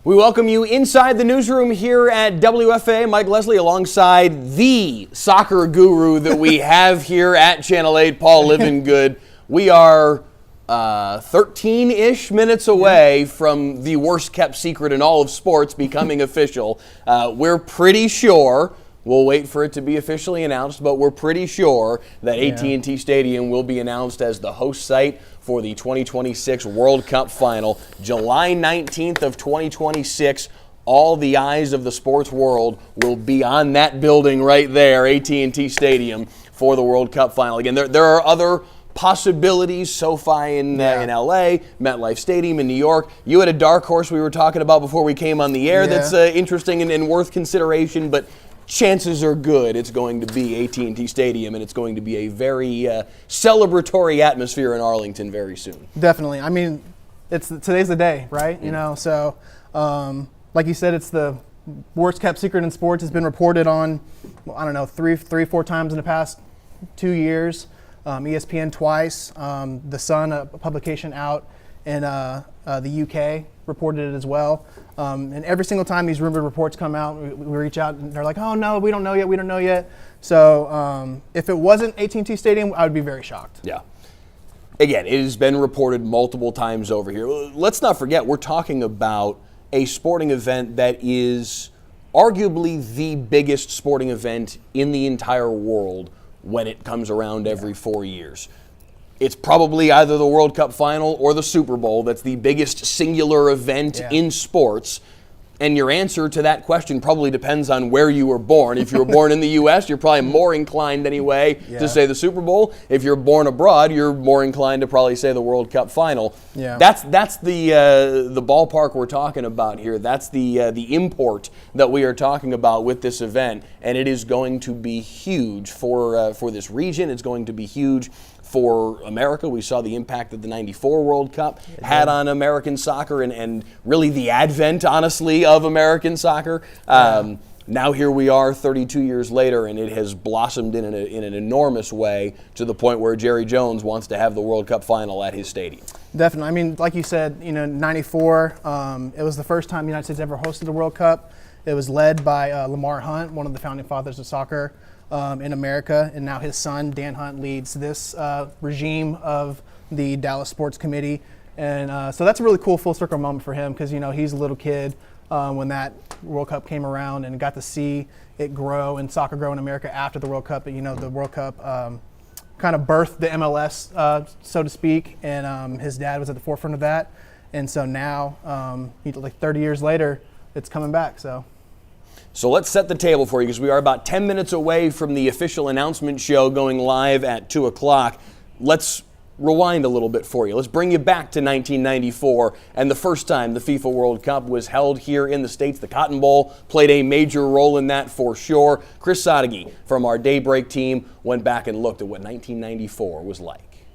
We welcome you inside the newsroom here at WFAA. Mike Leslie alongside the soccer guru that we have here at Channel 8, Paul Livingood. We are 13-ish minutes away from the worst kept secret in all of sports becoming official. We're pretty sure, we'll wait for it to be officially announced, but we're pretty sure that AT&T Stadium will be announced as the host site for the 2026 World Cup Final, July 19th of 2026. All the eyes of the sports world will be on that building right there, AT&T Stadium, for the World Cup Final. Again, there are other possibilities, SoFi in LA, MetLife Stadium in New York. You had a dark horse we were talking about before we came on the air that's interesting and worth consideration, but chances are good it's going to be AT&T Stadium, and it's going to be a very celebratory atmosphere in Arlington very soon. Definitely. I mean, today's the day, right? You know, so like you said, it's the worst kept secret in sports. It's been reported on, I don't know, three, 4 times in the past 2 years. ESPN twice. The Sun, a publication out in the UK, reported it as well. And every single time these rumored reports come out, we reach out and they're like, oh no, we don't know yet. So if it wasn't AT&T Stadium, I would be very shocked. Yeah. Again, it has been reported multiple times over here. Let's not forget, we're talking about a sporting event that is arguably the biggest sporting event in the entire world when it comes around every 4 years. It's probably either the World Cup Final or the Super Bowl that's the biggest singular event in sports. And your answer to that question probably depends on where you were born. If you were born in the U.S., you're probably more inclined anyway to say the Super Bowl. If you're born abroad, you're more inclined to probably say the World Cup Final. Yeah. That's the ballpark we're talking about here. That's the import that we are talking about with this event, and it is going to be huge for this region. It's going to be huge for America. We saw the impact that the '94 World Cup had on American soccer and really the advent, honestly, of American soccer. Now here we are 32 years later, and it has blossomed in an enormous way to the point where Jerry Jones wants to have the World Cup Final at his stadium. Definitely. I mean, like you said, '94, it was the first time the United States ever hosted the World Cup. It was led by Lamar Hunt, one of the founding fathers of soccer in America, and now his son, Dan Hunt, leads this regime of the Dallas Sports Committee. And so that's a really cool full circle moment for him because, he's a little kid when that World Cup came around and got to see it grow and soccer grow in America after the World Cup. But, the World Cup kind of birthed the MLS, so to speak, and his dad was at the forefront of that. And so now, like 30 years later, it's coming back, So let's set the table for you because we are about 10 minutes away from the official announcement show going live at 2 o'clock. Let's rewind a little bit for you. Let's bring you back to 1994 and the first time the FIFA World Cup was held here in the States. The Cotton Bowl played a major role in that for sure. Chris Sadeghi from our Daybreak team went back and looked at what 1994 was like.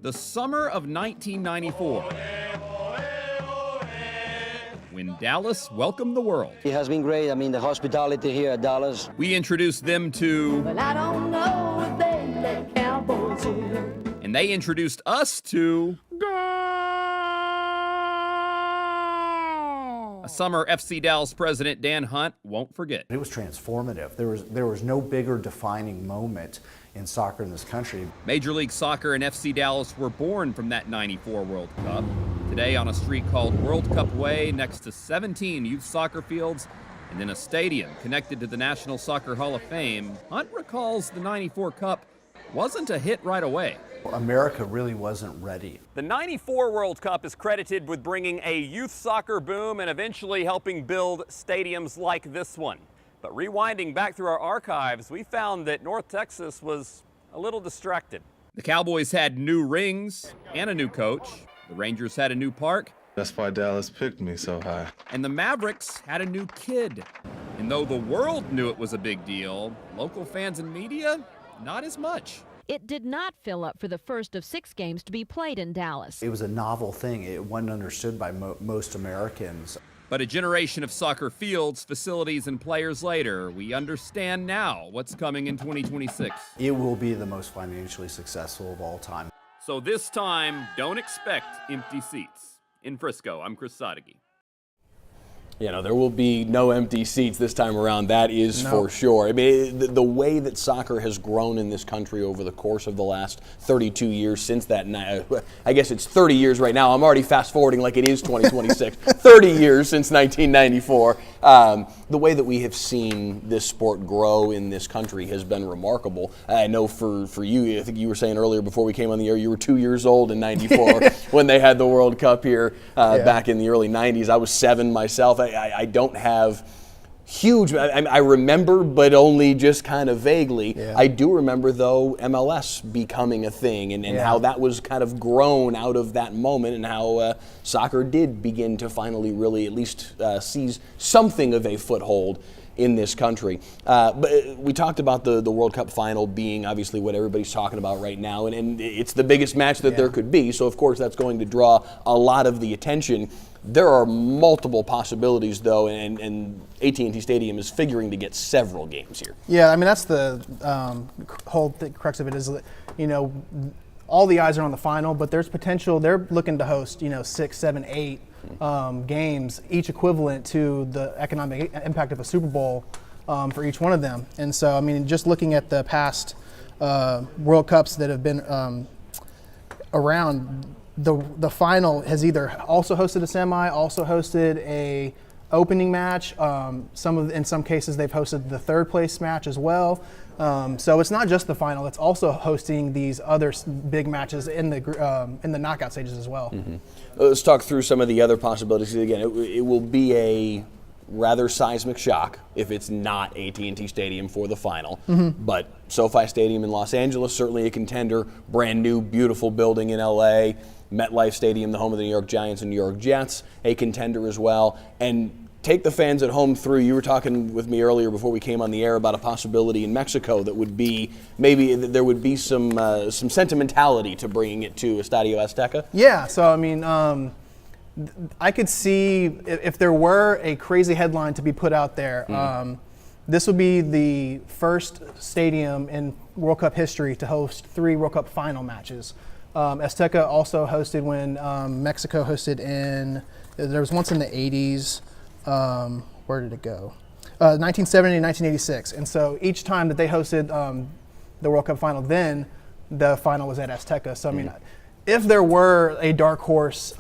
The summer of 1994. When Dallas welcomed the world. It has been great. I mean, the hospitality here at Dallas. We introduced them to... Well, I don't know if they let cowboys in. And they introduced us to... A summer FC Dallas president Dan Hunt won't forget. It was transformative. There was no bigger defining moment in soccer in this country. Major League Soccer and FC Dallas were born from that '94 World Cup. Today on a street called World Cup Way next to 17 youth soccer fields and in a stadium connected to the National Soccer Hall of Fame, Hunt recalls the '94 Cup wasn't a hit right away. America really wasn't ready. The '94 World Cup is credited with bringing a youth soccer boom and eventually helping build stadiums like this one. But rewinding back through our archives, we found that North Texas was a little distracted. The Cowboys had new rings and a new coach. The Rangers had a new park. That's why Dallas picked me so high. And the Mavericks had a new kid. And though the world knew it was a big deal, local fans and media, not as much. It did not fill up for the first of 6 games to be played in Dallas. It was a novel thing. It wasn't understood by most Americans. But a generation of soccer fields, facilities, and players later, we understand now what's coming in 2026. It will be the most financially successful of all time. So this time, don't expect empty seats. In Frisco, I'm Chris Sadeghi. You know, there will be no empty seats this time around, that is for sure. I mean, the way that soccer has grown in this country over the course of the last 32 years since that, I guess it's 30 years right now. I'm already fast forwarding like it is 2026. 30 years since 1994. The way that we have seen this sport grow in this country has been remarkable. I know for you, I think you were saying earlier before we came on the air, you were 2 years old in 94 when they had the World Cup here back in the early 90s. I was 7 myself. I don't have huge, I remember, but only just kind of vaguely. Yeah. I do remember, though, MLS becoming a thing and how that was kind of grown out of that moment, and how soccer did begin to finally really at least seize something of a foothold in this country. But we talked about the World Cup Final being obviously what everybody's talking about right now, and it's the biggest match that there could be, so of course that's going to draw a lot of the attention. There are multiple possibilities, though, and AT&T Stadium is figuring to get several games here. Yeah, I mean, that's the whole crux of it, is that, you know, all the eyes are on the final, but there's potential. They're looking to host, 6, 7, 8 games, each equivalent to the economic impact of a Super Bowl for each one of them. And so, I mean, just looking at the past World Cups that have been around, the final has either also hosted a semi, also hosted a opening match. In some cases, they've hosted the third place match as well. So it's not just the final; it's also hosting these other big matches in the knockout stages as well. Mm-hmm. Let's talk through some of the other possibilities. Again, it will be a rather seismic shock if it's not AT&T Stadium for the final. Mm-hmm. But SoFi Stadium in Los Angeles, certainly a contender. Brand new, beautiful building in LA. MetLife Stadium, the home of the New York Giants and New York Jets, a contender as well. And take the fans at home through. You were talking with me earlier before we came on the air about a possibility in Mexico that would be, maybe there would be some sentimentality to bringing it to Estadio Azteca. Yeah, so I mean, I could see if there were a crazy headline to be put out there, this would be the first stadium in World Cup history to host 3 World Cup final matches. Azteca also hosted when Mexico hosted there was once in the 80s. Where did it go? 1970 and 1986. And so each time that they hosted the World Cup final, then the final was at Azteca. So, I mean, if there were a dark horse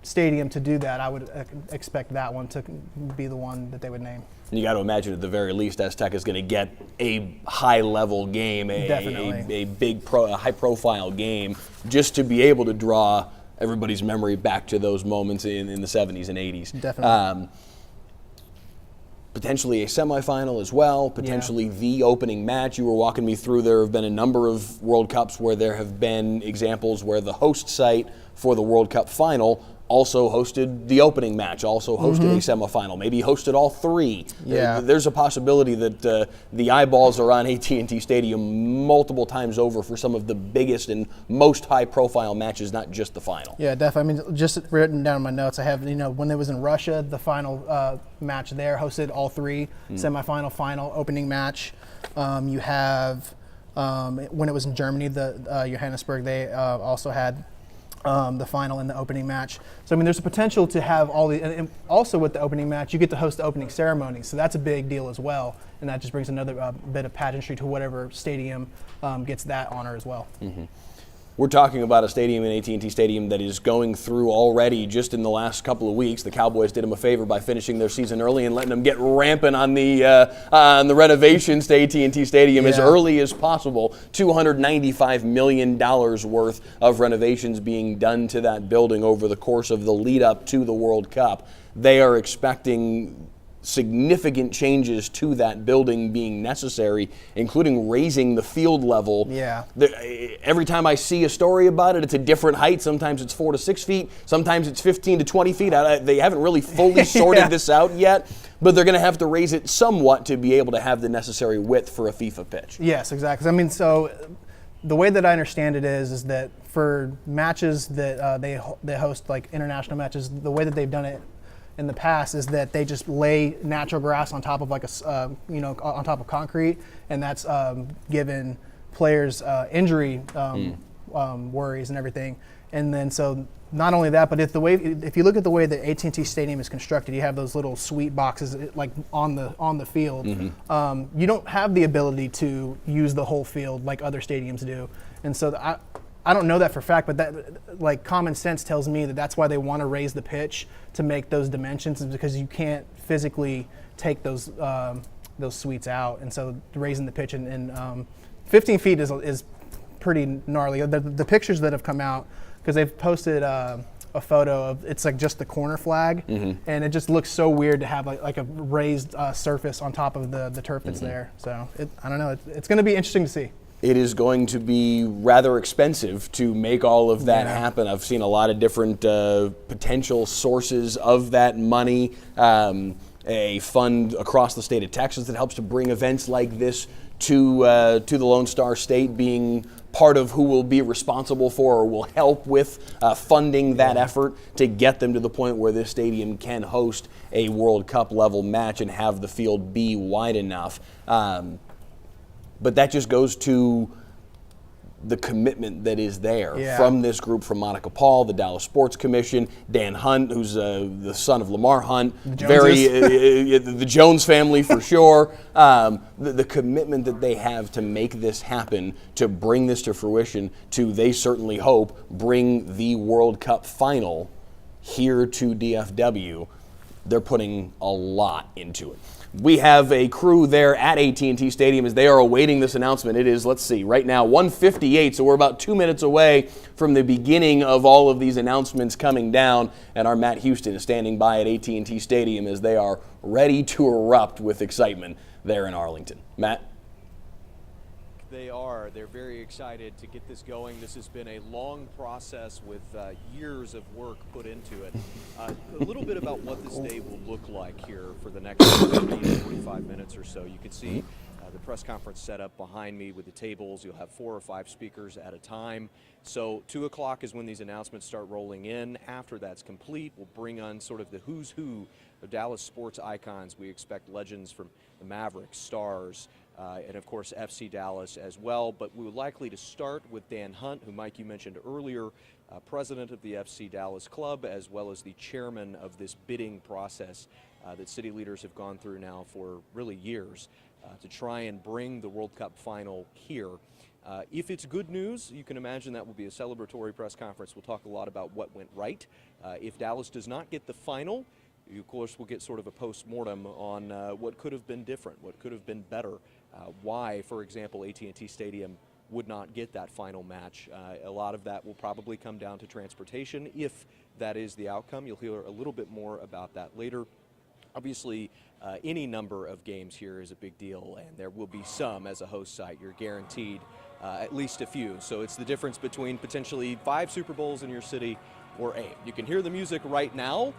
stadium to do that, I would expect that one to be the one that they would name. And you got to imagine at the very least Azteca is going to get a high-level game, a big high-profile game, just to be able to draw everybody's memory back to those moments in the 70s and 80s. Definitely. Potentially a semifinal as well, potentially the opening match. You were walking me through, there have been a number of World Cups where there have been examples where the host site for the World Cup final also hosted the opening match, also hosted a semifinal, maybe hosted all 3. Yeah. There's a possibility that the eyeballs are on AT&T Stadium multiple times over for some of the biggest and most high-profile matches, not just the final. Yeah, definitely. I mean, just written down in my notes, I have, when it was in Russia, the final match there hosted all 3, semifinal, final, opening match. You have, when it was in Germany, the Johannesburg, they also had the final and the opening match. So, I mean, there's a potential to have all the, and also with the opening match, you get to host the opening ceremony. So that's a big deal as well. And that just brings another bit of pageantry to whatever stadium gets that honor as well. Mm-hmm. We're talking about a stadium in AT&T Stadium that is going through already just in the last couple of weeks. The Cowboys did them a favor by finishing their season early and letting them get rampant on the renovations to AT&T Stadium as early as possible. $295 million worth of renovations being done to that building over the course of the lead up to the World Cup. They are expecting significant changes to that building being necessary, including raising the field level. Yeah. Every time I see a story about it, it's a different height. Sometimes it's 4 to 6 feet. Sometimes it's 15 to 20 feet. They haven't really fully sorted this out yet, but they're going to have to raise it somewhat to be able to have the necessary width for a FIFA pitch. Yes, exactly. I mean, so the way that I understand it is that for matches that they host, like international matches, the way that they've done it in the past is that they just lay natural grass on top of on top of concrete, and that's given players injury worries and everything. And then so not only that, but if you look at the way the AT&T Stadium is constructed, you have those little suite boxes like on the field. You don't have the ability to use the whole field like other stadiums do. And so I don't know that for a fact, but that, like, common sense tells me that that's why they want to raise the pitch to make those dimensions, is because you can't physically take those suites out. And so raising the pitch and 15 feet is pretty gnarly. The pictures that have come out, because they've posted a photo of, it's like just the corner flag, and it just looks so weird to have like a raised surface on top of the turf that's there. So I don't know. It's going to be interesting to see. It is going to be rather expensive to make all of that happen. I've seen a lot of different potential sources of that money. A fund across the state of Texas that helps to bring events like this to the Lone Star State, being part of who will be responsible for or will help with funding that effort to get them to the point where this stadium can host a World Cup level match and have the field be wide enough. But that just goes to the commitment that is there from this group, from Monica Paul, the Dallas Sports Commission, Dan Hunt, who's the son of Lamar Hunt, the Jones family for sure. The commitment that they have to make this happen, to bring this to fruition, to, they certainly hope, bring the World Cup Final here to DFW. They're putting a lot into it. We have a crew there at AT&T Stadium as they are awaiting this announcement. It is, let's see, right now 1:58, so we're about 2 minutes away from the beginning of all of these announcements coming down, and our Matt Houston is standing by at AT&T Stadium as they are ready to erupt with excitement there in Arlington. Matt? They're very excited to get this going. This has been a long process with years of work put into it. A little bit about what this day will look like here for the next 45 minutes or so. You can see the press conference set up behind me with the tables. You'll have 4 or 5 speakers at a time. So 2 o'clock is when these announcements start rolling in. After that's complete, we'll bring on sort of the who's who of Dallas sports icons. We expect legends from the Mavericks, Stars, and of course FC Dallas as well. But we're likely to start with Dan Hunt, who, Mike, you mentioned earlier, president of the FC Dallas Club, as well as the chairman of this bidding process that city leaders have gone through now for really years to try and bring the World Cup Final here. If it's good news, you can imagine that will be a celebratory press conference. We'll talk a lot about what went right. If Dallas does not get the final, you, of course, will get sort of a post-mortem on what could have been different, what could have been better, why, for example, AT&T Stadium would not get that final match. A lot of that will probably come down to transportation. If that is the outcome, you'll hear a little bit more about that later. Obviously, any number of games here is a big deal, and there will be some as a host site. You're guaranteed at least a few. So it's the difference between potentially 5 Super Bowls in your city or 8. You can hear the music right now.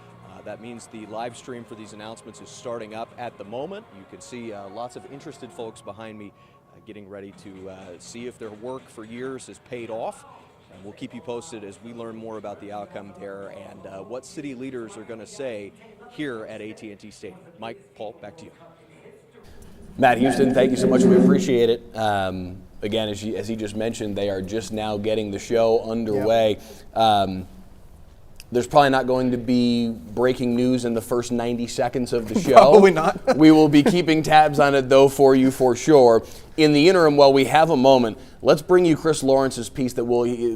That means the live stream for these announcements is starting up at the moment. You can see lots of interested folks behind me getting ready to see if their work for years has paid off. And we'll keep you posted as we learn more about the outcome there and what city leaders are going to say here at AT&T Stadium. Mike, Paul, back to you. Matt Houston, thank you so much. We appreciate it. Again, as he just mentioned, they are just now getting the show underway. There's probably not going to be breaking news in the first 90 seconds of the show. Probably not. We will be keeping tabs on it, though, for you for sure. In the interim, while we have a moment, let's bring you Chris Lawrence's piece that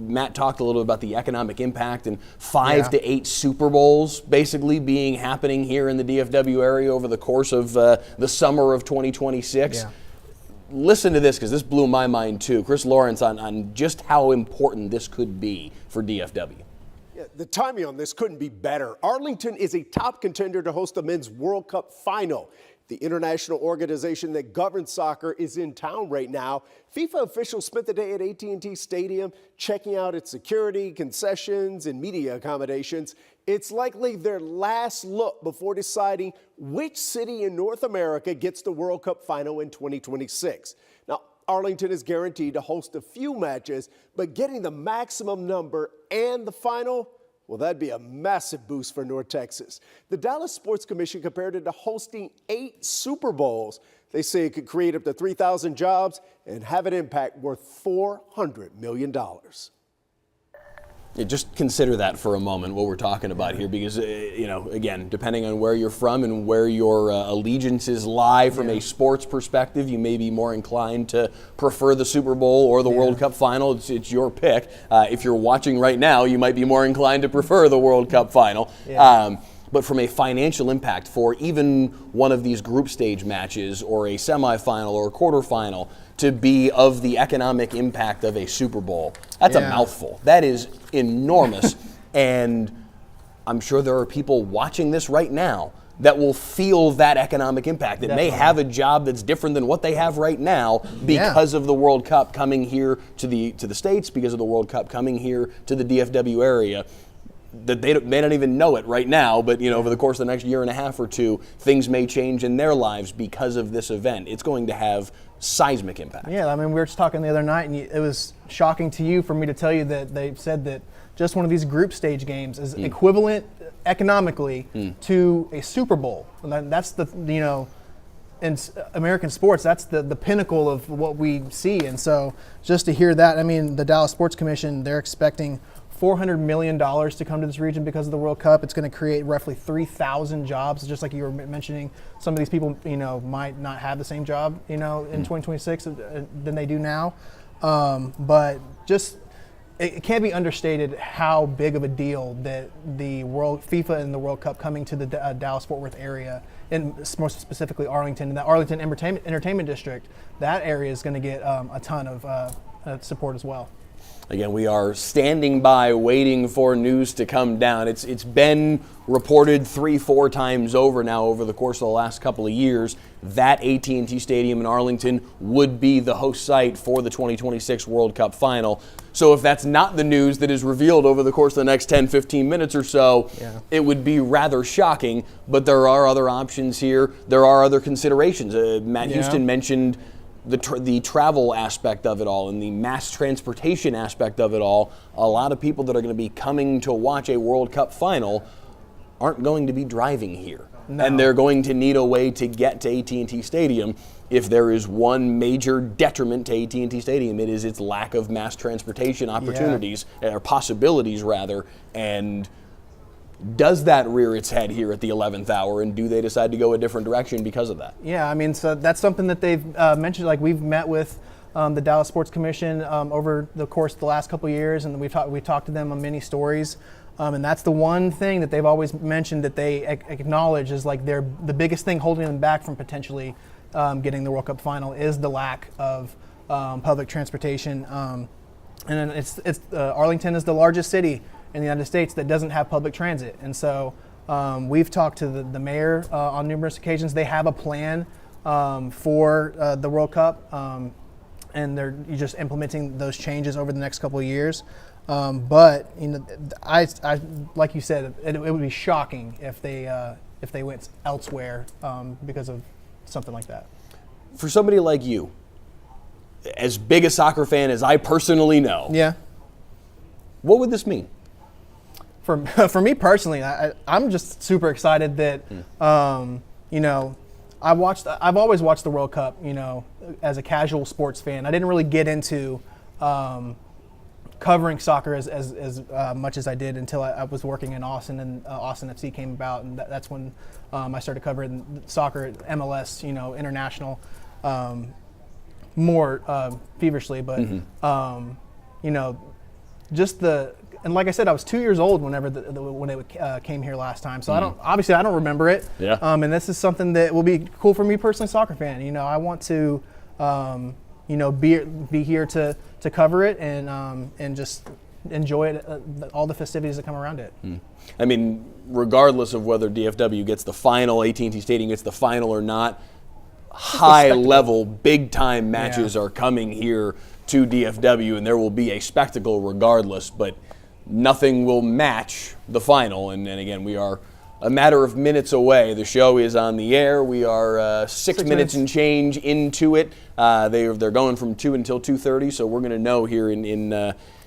Matt talked a little bit about the economic impact and 5 to 8 Super Bowls basically happening here in the DFW area over the course of the summer of 2026. Yeah. Listen to this, because this blew my mind too. Chris Lawrence on just how important this could be for DFW. The timing on this couldn't be better. Arlington is a top contender to host the Men's World Cup Final. The international organization that governs soccer is in town right now. FIFA officials spent the day at AT&T Stadium checking out its security, concessions, and media accommodations. It's likely their last look before deciding which city in North America gets the World Cup Final in 2026. Now, Arlington is guaranteed to host a few matches, but getting the maximum number and the final, well, that'd be a massive boost for North Texas. The Dallas Sports Commission compared it to hosting 8 Super Bowls. They say it could create up to 3,000 jobs and have an impact worth $400 million. Yeah, just consider that for a moment, what we're talking about here, because, again, depending on where you're from and where your allegiances lie from a sports perspective, you may be more inclined to prefer the Super Bowl or the World Cup Final. It's your pick. If you're watching right now, you might be more inclined to prefer the World Cup Final. But from a financial impact for even one of these group stage matches or a semifinal or a quarterfinal to be of the economic impact of a Super Bowl, that's a mouthful. That is enormous. And I'm sure there are people watching this right now that will feel that economic impact, that may have a job that's different than what they have right now because of the World Cup coming here to the States, because of the World Cup coming here to the DFW area. That they may not even know it right now, but over the course of the next year and a half or two, things may change in their lives because of this event. It's going to have seismic impact. Yeah, I mean, we were just talking the other night, and it was shocking to you for me to tell you that they said that just one of these group stage games is equivalent economically to a Super Bowl. And that's in American sports, that's the pinnacle of what we see. And so just to hear that, I mean, the Dallas Sports Commission, they're expecting $400 million to come to this region because of the World Cup. It's going to create roughly 3,000 jobs. Just like you were mentioning, some of these people, might not have the same job, in 2026 than they do now. But just, it can't be understated how big of a deal that the FIFA and the World Cup coming to the Dallas-Fort Worth area, and more specifically Arlington, and the Arlington Entertainment District, that area is going to get a ton of support as well. Again, we are standing by waiting for news to come down. It's been reported 3-4 times over now over the course of the last couple of years that AT&T Stadium in Arlington would be the host site for the 2026 World Cup Final. So if that's not the news that is revealed over the course of the next 10-15 minutes or so, it would be rather shocking. But there are other options here. There are other considerations. Matt Houston mentioned the travel aspect of it all and the mass transportation aspect of it all. A lot of people that are going to be coming to watch a World Cup Final aren't going to be driving here. And they're going to need a way to get to AT&T Stadium. If there is one major detriment to AT&T Stadium, it is its lack of mass transportation opportunities, or possibilities rather, and does that rear its head here at the 11th hour, and do they decide to go a different direction because of that? Yeah, I mean, so that's something that they've mentioned. Like, we've met with the Dallas Sports Commission over the course of the last couple of years, and we've talked to them on many stories. And that's the one thing that they've always mentioned that they acknowledge is like the biggest thing holding them back from potentially getting the World Cup Final is the lack of public transportation. And it's Arlington is the largest city in the United States that doesn't have public transit. And so we've talked to the mayor on numerous occasions. They have a plan for the World Cup, and they're just implementing those changes over the next couple of years. But I like you said, it would be shocking if they went elsewhere because of something like that. For somebody like you, as big a soccer fan as I personally know, what would this mean? For me personally, I'm just super excited that I've always watched the World Cup, as a casual sports fan. I didn't really get into covering soccer as much as I did until I was working in Austin, and Austin FC came about, and that's when I started covering soccer, MLS, international, more feverishly. But and like I said, I was 2 years old when it came here last time. So I don't remember it. And this is something that will be cool for me personally, soccer fan. I want to, be here to cover it and just enjoy it, all the festivities that come around it. I mean, regardless of whether DFW gets the final, AT&T Stadium gets the final or not, high-level, big-time matches are coming here to DFW, and there will be a spectacle regardless, but nothing will match the final. And again, we are a matter of minutes away. The show is on the air. We are 6 minutes and change into it. They're going from 2 until 2:30, so we're going to know here in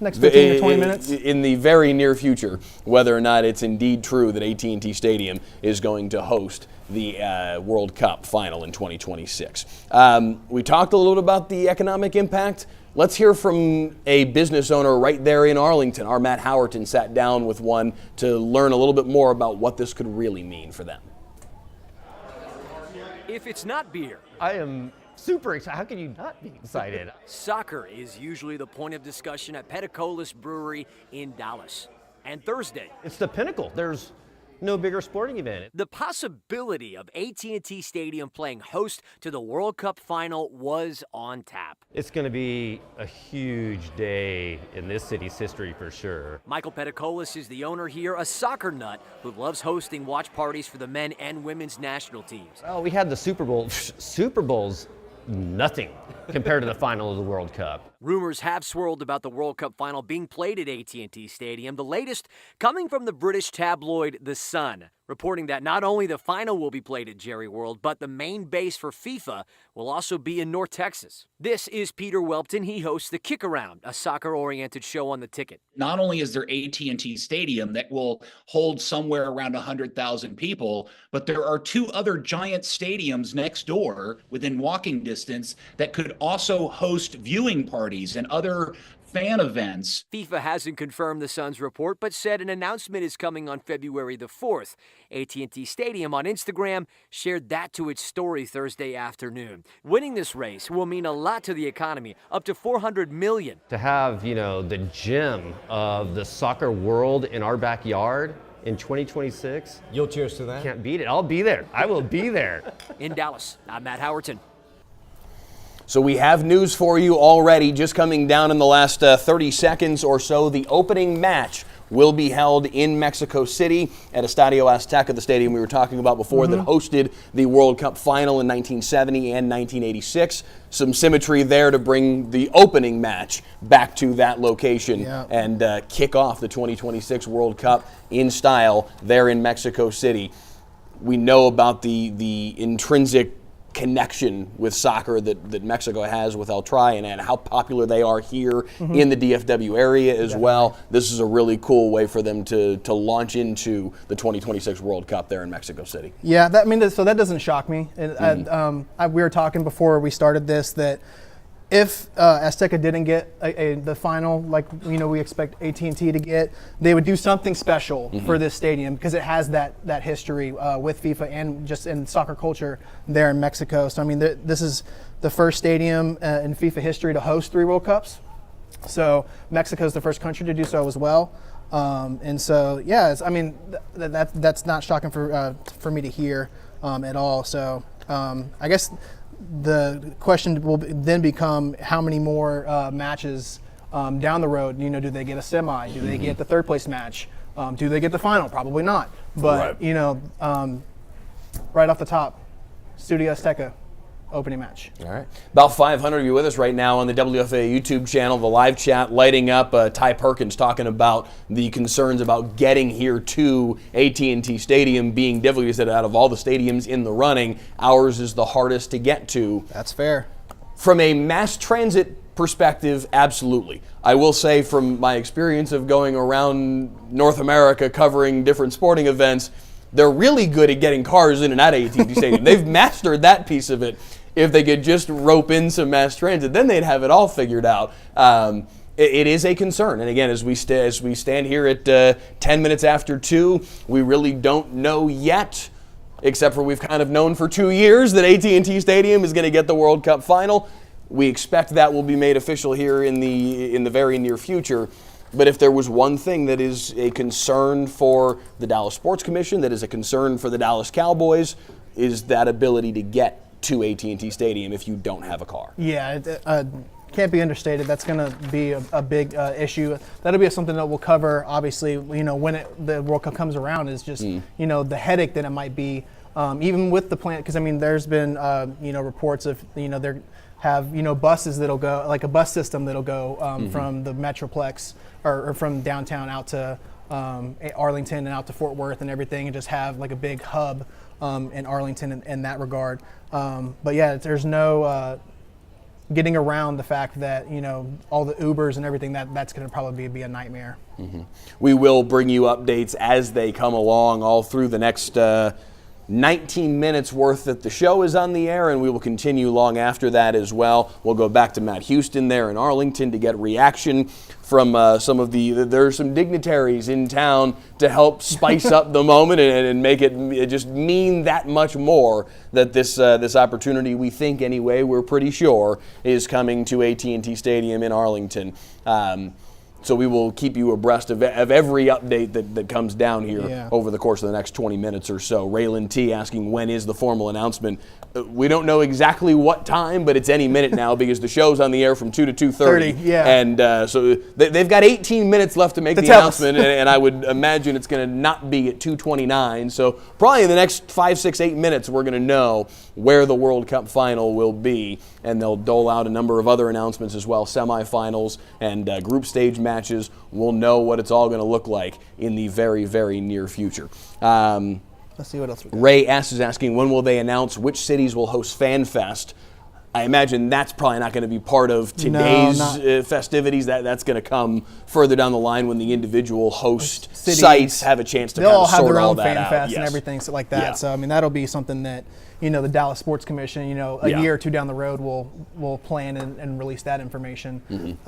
next 15 to 20 minutes in the very near future whether or not it's indeed true that AT&T Stadium is going to host the World Cup Final in 2026. We talked a little bit about the economic impact. Let's hear from a business owner right there in Arlington. Our Matt Howerton sat down with one to learn a little bit more about what this could really mean for them. If it's not beer, I am super excited. How can you not be excited? Soccer is usually the point of discussion at Peticolas Brewery in Dallas. And Thursday, It's the pinnacle. There's no bigger sporting event. the possibility of AT&T Stadium playing host to the World Cup Final was on tap. It's going to be a huge day in this city's history for sure. Michael Peticolas is the owner here, a soccer nut who loves hosting watch parties for the men and women's national teams. Well, we had the Super Bowl. Super Bowl's nothing compared to the final of the World Cup. Rumors have swirled about the World Cup Final being played at AT&T Stadium, the latest coming from the British tabloid The Sun, reporting that not only the final will be played at Jerry World, but the main base for FIFA will also be in North Texas. This is Peter Welpton. He hosts The Kick Around, a soccer-oriented show on the ticket. Not only is there AT&T Stadium that will hold somewhere around 100,000 people, but there are 2 other giant stadiums next door within walking distance that could also host viewing parties and other fan events. FIFA hasn't confirmed the Sun's report, but said an announcement is coming on February the 4th. AT&T Stadium on Instagram shared that to its story Thursday afternoon. Winning this race will mean a lot to the economy, up to $400 million. To have, the gem of the soccer world in our backyard in 2026. You'll cheers to that? Can't beat it. I'll be there. I will be there. In Dallas, I'm Matt Howerton. So we have news for you already, just coming down in the last 30 seconds or so. The opening match will be held in Mexico City at Estadio Azteca, the stadium we were talking about before, that hosted the World Cup Final in 1970 and 1986. Some symmetry there to bring the opening match back to that location and kick off the 2026 World Cup in style there in Mexico City. We know about the intrinsic connection with soccer that Mexico has with El Tri and how popular they are here in the DFW area as well. This is a really cool way for them to launch into the 2026 World Cup there in Mexico City. Yeah, so that doesn't shock me. We were talking before we started this that if Azteca didn't get the final, like we expect AT&T to get, they would do something special for this stadium because it has that history with FIFA and just in soccer culture there in Mexico. So I mean, this is the first stadium in FIFA history to host 3 World Cups. So Mexico is the first country to do so as well. And so that's not shocking for me to hear at all. So I guess the question will then become how many more matches down the road. Do they get a semi? Do they get the third place match? Do they get the final? Probably not. But right off the top, Studio Azteca opening match. All right. About 500 of you with us right now on the WFAA YouTube channel, the live chat lighting up. Ty Perkins talking about the concerns about getting here to AT&T Stadium being difficult. He said out of all the stadiums in the running, ours is the hardest to get to. That's fair. From a mass transit perspective, absolutely. I will say from my experience of going around North America covering different sporting events, they're really good at getting cars in and out of AT&T Stadium. They've mastered that piece of it. If they could just rope in some mass transit, then they'd have it all figured out. It is a concern. And again, as we stand here at 10 minutes after 2, we really don't know yet, except for we've kind of known for 2 years that AT&T Stadium is going to get the World Cup Final. We expect that will be made official here in the very near future. But if there was one thing that is a concern for the Dallas Sports Commission, that is a concern for the Dallas Cowboys, is that ability to get to AT&T Stadium if you don't have a car. Yeah, can't be understated. That's going to be a big issue. That'll be something that we'll cover, obviously, when the World Cup comes around, is just, the headache that it might be, even with the plan. Because, I mean, there's been, reports of, they have, buses that'll go, like a bus system that'll go from the Metroplex or from downtown out to Arlington and out to Fort Worth and everything, and just have like a big hub in Arlington in that regard. But yeah, there's no getting around the fact that, you know, all the Ubers and everything, that's going to probably be a nightmare. We will bring you updates as they come along all through the next 19 minutes worth that the show is on the air, and we will continue long after that as well. We'll go back to Matt Houston there in Arlington to get reaction from some of there are some dignitaries in town to help spice up the moment and make it just mean that much more that this opportunity, we think anyway, we're pretty sure, is coming to AT&T Stadium in Arlington. So we will keep you abreast of every update that comes down here over the course of the next 20 minutes or so. Raylan T. asking, when is the formal announcement? We don't know exactly what time, but it's any minute now because the show's on the air from 2 to 2:30. And so they've got 18 minutes left to make the announcement, and I would imagine it's going to not be at 2:29. So probably in the next 5, 6, 8 minutes, we're going to know where the World Cup final will be, and they'll dole out a number of other announcements as well, semifinals and group stage matches. We'll know what it's all going to look like in the very, very near future. Let's see what else we got. Ray S. is asking, when will they announce which cities will host Fan Fest? I imagine that's probably not going to be part of today's festivities. That's going to come further down the line when the individual host sites have a chance to kind of sort all that out. They'll all have their own Fan Fest and everything like that. So, I mean, that'll be something that, you know, the Dallas Sports Commission, you know, a year or two down the road will plan and release that information.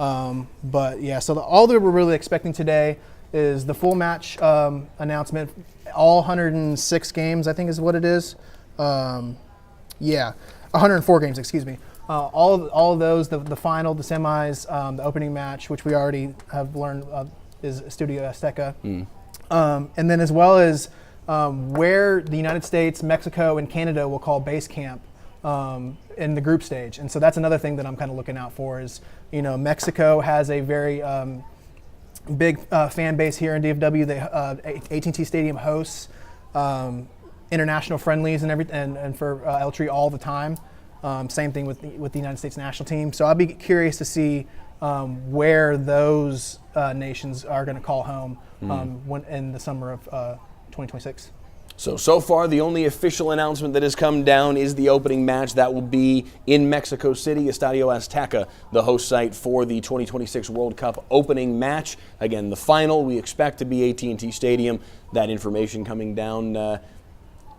But, yeah, so all that we're really expecting today is the full match announcement. All 106 games, I think is what it is. 104 games, excuse me. All of those, the final, the semis, the opening match, which we already have learned is Studio Azteca. And then as well as where the United States, Mexico, and Canada will call base camp in the group stage. And so that's another thing that I'm kind of looking out for is, you know, Mexico has a very big fan base here in DFW. AT&T Stadium hosts international friendlies and for Eltree all the time. Same thing with the United States national team. So I'll be curious to see where those nations are going to call home when in the summer of 2026. So far, the only official announcement that has come down is the opening match. That will be in Mexico City, Estadio Azteca, the host site for the 2026 World Cup opening match. Again, the final we expect to be AT&T Stadium. That information coming down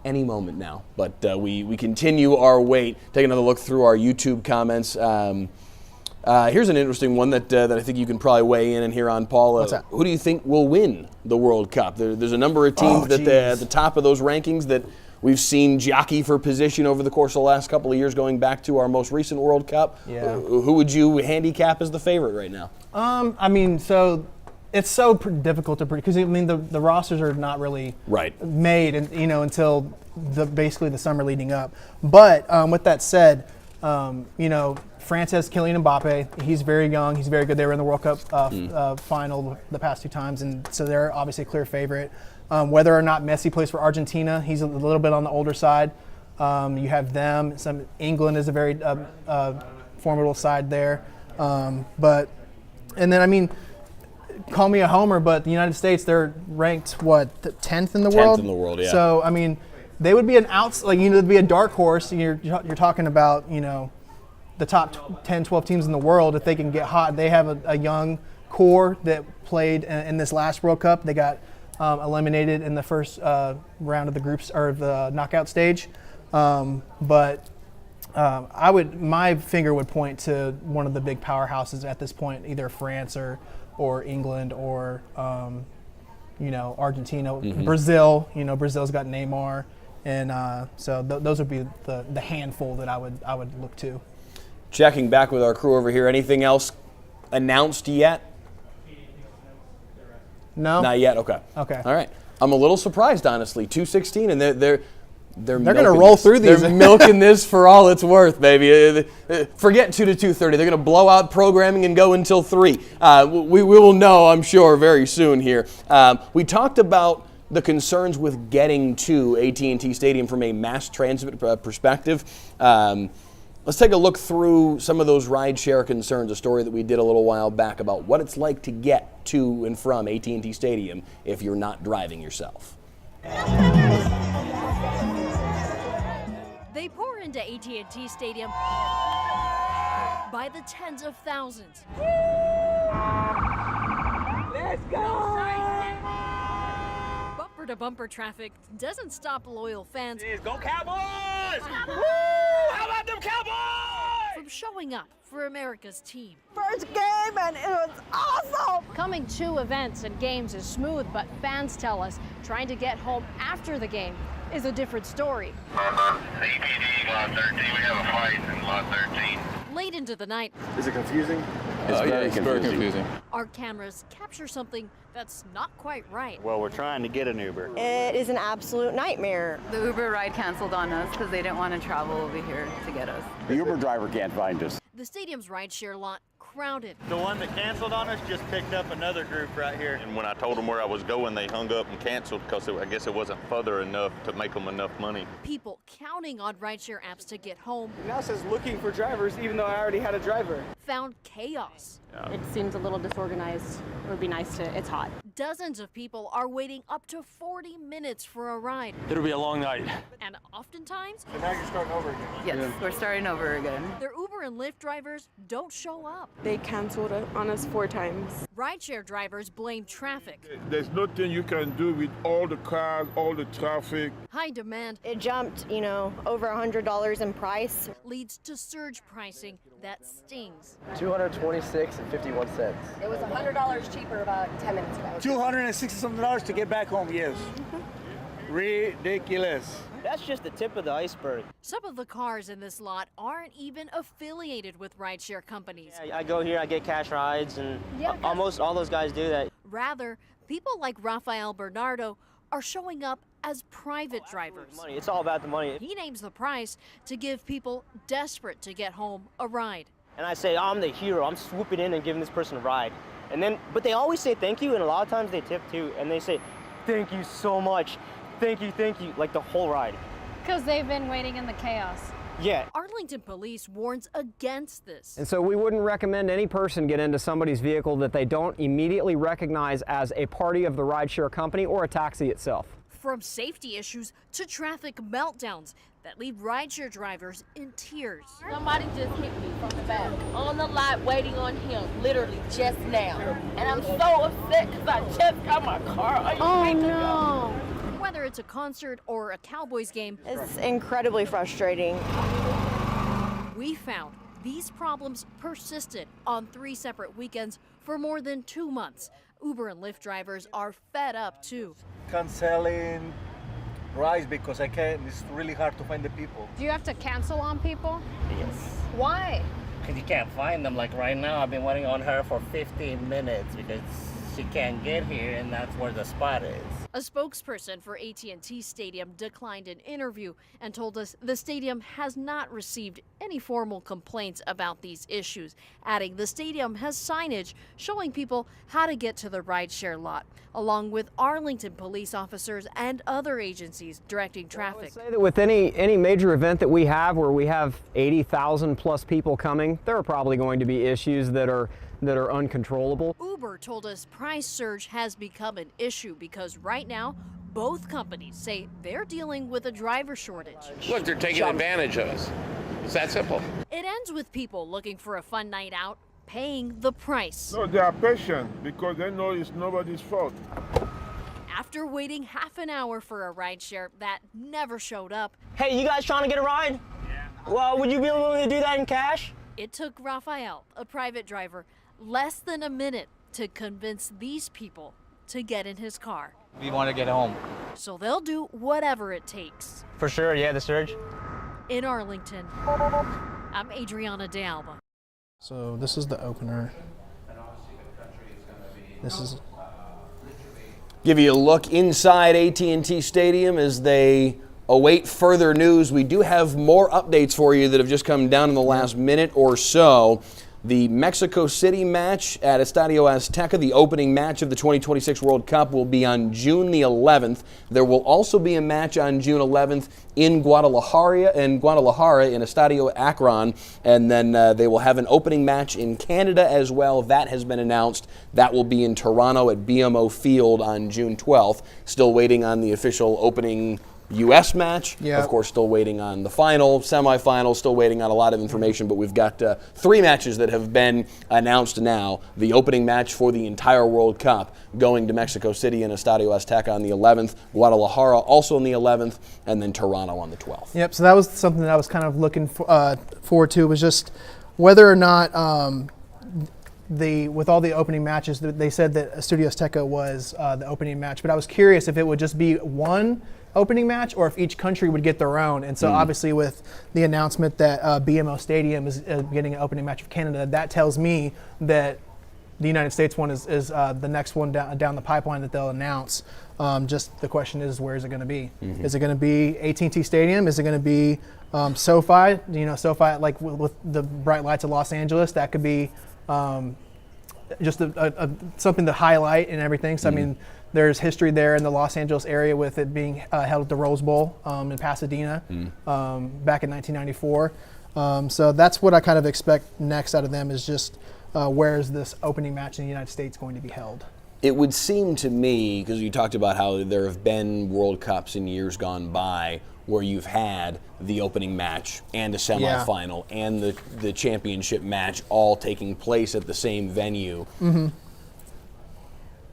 any moment now. But we continue our wait. Take another look through our YouTube comments. Here's an interesting one that I think you can probably weigh in here on, Paul. What's that? Who do you think will win the World Cup? There's a number of teams at the top of those rankings that we've seen jockey for position over the course of the last couple of years, going back to our most recent World Cup. Who would you handicap as the favorite right now? I mean, so it's so difficult to predict because I mean the rosters are not really made, and you know, until basically the summer leading up. But with that said, you know, France has Kylian Mbappe. He's very young. He's very good. They were in the World Cup final the past 2 times, and so they're obviously a clear favorite. Whether or not Messi plays for Argentina, he's a little bit on the older side. You have them. England is a very formidable side there. And then, I mean, call me a homer, but the United States, they're ranked, 10th in the world? 10th in the world, yeah. So, I mean, they would be they'd be a dark horse. You're talking about, you know, the top 10, 12 teams in the world. If they can get hot, they have a young core that played in this last World Cup. They got eliminated in the first round of the groups or the knockout stage. My finger would point to one of the big powerhouses at this point, either France or England or you know, Argentina, Brazil. You know, Brazil's got Neymar, and so those would be the handful that I would look to. Checking back with our crew over here. Anything else announced yet? No. Not yet. Okay. Okay. All right. I'm a little surprised, honestly. 2:16, and they're going to roll through these. They're milking this for all it's worth, baby. Forget 2 to 2:30. They're going to blow out programming and go until 3. We will know, I'm sure, very soon here. We talked about the concerns with getting to AT&T Stadium from a mass transit perspective. Let's take a look through some of those rideshare concerns, a story that we did a little while back about what it's like to get to and from AT&T Stadium if you're not driving yourself. They pour into AT&T Stadium by the tens of thousands. Let's go! Bumper-to-bumper traffic doesn't stop loyal fans. Go Cowboys! Woo! How about them Cowboys? From showing up for America's team. First game and it was awesome! Coming to events and games is smooth, but fans tell us trying to get home after the game is a different story. AT&T lot 13, we have a fight in lot 13. Late into the night, Is it confusing? It's very confusing. our cameras capture something that's not quite right. Well, we're trying to get an Uber. It is an absolute nightmare. The Uber ride canceled on us because they didn't want to travel over here to get us. The Uber driver can't find us. The stadium's rideshare lot crowded. The one that canceled on us just picked up another group right here. And when I told them where I was going, they hung up and canceled because I guess it wasn't further enough to make them enough money. People counting on rideshare apps to get home It now says looking for drivers, even though I already had a driver. found chaos. It seems a little disorganized. It would be nice to, it's hot. Dozens of people are waiting up to 40 minutes for a ride. It'll be a long night. And oftentimes, So now you're starting over again. Yes, we're starting over again. their Uber and Lyft drivers don't show up. They canceled on us 4 times. Rideshare drivers blame traffic. There's nothing you can do with all the cars, all the traffic. High demand It jumped, over $100 in price. leads to surge pricing that stings. $226.51. It was $100 cheaper about 10 minutes ago. $260-something to get back home, yes. Ridiculous. That's just the tip of the iceberg. Some of the cars in this lot aren't even affiliated with rideshare companies. I go here, I get cash rides, and almost all those guys do that. Rather, people like Rafael Bernardo are showing up as private drivers. Money. It's all about the money. He names the price to give people desperate to get home a ride. And I say, I'm the hero. I'm swooping in and giving this person a ride. But they always say thank you, and a lot of times they tip too, and they say, thank you so much. Thank you, like the whole ride. Because they've been waiting in the chaos. Yeah. Arlington Police warns against this. And so we wouldn't recommend any person get into somebody's vehicle that they don't immediately recognize as a party of the rideshare company or a taxi itself. From safety issues to traffic meltdowns that leave rideshare drivers in tears. Somebody just hit me from the back on the lot waiting on him, literally just now. And I'm so upset because I just got my car. Oh no! Whether it's a concert or a Cowboys game, It's incredibly frustrating. we found these problems persisted on 3 separate weekends for more than 2 months. Uber and Lyft drivers are fed up too. Canceling rides because I can't. It's really hard to find the people. Do you have to cancel on people? Yes. Why? Because you can't find them. Like right now, I've been waiting on her for 15 minutes because she can't get here, and that's where the spot is. A spokesperson for AT&T Stadium declined an interview and told us the stadium has not received any formal complaints about these issues, adding the stadium has signage showing people how to get to the rideshare lot, along with Arlington police officers and other agencies directing traffic. I would say that with any major event that we have where we have 80,000 plus people coming, there are probably going to be issues that are uncontrollable. Uber told us price surge has become an issue because right now, both companies say they're dealing with a driver shortage. Look, they're taking advantage of us. It's that simple. It ends with people looking for a fun night out, paying the price. No, they are patient because they know it's nobody's fault. After waiting half an hour for a rideshare that never showed up. Hey, you guys trying to get a ride? Yeah. Well, would you be willing to do that in cash? It took Rafael, a private driver, less than a minute to convince these people to get in his car. We want to get home. So they'll do whatever it takes. For sure, yeah, the surge. In Arlington, I'm Adriana De Alba. So this is the opener. This is Give you a look inside AT&T Stadium as they await further news. We do have more updates for you that have just come down in the last minute or so. The Mexico City match at Estadio Azteca, the opening match of the 2026 World Cup, will be on June the 11th. There will also be a match on June 11th in Guadalajara in Estadio Akron, and then they will have an opening match in Canada as well. That has been announced. That will be in Toronto at BMO Field on June 12th. Still waiting on the official opening U.S. match. Yeah. Of course, still waiting on the final, semifinal, still waiting on a lot of information, but we've got 3 matches that have been announced now. The opening match for the entire World Cup going to Mexico City in Estadio Azteca on the 11th, Guadalajara also on the 11th, and then Toronto on the 12th. Yep, so that was something that I was kind of looking forward to, was just whether or not with all the opening matches, they said that Estadio Azteca was the opening match, but I was curious if it would just be one opening match or if each country would get their own. And so obviously with the announcement that BMO Stadium is getting an opening match of Canada, that tells me that the United States one is the next one down the pipeline that they'll announce. Just the question is, where is it going to be? Is it going to be AT&T Stadium? Is it going to be SoFi? SoFi, like with the bright lights of Los Angeles, that could be just something to highlight and everything. So I mean, there's history there in the Los Angeles area with it being held at the Rose Bowl in Pasadena back in 1994. So that's what I kind of expect next out of them, is just where is this opening match in the United States going to be held? It would seem to me, because you talked about how there have been World Cups in years gone by where you've had the opening match and a semifinal and the championship match all taking place at the same venue.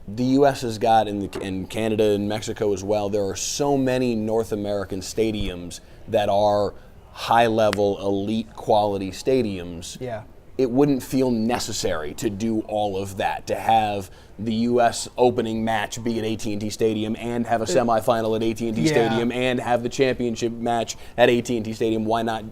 The U.S. has got, and Canada and Mexico as well, there are so many North American stadiums that are high-level, elite quality stadiums. Yeah. It wouldn't feel necessary to do all of that, to have the U.S. opening match be at AT&T Stadium and have a semifinal at AT&T Stadium and have the championship match at AT&T Stadium. Why not,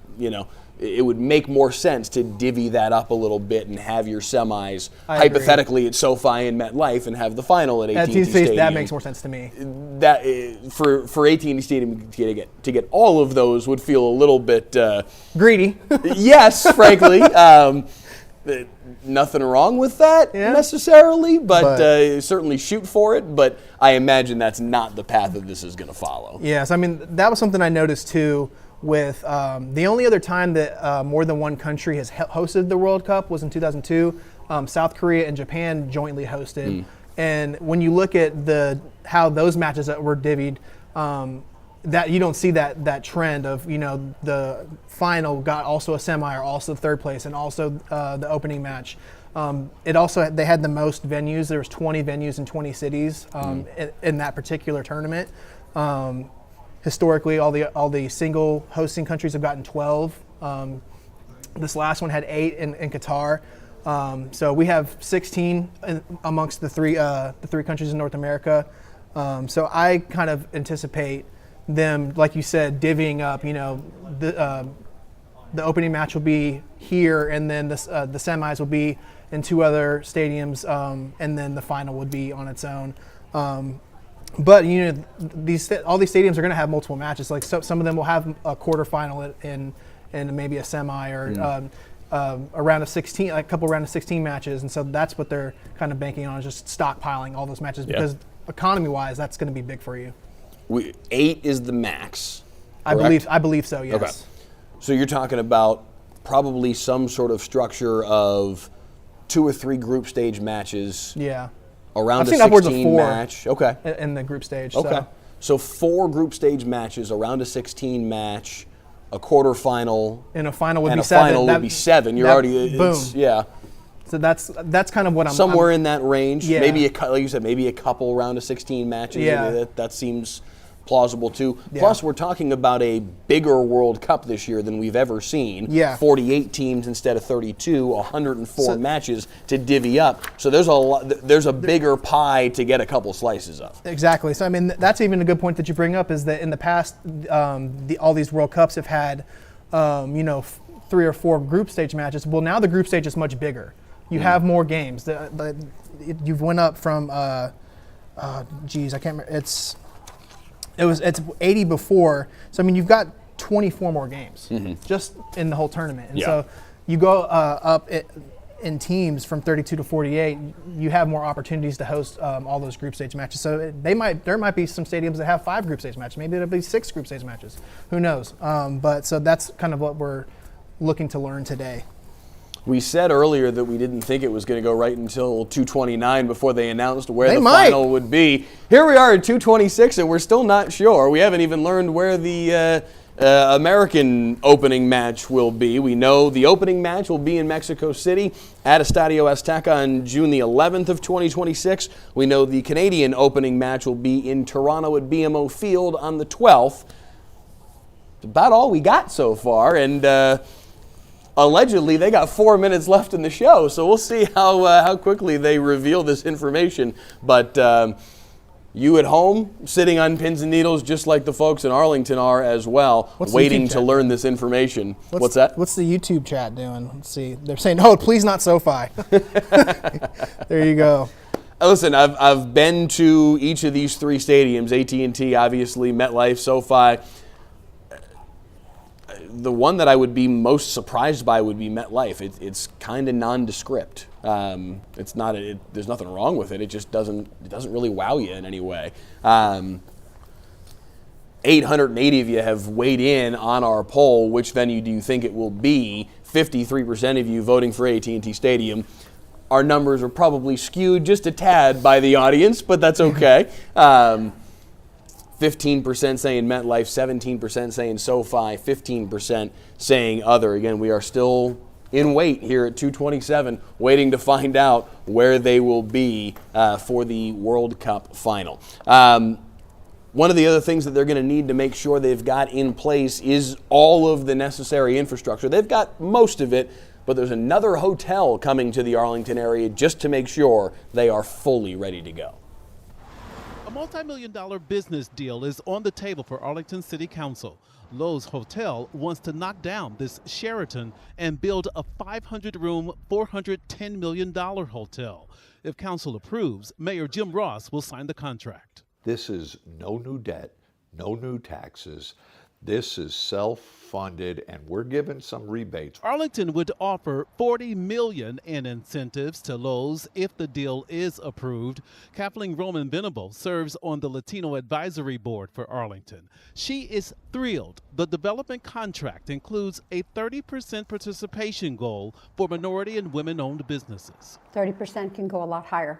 it would make more sense to divvy that up a little bit and have your semis hypothetically at SoFi and MetLife and have the final at AT&T Stadium. That makes more sense to me. That for AT&T Stadium to get all of those would feel a little bit greedy. Yes, frankly. Nothing wrong with that necessarily, but certainly shoot for it. But I imagine that's not the path that this is going to follow. Yes, I mean, that was something I noticed too. With the only other time that more than one country has hosted the World Cup was in 2002. South Korea and Japan jointly hosted, and when you look at how those matches that were divvied, that you don't see that trend of the final got also a semi or also third place and also the opening match. They had the most venues. There was 20 venues in 20 cities in that particular tournament. Historically, all the single hosting countries have gotten 12. This last one had 8 in Qatar. So we have 16 amongst the three countries in North America. So I kind of anticipate them, like you said, divvying up. The opening match will be here, and then the semis will be in 2 other stadiums, and then the final would be on its own. But all these stadiums are going to have multiple matches. Like some of them will have a quarterfinal and maybe a semi or a round of 16, like a couple round of 16 matches, and so that's what they're kind of banking on, is just stockpiling all those matches because economy-wise, that's going to be big for you. 8 is the max. I believe so. Yes. Okay. So you're talking about probably some sort of structure of 2 or 3 group stage matches. Yeah. Around I've a seen upwards of 16 4 match. Okay. In the group stage. Okay. So 4 group stage matches, around a 16 match, a quarterfinal, and a final would and be a 7. final would be 7. You're already boom. Yeah. So that's kind of what I'm somewhere in that range. Yeah. Maybe like you said, maybe a couple round of 16 matches. Yeah. That seems plausible too. Yeah. Plus, we're talking about a bigger World Cup this year than we've ever seen. Yeah. 48 teams instead of 32, 104 matches to divvy up. So there's a bigger pie to get a couple slices of. Exactly. So I mean, that's even a good point that you bring up, is that in the past, all these World Cups have had, 3 or 4 group stage matches. Well, now the group stage is much bigger. You have more games. You've went up from, I can't remember. It's 80 before. So I mean, you've got 24 more games just in the whole tournament. And so you go up in teams from 32 to 48. You have more opportunities to host all those group stage matches. So there might be some stadiums that have 5 group stage matches. Maybe there'll be 6 group stage matches. Who knows? But so that's kind of what we're looking to learn today. We said earlier that we didn't think it was going to go right until 2:29 before they announced where They the might. final would be. Here we are at 2:26, and we're still not sure. We haven't even learned where the American opening match will be. We know the opening match will be in Mexico City at Estadio Azteca on June the 11th of 2026. We know the Canadian opening match will be in Toronto at BMO Field on the 12th. About all we got so far, and allegedly they got 4 minutes left in the show, so we'll see how quickly they reveal this information. But you at home, sitting on pins and needles, just like the folks in Arlington are as well, waiting to learn this information. What's that? What's the YouTube chat doing? Let's see. They're saying, "Oh, please not SoFi." There you go. Listen, I've been to each of these three stadiums: AT&T, obviously, MetLife, SoFi. The one that I would be most surprised by would be MetLife. It's kind of nondescript. It's not. There's nothing wrong with it. It just doesn't really wow you in any way. 880 of you have weighed in on our poll. Which venue do you think it will be? 53% of you voting for AT&T Stadium. Our numbers are probably skewed just a tad by the audience, but that's okay. 15% saying MetLife, 17% saying SoFi, 15% saying other. Again, we are still in wait here at 2:27, waiting to find out where they will be for the World Cup final. One of the other things that they're going to need to make sure they've got in place is all of the necessary infrastructure. They've got most of it, but there's another hotel coming to the Arlington area just to make sure they are fully ready to go. A multi-million-dollar business deal is on the table for Arlington City Council. Lowe's Hotel wants to knock down this Sheraton and build a 500-room, $410 million hotel. If council approves, Mayor Jim Ross will sign the contract. This is no new debt, no new taxes. This is self-funded, and we're given some rebates. Arlington would offer $40 million in incentives to Lowe's if the deal is approved. Kathleen Roman Venable serves on the Latino Advisory Board for Arlington. She is thrilled. The development contract includes a 30% participation goal for minority and women-owned businesses. 30% can go a lot higher.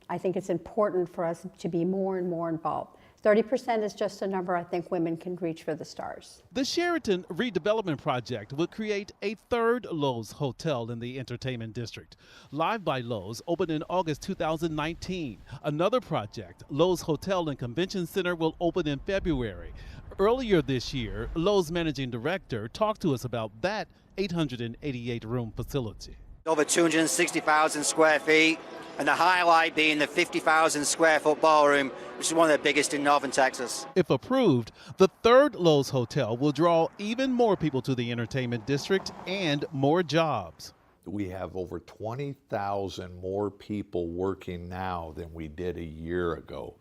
I think it's important for us to be more and more involved. 30% is just a number I think women can reach for the stars. The Sheraton redevelopment project would create a third Lowe's hotel in the entertainment district. Live by Lowe's opened in August 2019. Another project, Lowe's Hotel and Convention Center, will open in February. Earlier this year, Lowe's managing director talked to us about that 888-room facility. Over 260,000 square feet, and the highlight being the 50,000 square foot ballroom, which is one of the biggest in northern Texas. If approved, the third Lowe's hotel will draw even more people to the entertainment district and more jobs. We have over 20,000 more people working now than we did a year ago.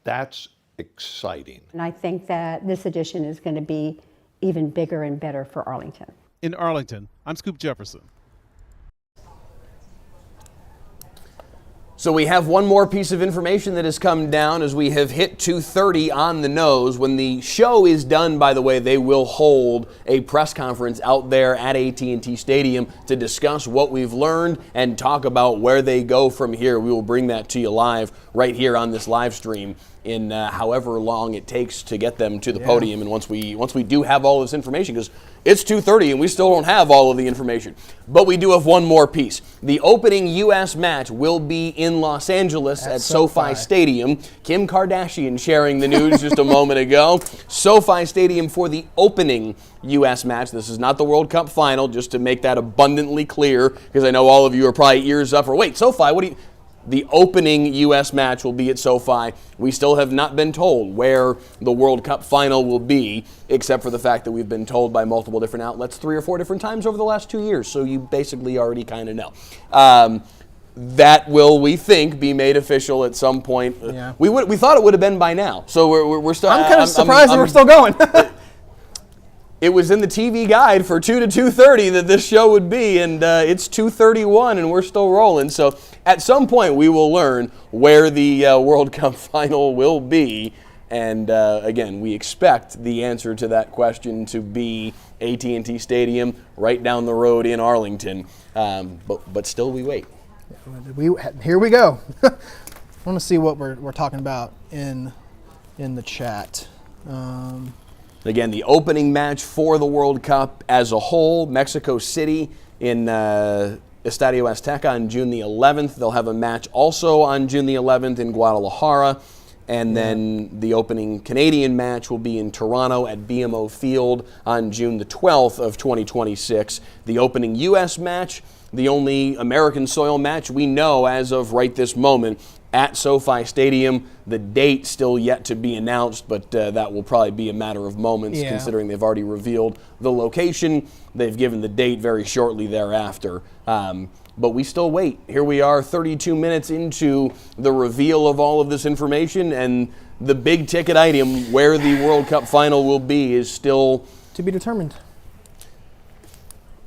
That's exciting. And I think that this addition is going to be even bigger and better for Arlington. In Arlington, I'm Scoop Jefferson. So we have one more piece of information that has come down as we have hit 2:30 on the nose. When the show is done, by the way, they will hold a press conference out there at AT&T Stadium to discuss what we've learned and talk about where they go from here. We will bring that to you live right here on this live stream in however long it takes to get them to the podium. And once we do have all this information, because it's 2:30 and we still don't have all of the information. But we do have one more piece. The opening U.S. match will be in Los Angeles at SoFi Stadium. Kim Kardashian sharing the news just a moment ago. SoFi Stadium for the opening U.S. match. This is not the World Cup final, just to make that abundantly clear, because I know all of you are probably ears up for, wait, SoFi, what do you... The opening U.S. match will be at SoFi. We still have not been told where the World Cup final will be, except for the fact that we've been told by multiple different outlets 3 or 4 different times over the last 2 years, so you basically already kind of know. That will, we think, be made official at some point. Yeah. We thought it would have been by now, so we're still... I'm kind of surprised that we're still going. It was in the TV guide for 2 to 2:30 that this show would be, and it's 2:31 and we're still rolling. So at some point we will learn where the World Cup final will be. And again, we expect the answer to that question to be AT&T Stadium right down the road in Arlington. But still, we wait. Here we go. I want to see what we're talking about in the chat. Again, the opening match for the World Cup as a whole, Mexico City in Estadio Azteca on June the 11th. They'll have a match also on June the 11th in Guadalajara. And then the opening Canadian match will be in Toronto at BMO Field on June the 12th of 2026. The opening U.S. match, the only American soil match we know as of right this moment, at SoFi Stadium. The date still yet to be announced, but that will probably be a matter of moments considering they've already revealed the location. They've given the date very shortly thereafter. But we still wait. Here we are 32 minutes into the reveal of all of this information, and the big ticket item where the World Cup final will be is still to be determined.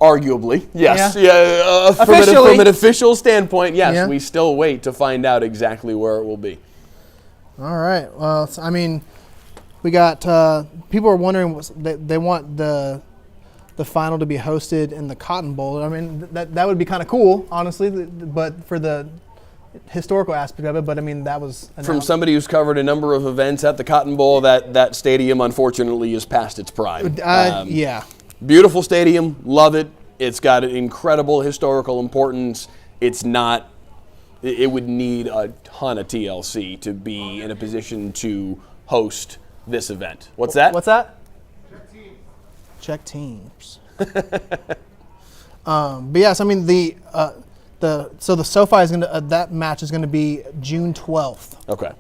Arguably, yes. Yeah. From an official standpoint, yes, we still wait to find out exactly where it will be. All right. Well, I mean, we got people are wondering they want the final to be hosted in the Cotton Bowl. I mean, that would be kind of cool, honestly, but for the historical aspect of it. But I mean, that was announced. From somebody who's covered a number of events at the Cotton Bowl, that stadium unfortunately is past its prime. Yeah. Beautiful stadium, love it. It's got an incredible historical importance. It would need a ton of TLC to be in a position to host this event. What's that? What's that? Check teams. But yes, I mean the SoFi is gonna that match is gonna be June 12th. Okay.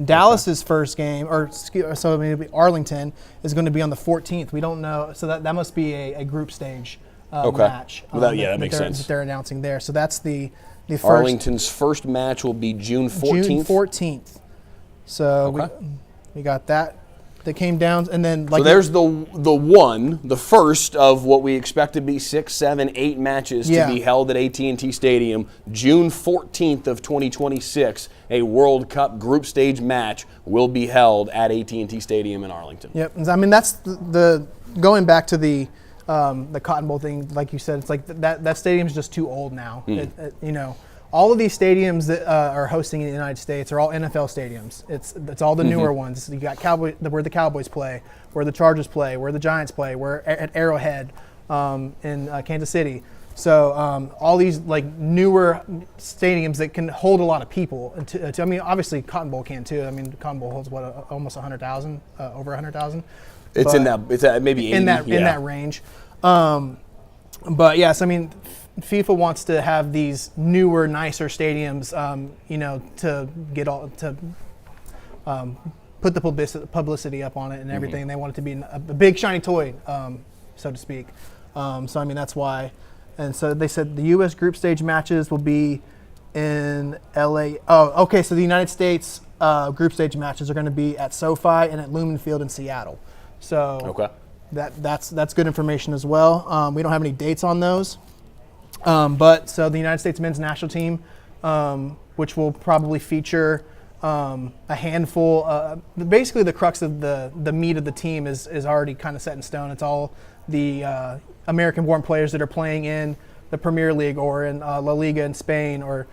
Dallas's first game, so maybe Arlington is going to be on the 14th. We don't know, so that must be a group stage match. Well, that makes sense. That they're announcing there. So that's the first. Arlington's first match will be June 14th. June 14th. So we got that. That came down, and then so there's the first of what we expect to be 6, 7, 8 matches to be held at AT&T Stadium, June 14th of 2026. A World Cup group stage match will be held at AT&T Stadium in Arlington. Yep, I mean that's the going back to the Cotton Bowl thing, like you said, it's like that stadium's just too old now. All of these stadiums that are hosting in the United States are all NFL stadiums. It's all the newer ones. You got where the Cowboys play, where the Chargers play, where the Giants play, where at Arrowhead in Kansas City. So all these like newer stadiums that can hold a lot of people. I mean, obviously Cotton Bowl can too. I mean, Cotton Bowl holds almost 100,000, over 100,000. It's in that. It's at maybe 80, in that range. But yes, I mean, FIFA wants to have these newer, nicer stadiums, to get put the publicity up on it and everything. They want it to be a big shiny toy, so to speak. So I mean that's why. And so they said the U.S. group stage matches will be in L.A. Oh, okay. So the United States group stage matches are going to be at SoFi and at Lumen Field in Seattle. So that's good information as well. We don't have any dates on those. But so the United States men's national team, which will probably feature a handful. Basically, the crux of the meat of the team is already kind of set in stone. It's all the American-born players that are playing in the Premier League or in La Liga in Spain or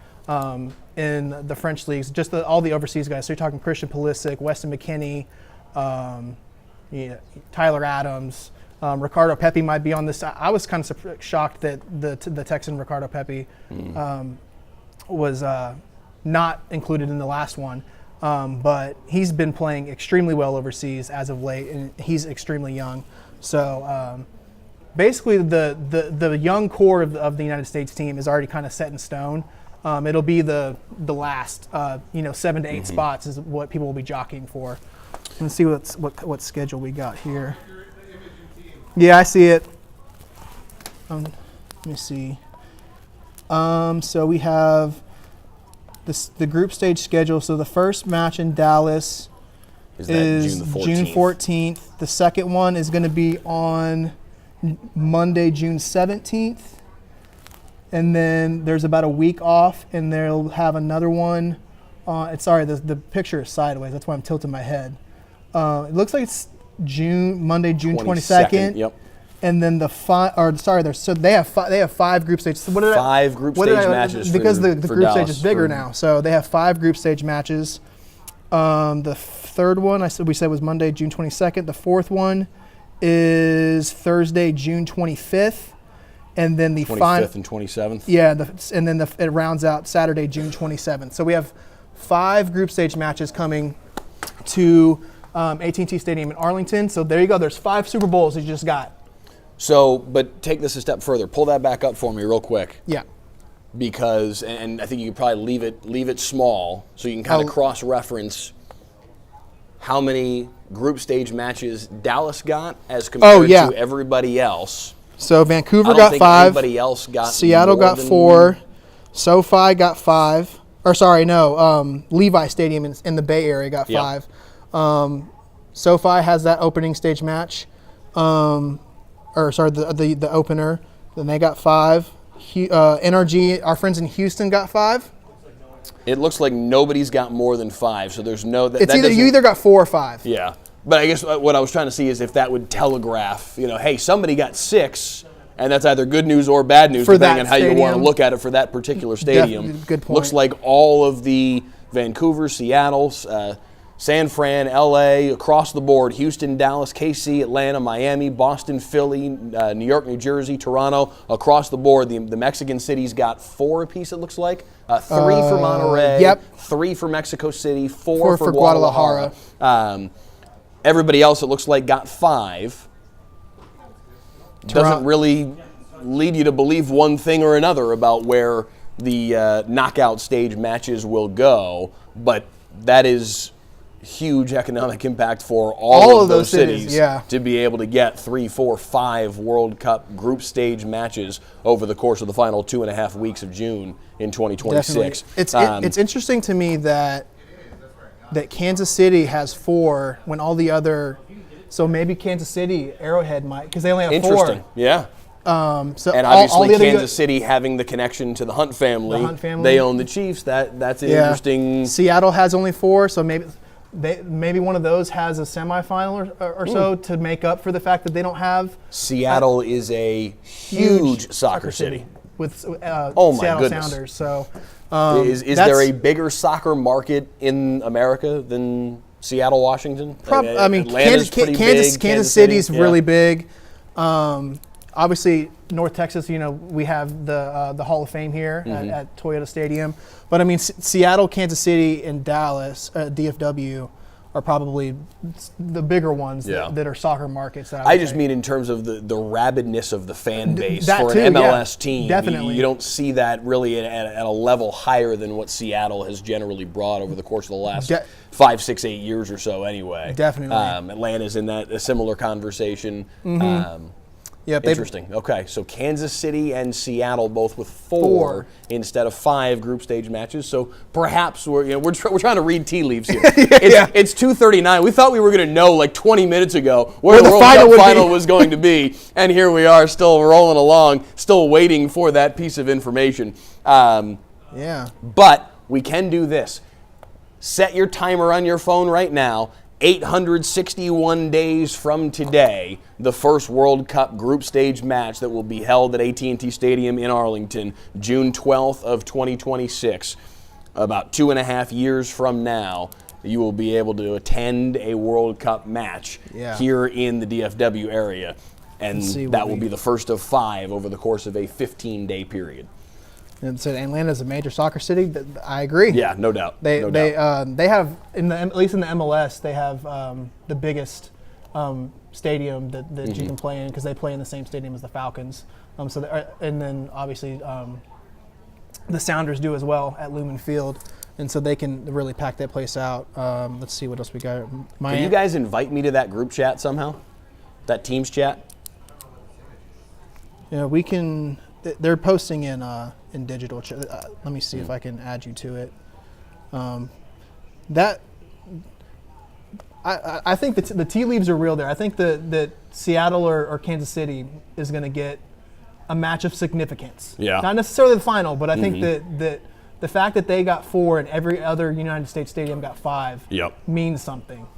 in the French leagues. Just all the overseas guys. So you're talking Christian Pulisic, Weston McKennie, Tyler Adams. Ricardo Pepi might be on this. I was kind of shocked that the Texan Ricardo Pepi was not included in the last one, but he's been playing extremely well overseas as of late, and he's extremely young. So basically, the young core of the United States team is already kind of set in stone. It'll be the last 7 to 8 spots is what people will be jockeying for. Let's see what schedule we got here. Yeah, I see it. Let me see. So we have the group stage schedule. So the first match in Dallas is June 14th. The second one is going to be on Monday, June 17th. And then there's about a week off, and they'll have another one. The picture is sideways. That's why I'm tilting my head. It looks like it's Monday, June 22nd. Yep. And then they have 5 group stages. So Five group stage matches because the group Dallas, stage is bigger now. So they have 5 group stage matches. The third one we said was Monday, June 22nd. The fourth one is Thursday, June 25th, and then the 25th and 27th. Yeah, and then it rounds out Saturday, June 27th. So we have 5 group stage matches coming to AT&T Stadium in Arlington. So there you go. There's 5 Super Bowls you just got. So, but take this a step further. Pull that back up for me real quick. Yeah. Because, and I think you could probably leave it small so you can kind of cross-reference how many group stage matches Dallas got as compared to everybody else. So Vancouver I don't got think 5. Anybody else got Seattle got 4. SoFi got 5. Or sorry, no. Levi Stadium in the Bay Area got 5. SoFi has that opening stage match. The opener. Then they got 5. NRG, our friends in Houston, got 5. It looks like nobody's got more than 5, so there's no. You either got 4 or 5. Yeah, but I guess what I was trying to see is if that would telegraph, hey, somebody got 6, and that's either good news or bad news, depending on how you want to look at it for that particular stadium. Good point. Looks like all of the Vancouver, Seattle, San Fran, LA, across the board, Houston, Dallas, KC, Atlanta, Miami, Boston, Philly, New York, New Jersey, Toronto, across the board. The Mexican cities got 4 apiece, it looks like. 3 for Monterrey, 3 for Mexico City, 4 for Guadalajara. Everybody else, it looks like, got 5. Doesn't really lead you to believe one thing or another about where the knockout stage matches will go, but that is huge economic impact for all of those cities to be able to get 3, 4, 5 World Cup group stage matches over the course of the final 2.5 weeks of June in 2026. It's interesting to me that Kansas City has 4 when all the other. So maybe Kansas City, Arrowhead might, because they only have 4. Interesting, yeah. And obviously Kansas City having the connection to the Hunt family. They own the Chiefs. That's interesting. Seattle has only 4, so maybe one of those has a semifinal or so to make up for the fact that they don't have. Seattle is a huge soccer city with Seattle goodness. Sounders. So is there a bigger soccer market in America than Seattle, Washington? Kansas City is really big. Obviously, North Texas, we have the Hall of Fame here at Toyota Stadium. But, Seattle, Kansas City, and Dallas, DFW, are probably the bigger ones that are soccer markets. I just mean in terms of the rabidness of the fan base for an MLS team. Definitely. You don't see that really at a level higher than what Seattle has generally brought over the course of the last 5, 6, 8 years or so anyway. Definitely. Atlanta's in a similar conversation. Interesting. Okay, so Kansas City and Seattle both with 4 instead of 5 group stage matches. So perhaps we're trying to read tea leaves here. It's 2:39. We thought we were going to know like 20 minutes ago where the World Cup final was going to be, and here we are still rolling along, still waiting for that piece of information. But we can do this. Set your timer on your phone right now. 861 days from today, the first World Cup group stage match that will be held at AT&T Stadium in Arlington, June 12th of 2026. About 2.5 years from now, you will be able to attend a World Cup match here in the DFW area. And that will be the first of 5 over the course of a 15-day period. And so Atlanta is a major soccer city. I agree. Yeah, no doubt. They have at least in the MLS they have the biggest stadium that you can play in because they play in the same stadium as the Falcons. And then obviously the Sounders do as well at Lumen Field, and so they can really pack that place out. Let's see what else we got. Can you guys invite me to that group chat somehow? That Teams chat? Yeah, we can. They're posting in digital chat. Let me see if I can add you to it. I think the tea leaves are real there. I think that Seattle or Kansas City is going to get a match of significance. Yeah. Not necessarily the final, but I think that the fact that they got 4 and every other United States stadium got 5 means something.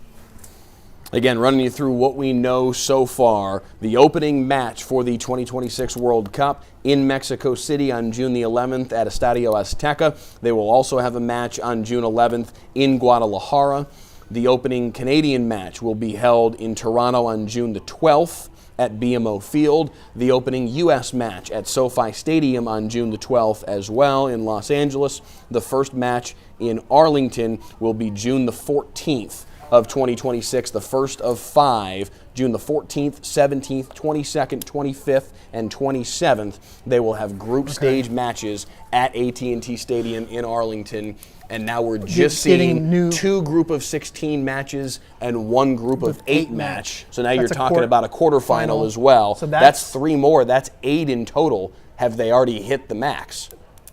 Again, running you through what we know so far. The opening match for the 2026 World Cup in Mexico City on June the 11th at Estadio Azteca. They will also have a match on June 11th in Guadalajara. The opening Canadian match will be held in Toronto on June the 12th at BMO Field. The opening U.S. match at SoFi Stadium on June the 12th as well in Los Angeles. The first match in Arlington will be June the 14th of 2026, the first of 5, June the 14th, 17th, 22nd, 25th, and 27th. They will have group stage matches at AT&T Stadium in Arlington. And now we're just seeing 2 group of 16 matches and 1 group of 8 match. So now you're talking about a quarterfinal as well. So that's 3 more. That's 8 in total. Have they already hit the max?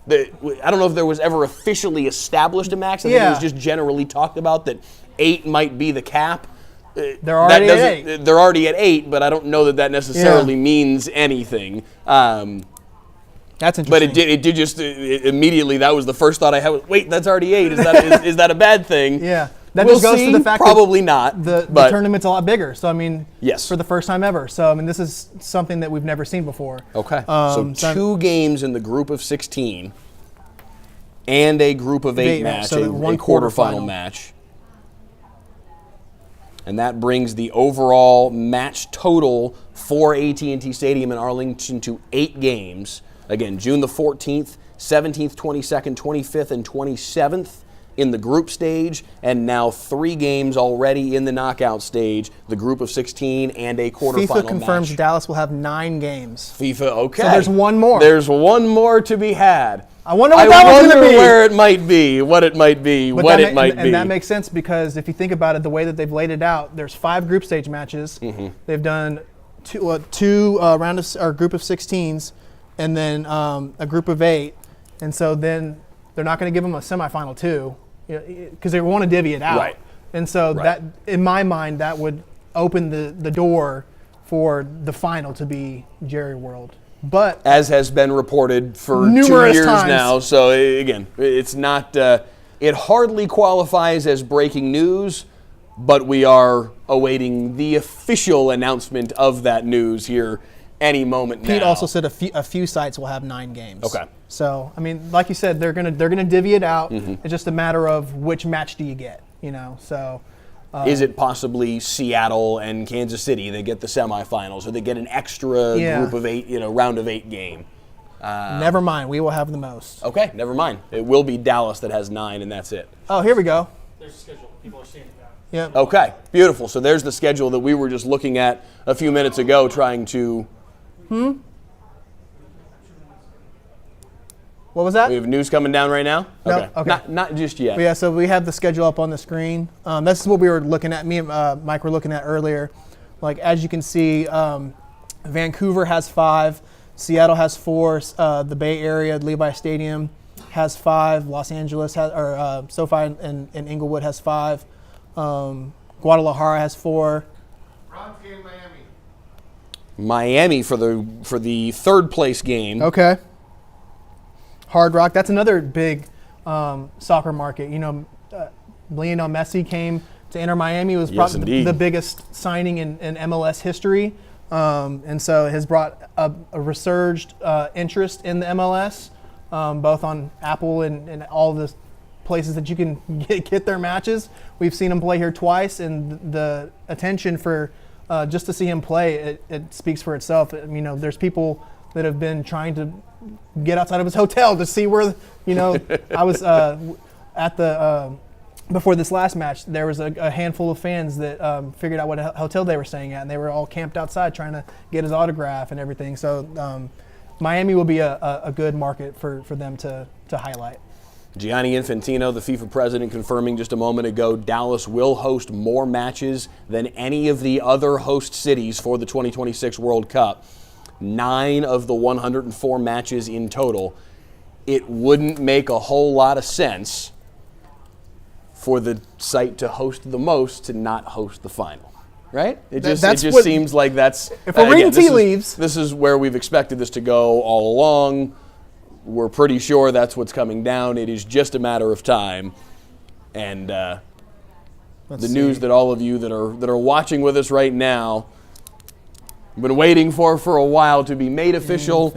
I don't know if there was ever officially established a max. I think it was just generally talked about that 8 might be the cap. They're already at 8. They're already at 8, but I don't know that necessarily means anything. That's interesting. But it did just immediately. That was the first thought I had. Wait, that's already 8. Is that a bad thing? Yeah. That we'll just goes see. to the fact Probably not. The tournament's a lot bigger. So I mean, for the first time ever. So I mean, this is something that we've never seen before. Okay. So 2 games in the group of 16 and a group of 8 match, so a one quarterfinal match. And that brings the overall match total for AT&T Stadium in Arlington to 8 games. Again, June the 14th, 17th, 22nd, 25th, and 27th in the group stage, and now 3 games already in the knockout stage, the group of 16 and a quarterfinal FIFA confirms match. Dallas will have 9 games. FIFA, okay. So there's 1 more. There's 1 more to be had. I wonder what that one's going to be. Where it might be, what it might be, But what it might be. And that makes sense because if you think about it, the way that they've laid it out, there's 5 group stage matches. They've done 2 round of, group of 16s, and then a group of 8. And so then they're not going to give them a semifinal too, because they want to divvy it out. Right. And so that, in my mind, that would open the door for the final to be Jerry World. But as has been reported for 2 years now, so again, it's not. It hardly qualifies as breaking news, but we are awaiting the official announcement of that news here any moment now. Pete also said a few sites will have 9 games. Okay. So I mean, like you said, they're gonna divvy it out. It's just a matter of which match do you get, So. Is it possibly Seattle and Kansas City that get the semifinals, or they get an extra group of 8, round of 8 game? Never mind, we will have the most. Okay, never mind. It will be Dallas that has 9, and that's it. Oh, here we go. There's a schedule. People are seeing it now. Yeah. Okay, beautiful. So there's the schedule that we were just looking at a few minutes ago, trying to. What was that? We have news coming down right now? No, okay. Not just yet. But yeah, so we have the schedule up on the screen. This is what we were looking at. Me and Mike were looking at earlier. Like, as you can see, Vancouver has 5. Seattle has 4. The Bay Area, Levi Stadium has 5. Los Angeles has, or SoFi and Inglewood has 5. Guadalajara has 4. Miami for the third place game. Okay. Hard Rock, that's another big soccer market. Lionel Messi came to Inter Miami. It was probably the biggest signing in MLS history, and so it has brought a resurged interest in the MLS, both on Apple and all the places that you can get their matches. We've seen him play here twice, and the attention for just to see him play, it speaks for itself. There's people that have been trying to get outside of his hotel to see where, I was at the, before this last match, there was a handful of fans that figured out what hotel they were staying at, and they were all camped outside trying to get his autograph and everything. So Miami will be a good market for them to highlight. Gianni Infantino, the FIFA president, confirming just a moment ago, Dallas will host more matches than any of the other host cities for the 2026 World Cup. 9 of the 104 matches in total. It wouldn't make a whole lot of sense for the site to host the most to not host the final, right? It just seems like that's. If we're reading tea leaves, this is where we've expected this to go all along. We're pretty sure that's what's coming down. It is just a matter of time, and the news that all of you that are watching with us right now have been waiting for a while to be made official.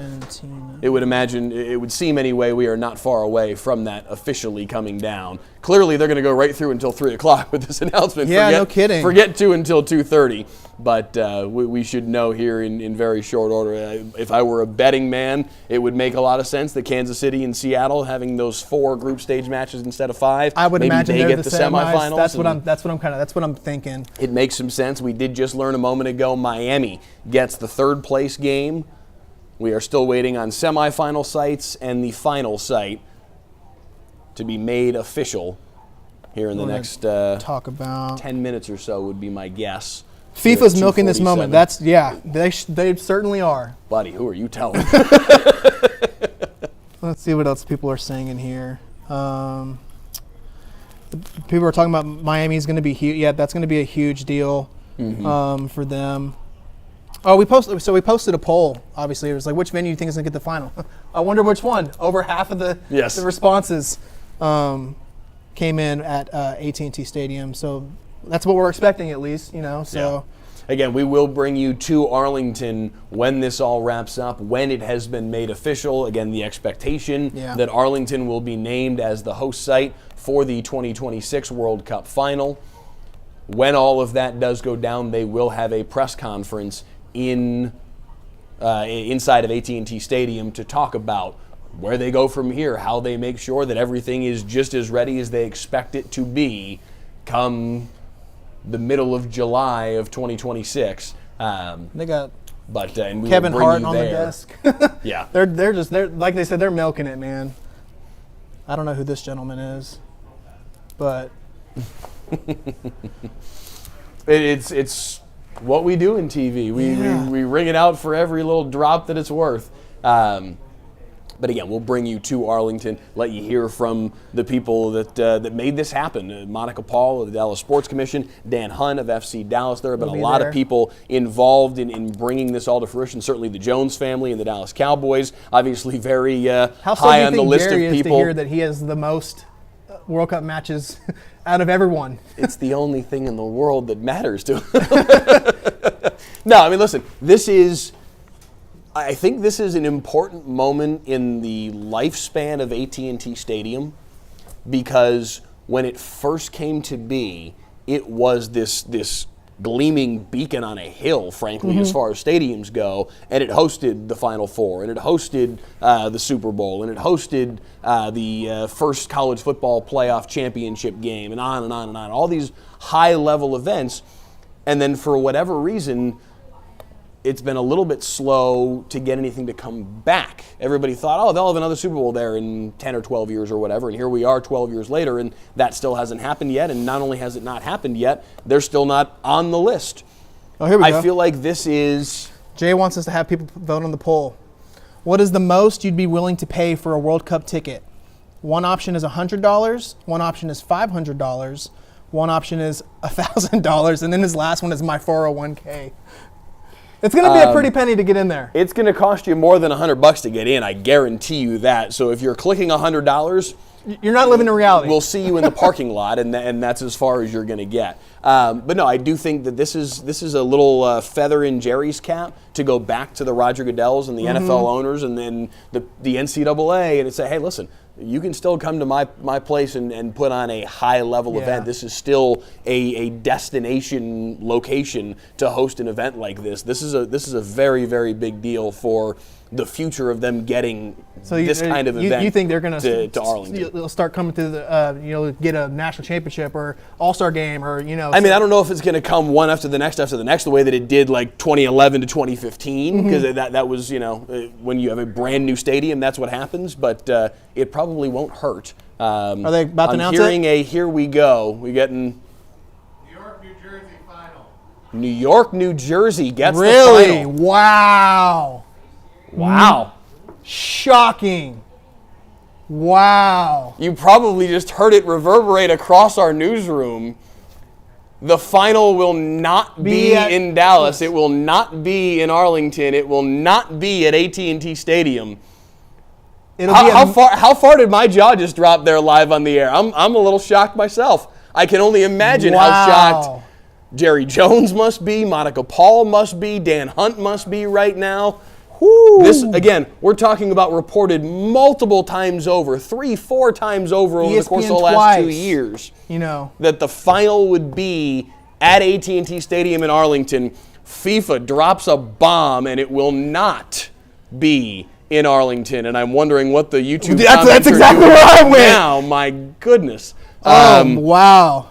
It would seem anyway, we are not far away from that officially coming down. Clearly, they're going to go right through until 3 o'clock with this announcement. Yeah, no kidding. Forget 2 until 2:30. But we should know here in very short order. If I were a betting man, it would make a lot of sense that Kansas City and Seattle having those 4 group stage matches instead of 5. I would imagine they they're get the semifinals. That's what I'm thinking. It makes some sense. We did just learn a moment ago Miami gets the 3rd place game. We are still waiting on semifinal sites and the final site to be made official here in the next talk about 10 minutes or so would be my guess. FIFA's milking this moment. They certainly are. Buddy, who are you telling? Let's see what else people are saying in here. People are talking about Miami's going to be huge. Yeah, that's going to be a huge deal for them. Oh, we posted a poll. Obviously, it was like, which venue do you think is going to get the final? I wonder which one. Over half of the responses came in at AT&T Stadium. So that's what we're expecting, at least. So. Yeah. Again, we will bring you to Arlington when this all wraps up, when it has been made official. Again, the expectation that Arlington will be named as the host site for the 2026 World Cup Final. When all of that does go down, they will have a press conference inside of AT&T Stadium to talk about where they go from here, how they make sure that everything is just as ready as they expect it to be come the middle of July of 2026. They got and Kevin Hart on the desk. Yeah. They're like they said, they're milking it, man. I don't know who this gentleman is, but it's what we do in TV. We ring it out for every little drop that it's worth. But again, we'll bring you to Arlington, let you hear from the people that made this happen. Monica Paul of the Dallas Sports Commission, Dan Hunt of FC Dallas. There have been a lot of people involved in bringing this all to fruition. Certainly the Jones family and the Dallas Cowboys, obviously very high on the list of people. To hear that he has the most World Cup matches out of everyone. It's the only thing in the world that matters to him. No, I mean, listen, I think this is an important moment in the lifespan of AT&T Stadium, because when it first came to be, it was this gleaming beacon on a hill, frankly, as far as stadiums go, and it hosted the Final Four, and it hosted the Super Bowl, and it hosted the first college football playoff championship game, and on and on and on. All these high-level events, and then for whatever reason, it's been a little bit slow to get anything to come back. Everybody thought, they'll have another Super Bowl there in 10 or 12 years or whatever, and here we are 12 years later, and that still hasn't happened yet, and not only has it not happened yet, they're still not on the list. Oh, here we go. I feel like this is... Jay wants us to have people vote on the poll. What is the most you'd be willing to pay for a World Cup ticket? One option is $100, one option is $500, one option is $1,000, and then his last one is my 401k. It's going to be a pretty penny to get in there. It's going to cost you more than $100 to get in, I guarantee you that. So if you're clicking $100, you're not living in reality. We'll see you in the parking lot, and that's as far as you're going to get. But no, I do think that this is a little feather in Jerry's cap to go back to the Roger Goodells and the NFL owners and then the NCAA and say, hey, listen, you can still come to my place and put on a high-level event. This is still a destination location to host an event like this. This is a very, very big deal for the future of them getting this kind of event. You think they're going to Arlington? They'll start coming to the get a national championship or All-Star game or I mean, I don't know if it's going to come one after the next, the way that it did like 2011 to 2015 because that was when you have a brand new stadium, that's what happens. But it probably won't hurt. Are they about to announce it? I'm hearing a here we go. We getting New York, New Jersey final. New York, New Jersey gets the final. Really? Wow. Wow. Shocking. Wow. You probably just heard it reverberate across our newsroom. The final will not be in Dallas. It will not be in Arlington. It will not be at AT&T Stadium. How far did my jaw just drop there live on the air? I'm a little shocked myself. I can only imagine how shocked Jerry Jones must be, Monica Paul must be, Dan Hunt must be right now. This, again, we're talking about reported multiple times over, 3-4 times over the course of the last 2 years, that the final would be at AT&T Stadium in Arlington. FIFA drops a bomb, and it will not be in Arlington. And I'm wondering what the YouTube comments that's exactly where I went. Now. My goodness. Wow.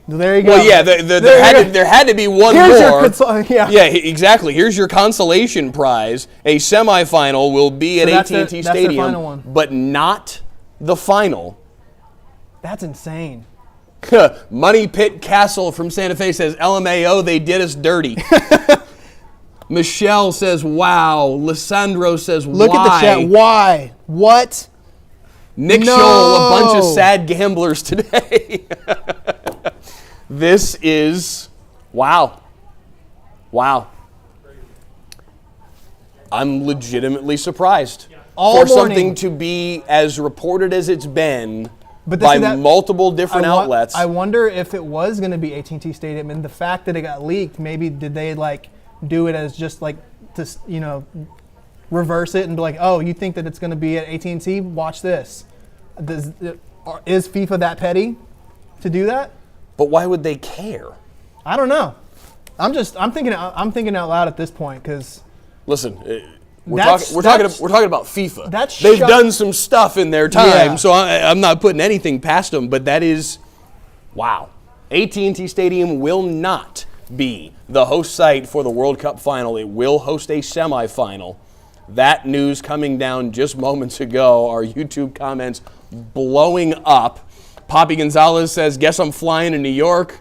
There you go. Well, yeah, there had to be one more. Yeah, exactly. Here's your consolation prize. A semifinal will be at AT&T Stadium, but not the final. That's insane. Money Pit Castle from Santa Fe says, LMAO, they did us dirty. Michelle says, wow. Lissandro says, why? Look at the chat. Why? What? Nick Scholl, a bunch of sad gamblers today. This is, wow. I'm legitimately surprised for something to be as reported as it's been by multiple different outlets. I wonder if it was going to be AT&T Stadium, and the fact that it got leaked, maybe did they do it as just to reverse it and be like, oh, you think that it's going to be at AT&T? Watch this. Is FIFA that petty to do that? But why would they care? I don't know. I'm thinking out loud at this point because. Listen, we're talking about FIFA. They've done some stuff in their time, so I'm not putting anything past them. But that is, wow. AT&T Stadium will not be the host site for the World Cup Final. It will host a semifinal. That news coming down just moments ago. Our YouTube comments blowing up. Poppy Gonzalez says, guess I'm flying to New York.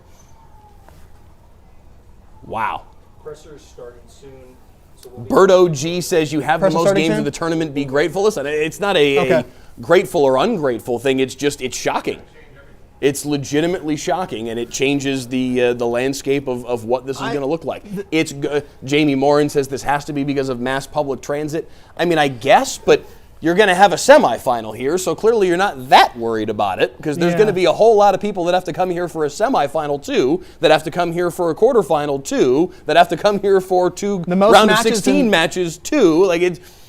Wow. Presser is starting soon. So Berto G says, you have the most games of the tournament. Be grateful. Listen, it's not a grateful or ungrateful thing. It's shocking. It's legitimately shocking, and it changes the landscape of what this is going to look like. Jamie Morin says this has to be because of mass public transit. I mean, I guess, but you're going to have a semifinal here, so clearly you're not that worried about it because there's going to be a whole lot of people that have to come here for a semifinal too, that have to come here for a quarterfinal too, that have to come here for two round of 16 matches too.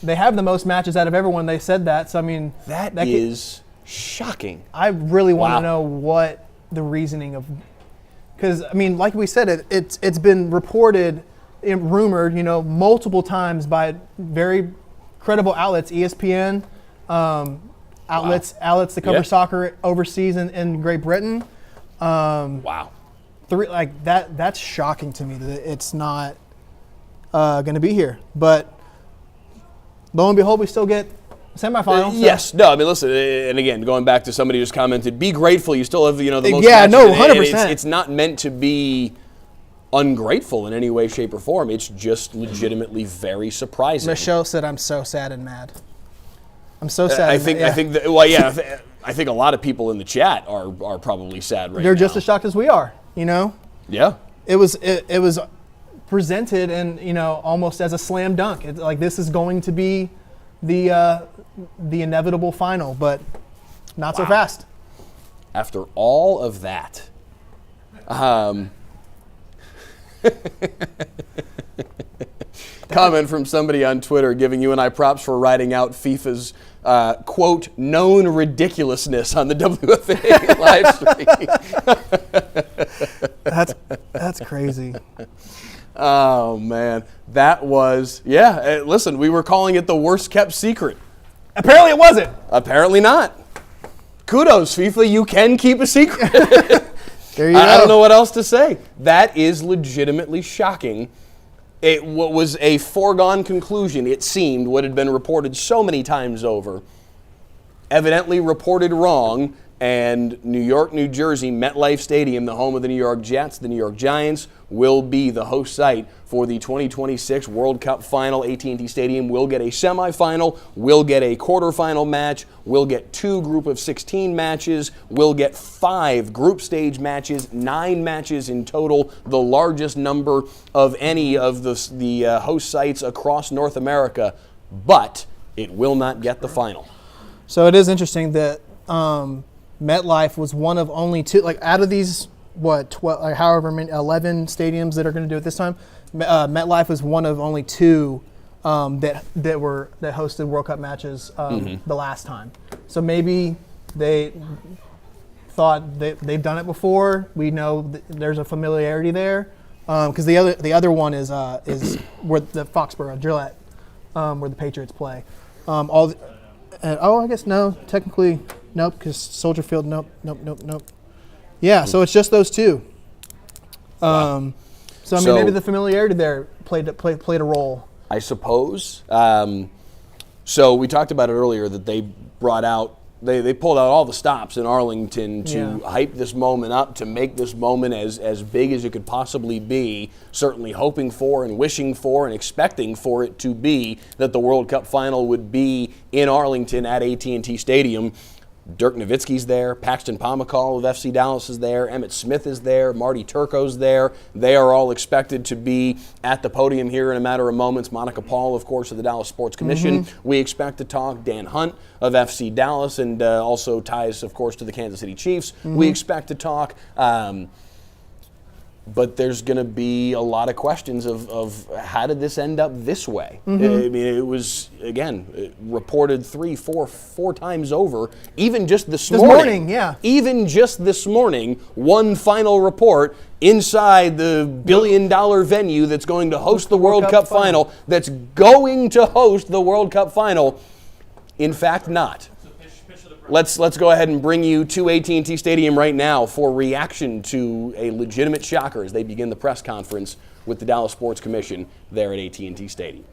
They have the most matches out of everyone. They said that, so I mean that is shocking. I really want to know what the reasoning of, because I mean, like we said, it's been reported, rumored, multiple times by very credible outlets, ESPN, outlets that cover soccer overseas in Great Britain. That's shocking to me that it's not going to be here. But lo and behold, we still get semifinals. Yes. No, I mean, listen, and again, going back to somebody who's commented, be grateful. You still have, the most matches. Yeah, no, 100%. It's not meant to be ungrateful in any way, shape, or form. It's just legitimately very surprising. Michelle said, "I'm so sad and mad." I'm so sad. I think a lot of people in the chat are probably sad right now. They're just as shocked as we are. Yeah. It was presented and almost as a slam dunk. It's like this is going to be the inevitable final, but not so fast. After all of that. Comment from somebody on Twitter giving you and I props for writing out FIFA's quote known ridiculousness on the WFAA live stream. That's crazy. Oh man, that was listen, we were calling it the worst kept secret. Apparently it wasn't. Apparently not. Kudos, FIFA, you can keep a secret. There you go. I don't know what else to say. That is legitimately shocking. What was a foregone conclusion, it seemed, what had been reported so many times over, evidently reported wrong, and New York, New Jersey, MetLife Stadium, the home of the New York Jets, the New York Giants, will be the host site for the 2026 World Cup Final. AT&T Stadium will get a semifinal, will get a quarterfinal match, will get 2 group of 16 matches, will get 5 group stage matches, 9 matches in total, the largest number of any of the host sites across North America, but it will not get the final. So it is interesting that MetLife was one of only two, like out of these, 12, like however many, 11 stadiums that are going to do it this time, MetLife was one of only two that hosted World Cup matches the last time. So maybe they thought they've done it before. We know there's a familiarity there, because the other one is where the Foxborough Gillette, where the Patriots play. I guess no, technically nope, because Soldier Field, nope. Yeah, so it's just those two. So I mean, maybe the familiarity there played a role, I suppose. So we talked about it earlier that they brought out, they pulled out all the stops in Arlington to hype this moment up, to make this moment as big as it could possibly be, certainly hoping for and wishing for and expecting for it to be that the World Cup final would be in Arlington at AT&T Stadium. Dirk Nowitzki's there, Paxton Pomykal of FC Dallas is there, Emmett Smith is there, Marty Turco's there. They are all expected to be at the podium here in a matter of moments. Monica Paul, of course, of the Dallas Sports Commission. We expect to talk. Dan Hunt of FC Dallas, and also ties, of course, to the Kansas City Chiefs. We expect to talk. But there's going to be a lot of questions of how did this end up this way? I mean, it was, again, reported 3, 4 times over. Even just this morning, even just this morning, one final report inside the billion-dollar venue that's going to host the World Cup Final, that's going to host the World Cup Final. In fact, not. Let's go ahead and bring you to AT&T Stadium right now for reaction to a legitimate shocker as they begin the press conference with the Dallas Sports Commission there at AT&T Stadium.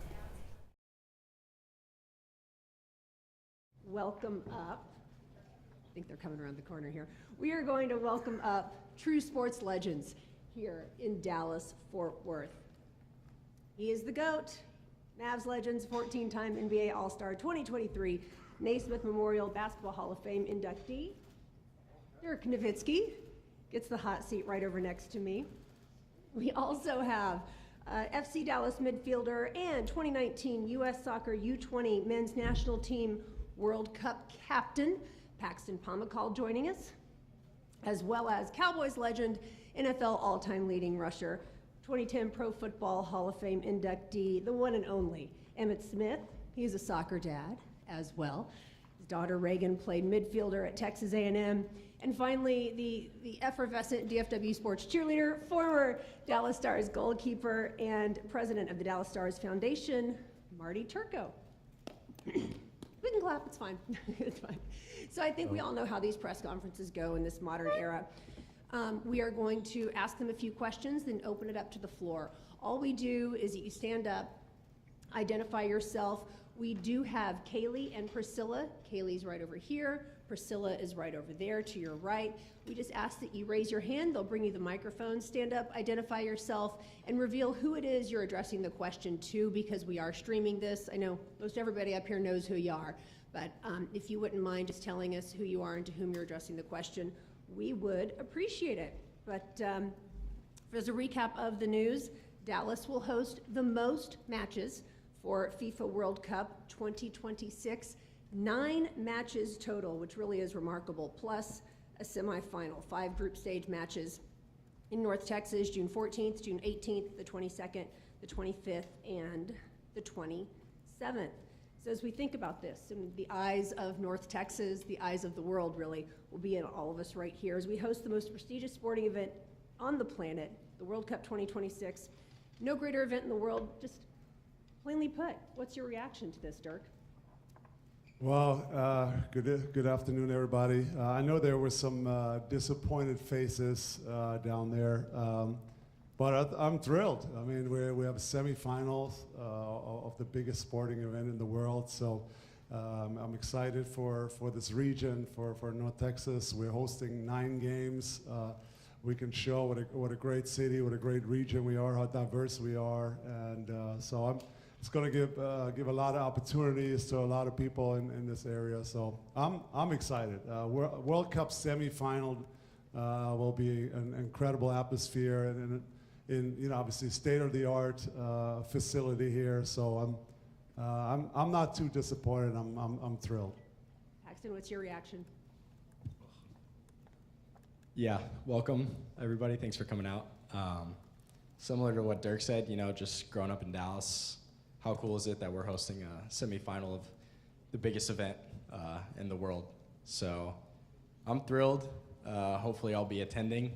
Welcome up. I think they're coming around the corner here. We are going to welcome up true sports legends here in Dallas-Fort Worth. He is the GOAT, Mavs Legends, 14-time NBA All-Star, 2023 Naismith Memorial Basketball Hall of Fame inductee. Dirk Nowitzki gets the hot seat right over next to me. We also have FC Dallas midfielder and 2019 U.S. Soccer U20 Men's National Team World Cup captain Paxton Pomykal joining us, as well as Cowboys legend, NFL all-time leading rusher, 2010 Pro Football Hall of Fame inductee, the one and only Emmett Smith. He's a soccer dad as well. His daughter Reagan played midfielder at Texas A&M. And finally, the effervescent DFW sports cheerleader, former Dallas Stars goalkeeper, and president of the Dallas Stars Foundation, Marty Turco. We can clap, it's fine. It's fine. So I think we all know how these press conferences go in this modern era. We are going to ask them a few questions, then open it up to the floor. All we do is you stand up, identify yourself. We do have Kaylee and Priscilla. Kaylee's right over here. Priscilla is right over there to your right. We just ask that you raise your hand. They'll bring you the microphone. Stand up, identify yourself, and reveal who it is you're addressing the question to, because we are streaming this. I know most everybody up here knows who you are, but if you wouldn't mind just telling us who you are and to whom you're addressing the question, we would appreciate it. But as a recap of the news, Dallas will host the most matches for FIFA World Cup 2026, 9 matches total, which really is remarkable, plus a semifinal, 5 group stage matches in North Texas, June 14th, June 18th, the 22nd, the 25th, and the 27th. So as we think about this, and the eyes of North Texas, the eyes of the world really, will be in all of us right here as we host the most prestigious sporting event on the planet, the World Cup 2026. No greater event in the world, just plainly put. What's your reaction to this, Dirk? Well, good afternoon, everybody. I know there were some disappointed faces down there, but I'm thrilled. I mean, we have semifinals of the biggest sporting event in the world, so I'm excited for this region, for North Texas. We're hosting 9 games. We can show what a great city, what a great region we are, how diverse we are, and so it's going to give a lot of opportunities to a lot of people in this area. So I'm excited. World Cup semifinal will be an incredible atmosphere and in obviously state-of-the-art facility here. So I'm not too disappointed. I'm thrilled. Paxton, what's your reaction? Yeah, welcome everybody. Thanks for coming out. Similar to what Dirk said, you know, just growing up in Dallas, how cool is it that we're hosting a semifinal of the biggest event in the world? So I'm thrilled. Hopefully I'll be attending.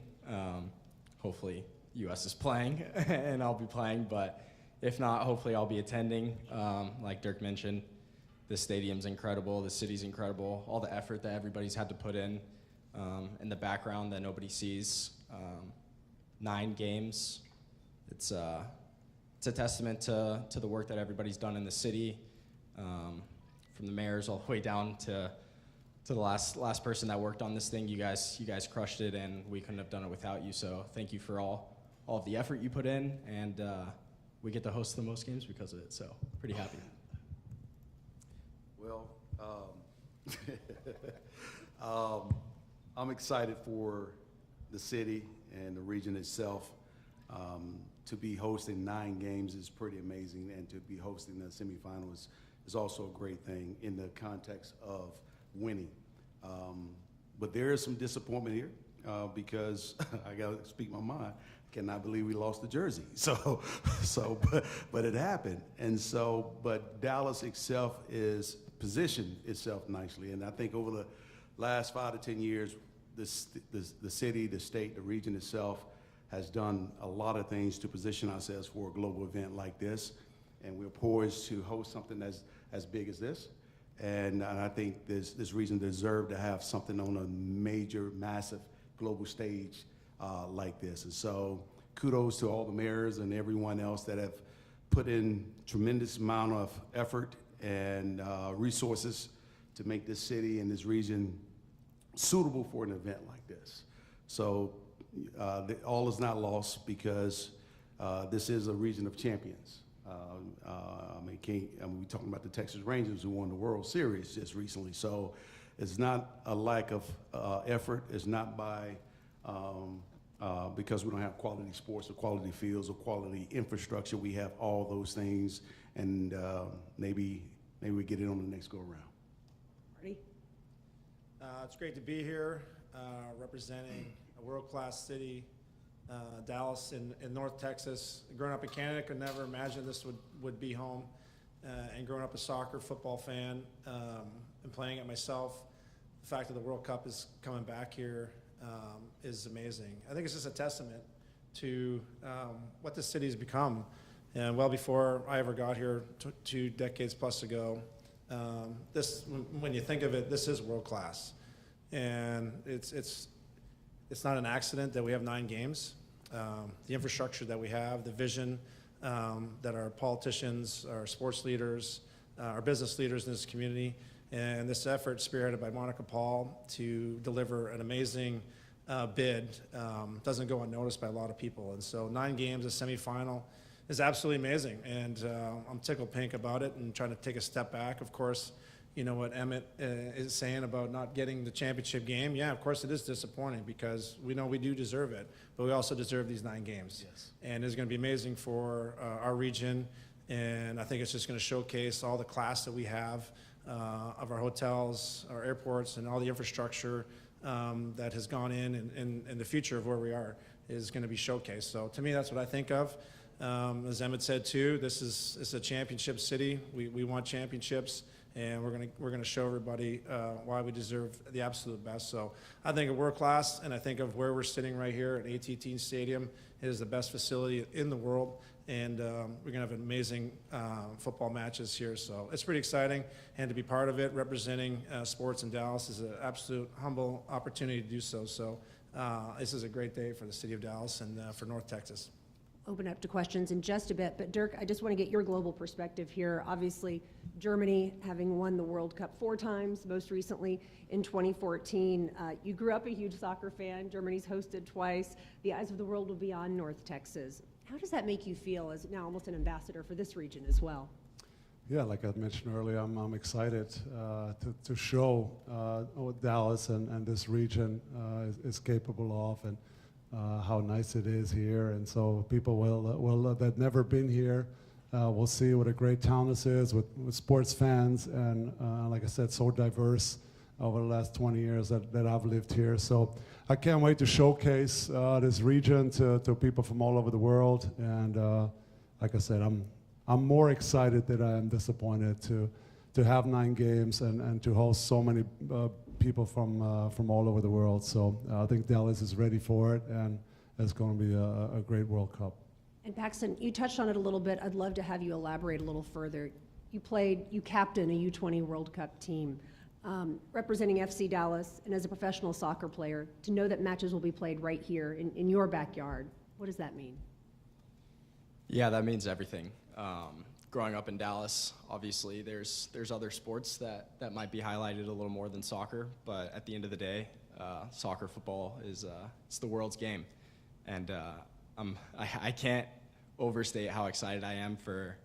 Hopefully US is playing and I'll be playing, but if not, hopefully I'll be attending. Like Dirk mentioned, the stadium's incredible, the city's incredible, all the effort that everybody's had to put in the background that nobody sees. 9 games. It's a testament to the work that everybody's done in the city, from the mayors all the way down to the last person that worked on this thing. You guys crushed it, and we couldn't have done it without you. So thank you for all of the effort you put in, and we get to host the most games because of it. So pretty happy. Well, I'm excited for the city and the region itself. To be hosting 9 games is pretty amazing, and to be hosting the semifinals is also a great thing in the context of winning. But there is some disappointment here because I got to speak my mind. I cannot believe we lost the jersey. But it happened. And so, but Dallas itself is positioned itself nicely, and I think over the last 5 to 10 years, the city, the state, the region itself has done a lot of things to position ourselves for a global event like this, and we're poised to host something as big as this. And I think this region deserves to have something on a major, massive global stage like this. And so kudos to all the mayors and everyone else that have put in tremendous amount of effort and resources to make this city and this region suitable for an event like this. So all is not lost because this is a region of champions. We're talking about the Texas Rangers who won the World Series just recently. So it's not a lack of effort. It's not by because we don't have quality sports or quality fields or quality infrastructure. We have all those things, and maybe we get it on the next go around. Marty? It's great to be here representing a world-class city, Dallas in North Texas. Growing up in Canada, could never imagine this would be home. And growing up a soccer, football fan, and playing it myself, the fact that the World Cup is coming back here is amazing. I think it's just a testament to what this city has become. And well before I ever got here 2 decades plus ago, when you think of it, this is world class. And it's not an accident that we have 9 games. The infrastructure that we have, the vision that our politicians, our sports leaders, our business leaders in this community, and this effort spearheaded by Monica Paul to deliver an amazing bid doesn't go unnoticed by a lot of people. And so 9 games, a semifinal, is absolutely amazing. And I'm tickled pink about it and trying to take a step back. Of course, you know what Emmett is saying about not getting the championship game. Yeah, of course it is disappointing because we know we do deserve it, but we also deserve these 9 games. Yes. And it's going to be amazing for our region, and I think it's just going to showcase all the class that we have of our hotels, our airports, and all the infrastructure that has gone in the future of where we are is going to be showcased. So to me, that's what I think of. As Emmett said too, this is a championship city. We want championships, and we're gonna show everybody why we deserve the absolute best. So I think of world class, and I think of where we're sitting right here at AT&T Stadium. It is the best facility in the world, and we're gonna have amazing football matches here. So it's pretty exciting, and to be part of it, representing sports in Dallas, is an absolute humble opportunity to do so. So this is a great day for the city of Dallas and for North Texas. Open up to questions in just a bit, but Dirk, I just want to get your global perspective here. Obviously, Germany having won the World Cup 4 times, most recently in 2014. You grew up a huge soccer fan. Germany's hosted twice. The eyes of the world will be on North Texas. How does that make you feel as now almost an ambassador for this region as well? Yeah, like I mentioned earlier, I'm excited to show what Dallas and this region is capable of, and how nice it is here. And so people will that never been here will see what a great town this is with sports fans, and like I said, so diverse over the last 20 years that I've lived here. So I can't wait to showcase this region to people from all over the world. And like I said, I'm more excited than I am disappointed to have 9 games and to host so many people from all over the world. So I think Dallas is ready for it, and it's going to be a great World Cup. And Paxton, you touched on it a little bit. I'd love to have you elaborate a little further. You captained a U20 World Cup team, representing FC Dallas, and as a professional soccer player, to know that matches will be played right here in your backyard. What does that mean? Yeah, that means everything. Growing up in Dallas, obviously there's other sports that might be highlighted a little more than soccer, but at the end of the day, soccer, football is it's the world's game, and I can't overstate how excited I am for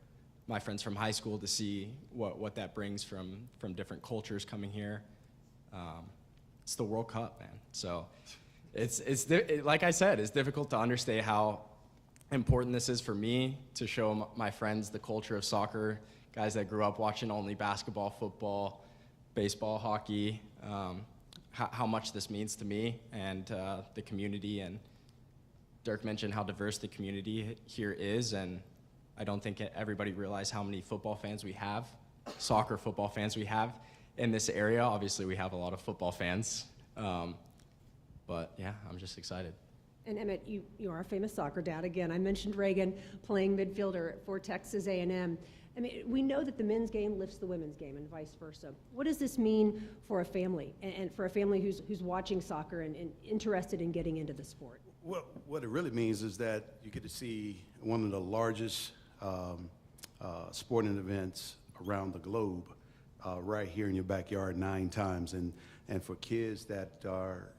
my friends from high school to see what that brings from different cultures coming here. It's the World Cup, man. So like I said, it's difficult to understate how important this is for me to show my friends the culture of soccer, guys that grew up watching only basketball, football, baseball, hockey, how much this means to me and the community. And Dirk mentioned how diverse the community here is, and I don't think everybody realizes how many football fans we have, soccer football fans we have in this area. Obviously, we have a lot of football fans, but yeah, I'm just excited. And Emmett, you are a famous soccer dad. Again, I mentioned Reagan playing midfielder for Texas A&M. I mean, we know that the men's game lifts the women's game and vice versa. What does this mean for a family, and for a family who's watching soccer and interested in getting into the sport? Well, what it really means is that you get to see one of the largest sporting events around the globe right here in your backyard 9 times. And for kids that are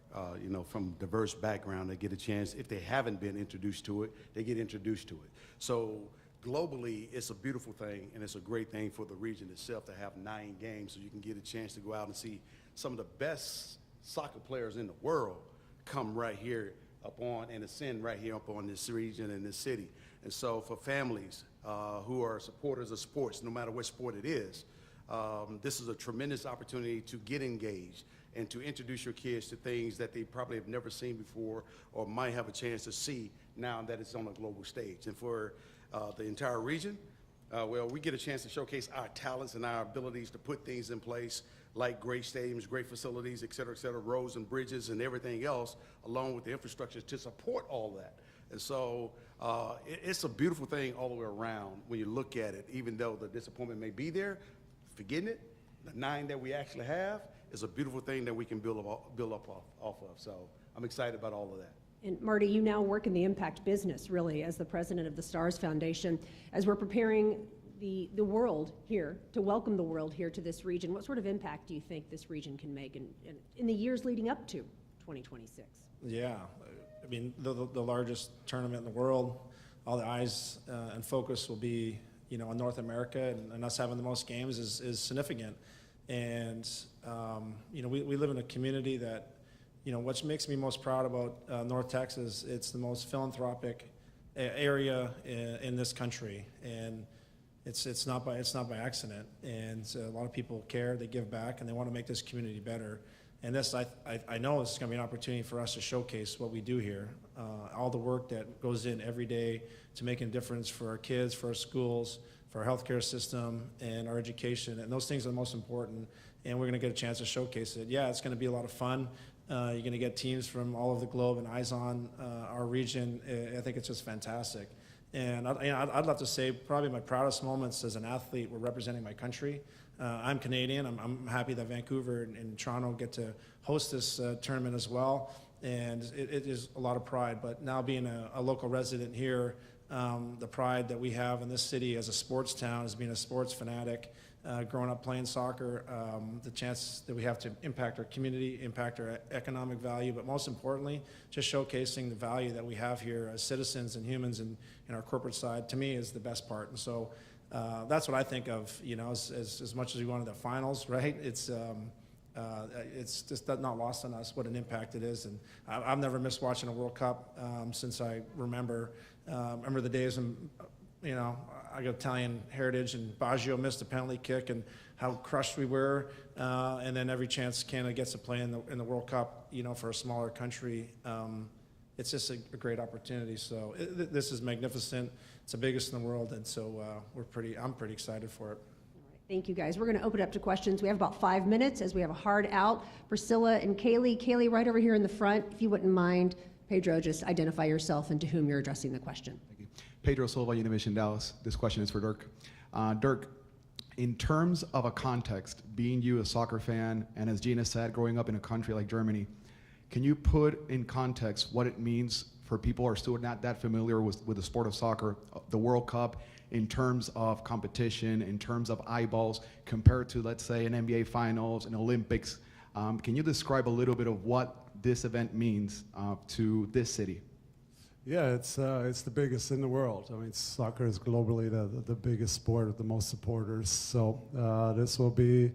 from diverse background, they get a chance, if they haven't been introduced to it, they get introduced to it. So globally, it's a beautiful thing, and it's a great thing for the region itself to have 9 games, so you can get a chance to go out and see some of the best soccer players in the world come right here up on and ascend right here up on this region and this city. And so for families who are supporters of sports, no matter what sport it is, this is a tremendous opportunity to get engaged and to introduce your kids to things that they probably have never seen before or might have a chance to see now that it's on a global stage. And for the entire region, well, we get a chance to showcase our talents and our abilities to put things in place like great stadiums, great facilities, et cetera, roads and bridges and everything else, along with the infrastructure to support all that. And so it's a beautiful thing all the way around when you look at it, even though the disappointment may be there, forgetting it, the 9 that we actually have is a beautiful thing that we can build up off of. So I'm excited about all of that. And Marty, you now work in the impact business, really, as the president of the STARS Foundation. As we're preparing the world here, to welcome the world here to this region, what sort of impact do you think this region can make in the years leading up to 2026? Yeah, I mean, the largest tournament in the world, all the eyes and focus will be, on North America, and us having the most games is significant. And, we live in a community that, what makes me most proud about North Texas, it's the most philanthropic area in this country. And it's not by accident. And a lot of people care, they give back, and they want to make this community better. And this, I know this is going to be an opportunity for us to showcase what we do here, all the work that goes in every day to making a difference for our kids, for our schools, for our healthcare system, and our education. And those things are the most important, and we're going to get a chance to showcase it. Yeah, it's going to be a lot of fun. You're going to get teams from all over the globe and eyes on our region. I think it's just fantastic. And I'd love to say probably my proudest moments as an athlete were representing my country. I'm Canadian. I'm happy that Vancouver and Toronto get to host this tournament as well. And it is a lot of pride. But now being a local resident here, the pride that we have in this city as a sports town, as being a sports fanatic, growing up playing soccer, the chance that we have to impact our community, impact our economic value, but most importantly, just showcasing the value that we have here as citizens and humans in our corporate side, to me, is the best part. And so that's what I think of, as much as we wanted the finals, right? It's just not lost on us what an impact it is. And I've never missed watching a World Cup since I remember. Remember the days when you know, I got Italian heritage, and Baggio missed a penalty kick, and how crushed we were. And then every chance Canada gets to play in the World Cup, you know, for a smaller country, it's just a great opportunity. So this is magnificent. It's the biggest in the world, and so I'm pretty excited for it. Thank you, guys. We're going to open it up to questions. We have about 5 minutes as we have a hard out. Priscilla and Kaylee. Kaylee, right over here in the front, if you wouldn't mind. Pedro, just identify yourself and to whom you're addressing the question. Thank you. Pedro Silva, Univision Dallas. This question is for Dirk. Dirk, in terms of a context, being you a soccer fan, and as Gina said, growing up in a country like Germany, can you put in context what it means for people who are still not that familiar with the sport of soccer, the World Cup, in terms of competition, in terms of eyeballs, compared to, let's say, an NBA Finals, an Olympics? Can you describe a little bit of what this event means to this city? Yeah, it's the biggest in the world. I mean, soccer is globally the biggest sport with the most supporters. So this will be,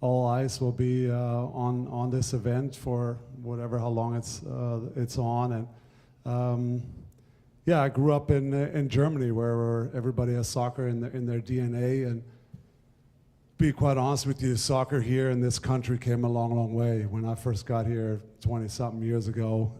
all eyes will be on this event for how long it's on. And yeah, I grew up in Germany, where everybody has soccer in their DNA. And be quite honest with you, soccer here in this country came a long, long way. When I first got here 20-something years ago,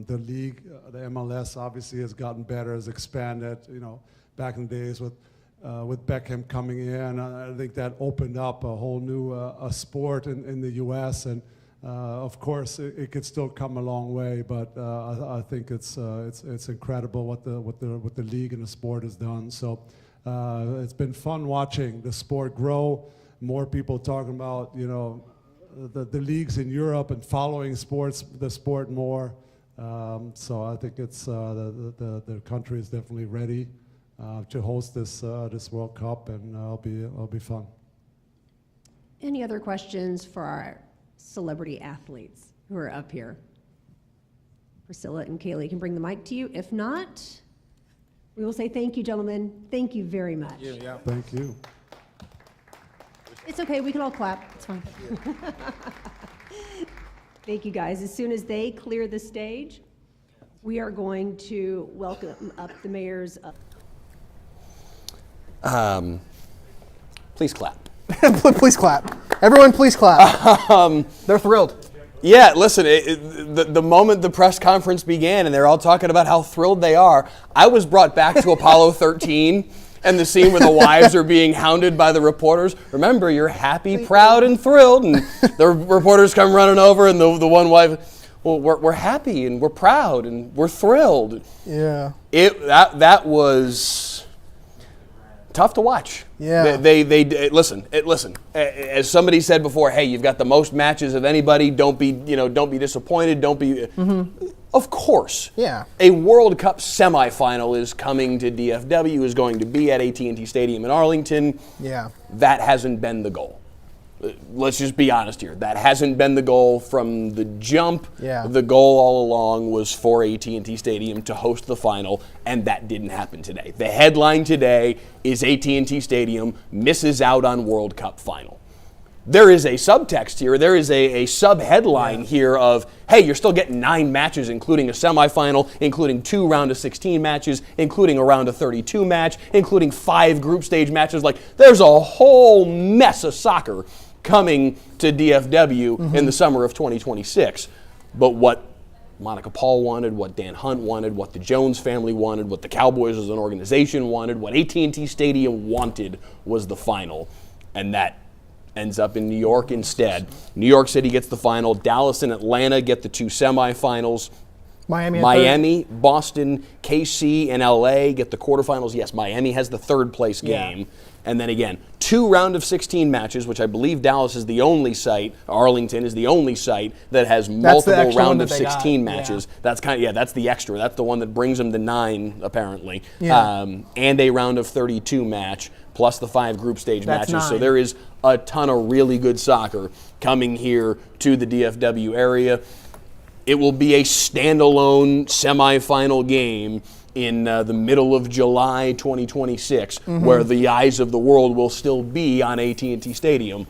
the league, the MLS, obviously has gotten better, has expanded. You know, back in the days with Beckham coming in, I think that opened up a whole new sport in the U.S. And of course, it could still come a long way, but I think it's incredible what the league and the sport has done. So. It's been fun watching the sport grow. More people talking about, you know, the leagues in Europe and following the sport more. So I think it's the country is definitely ready to host this World Cup, and it'll be fun. Any other questions for our celebrity athletes who are up here? Priscilla and Kaylee can bring the mic to you. If not, we will say thank you, gentlemen. Thank you very much. Yeah. Thank you. It's okay. We can all clap. It's fine. Thank you, guys. As soon as they clear the stage, we are going to welcome up the mayors. Please clap. Please clap. Everyone, please clap. They're thrilled. Yeah, listen, the moment the press conference began and they're all talking about how thrilled they are, I was brought back to Apollo 13 and the scene where the wives are being hounded by the reporters. Remember, you're happy, proud, and thrilled. And the reporters come running over, and the one wife, well, we're happy and we're proud and we're thrilled. Yeah. That was tough to watch. Yeah. They listen. As somebody said before, hey, you've got the most matches of anybody. Don't be disappointed. Don't be. Mm-hmm. Of course. Yeah. A World Cup semifinal is coming to DFW. Is going to be at AT&T Stadium in Arlington. Yeah. That hasn't been the goal. Let's just be honest here. That hasn't been the goal from the jump. Yeah. The goal all along was for AT&T Stadium to host the final, and that didn't happen today. The headline today is AT&T Stadium misses out on World Cup final. There is a subtext here. There is a sub-headline here of, hey, you're still getting 9 matches, including a semifinal, including 2 round of 16 matches, including a round of 32 match, including 5 group stage matches. Like, there's a whole mess of soccer coming to DFW in the summer of 2026. But what Monica Paul wanted, what Dan Hunt wanted, what the Jones family wanted, what the Cowboys as an organization wanted, what AT&T Stadium wanted was the final. And that ends up in New York instead. New York City gets the final. Dallas and Atlanta get the 2 semifinals. Miami, Boston, KC, and LA get the quarterfinals. Yes, Miami has the 3rd place game. Yeah. And then again, 2 round of 16 matches, which I believe Dallas is the only site, Arlington is the only site that has multiple round of 16 matches. Yeah. That's the extra. That's the one that brings them to 9, apparently. Yeah. And a round of 32 match, plus the 5 group stage matches. 9. So there is a ton of really good soccer coming here to the DFW area. It will be a standalone semifinal game in the middle of July 2026, where the eyes of the world will still be on AT&T Stadium.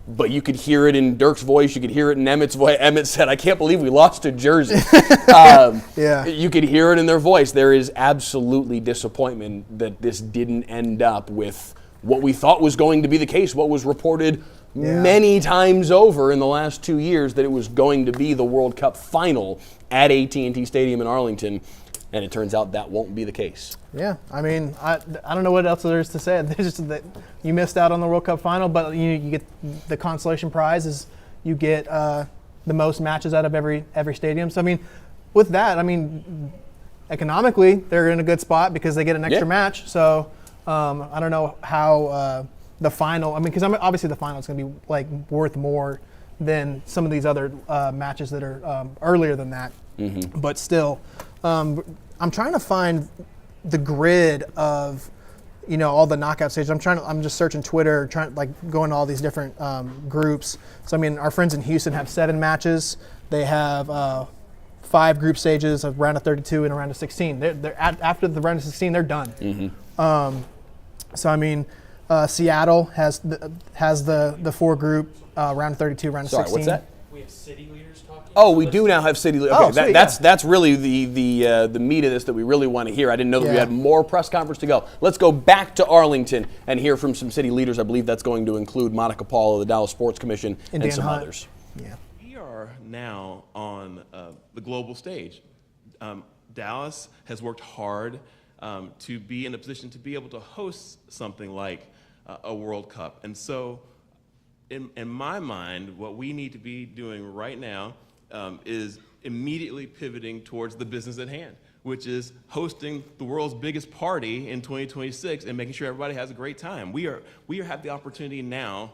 but you could hear it in Dirk's voice. You could hear it in Emmett's voice. Emmett said, "I can't believe we lost to Jersey." Yeah. You could hear it in their voice. There is absolutely disappointment that this didn't end up with what we thought was going to be the case, what was reported many times over in the last 2 years, that it was going to be the World Cup final at AT&T Stadium in Arlington, and it turns out that won't be the case. Yeah, I mean, I don't know what else there is to say. There's just that you missed out on the World Cup final, but you get the consolation prize is you get the most matches out of every stadium. So I mean, with that, I mean, economically they're in a good spot because they get an extra match. So I don't know how the final. I mean, because obviously the final is going to be like worth more than some of these other matches that are earlier than that. Mm-hmm. But still, I'm trying to find the grid of, all the knockout stages. I'm just searching Twitter, going to all these different groups. So I mean, our friends in Houston have 7 matches. They have 5 group stages, a round of 32 and a round of 16. They're after the round of 16, they're done. Mm-hmm. So I mean, Seattle has the 4 group round of 32, round of 16. Sorry, what's that? We have city leaders talking. Oh, we do now have city leaders. Oh, Okay, sweet, that's really the meat of this that we really want to hear. I didn't know that we had more press conference to go. Let's go back to Arlington and hear from some city leaders. I believe that's going to include Monica Paul of the Dallas Sports Commission and some others. Yeah. We are now on the global stage. Dallas has worked hard to be in a position to be able to host something like a World Cup. And so in my mind, what we need to be doing right now is immediately pivoting towards the business at hand, which is hosting the world's biggest party in 2026 and making sure everybody has a great time. We have the opportunity now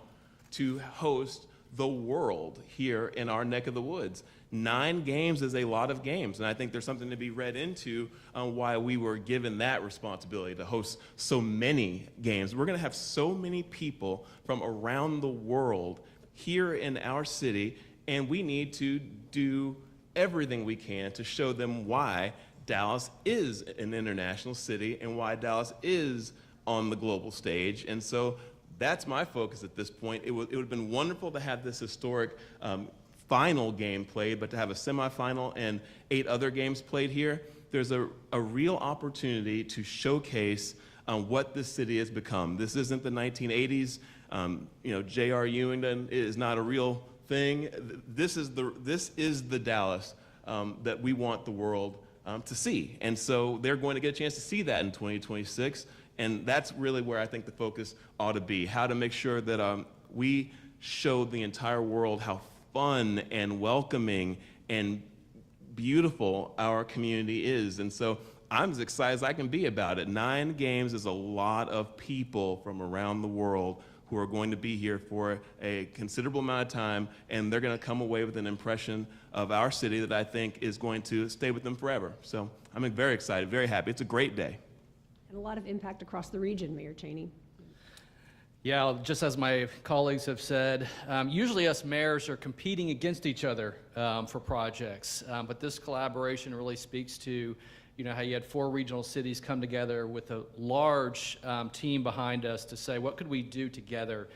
to host the world here in our neck of the woods. 9 games is a lot of games, and I think there's something to be read into why we were given that responsibility to host so many games. We're going to have so many people from around the world here in our city, and we need to do everything we can to show them why Dallas is an international city and why Dallas is on the global stage. And so that's my focus at this point. It would have been wonderful to have this historic final game played, but to have a semifinal and 8 other games played here, there's a real opportunity to showcase what this city has become. This isn't the 1980s. J.R. Ewing is not a real thing. This is the Dallas that we want the world to see. And so they're going to get a chance to see that in 2026. And that's really where I think the focus ought to be, how to make sure that we show the entire world how fun and welcoming and beautiful our community is. And so I'm as excited as I can be about it. 9 games is a lot of people from around the world who are going to be here for a considerable amount of time, and they're going to come away with an impression of our city that I think is going to stay with them forever. So I'm very excited, very happy. It's a great day. And a lot of impact across the region, Mayor Cheney. Yeah, just as my colleagues have said, usually us mayors are competing against each other for projects, but this collaboration really speaks to, how you had 4 regional cities come together with a large team behind us to say, what could we do together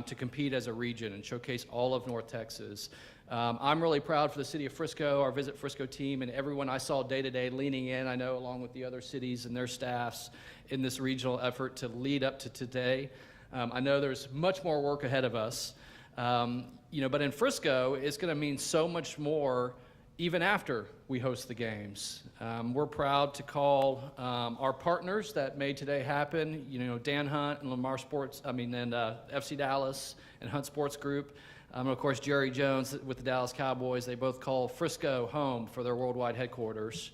to compete as a region and showcase all of North Texas. I'm really proud for the city of Frisco, our Visit Frisco team, and everyone I saw day to day leaning in, I know along with the other cities and their staffs in this regional effort to lead up to today. I know there's much more work ahead of us, but in Frisco, it's going to mean so much more even after we host the games. We're proud to call our partners that made today happen, Dan Hunt and Lamar Sports, and FC Dallas and Hunt Sports Group. And of course, Jerry Jones with the Dallas Cowboys. They both call Frisco home for their worldwide headquarters.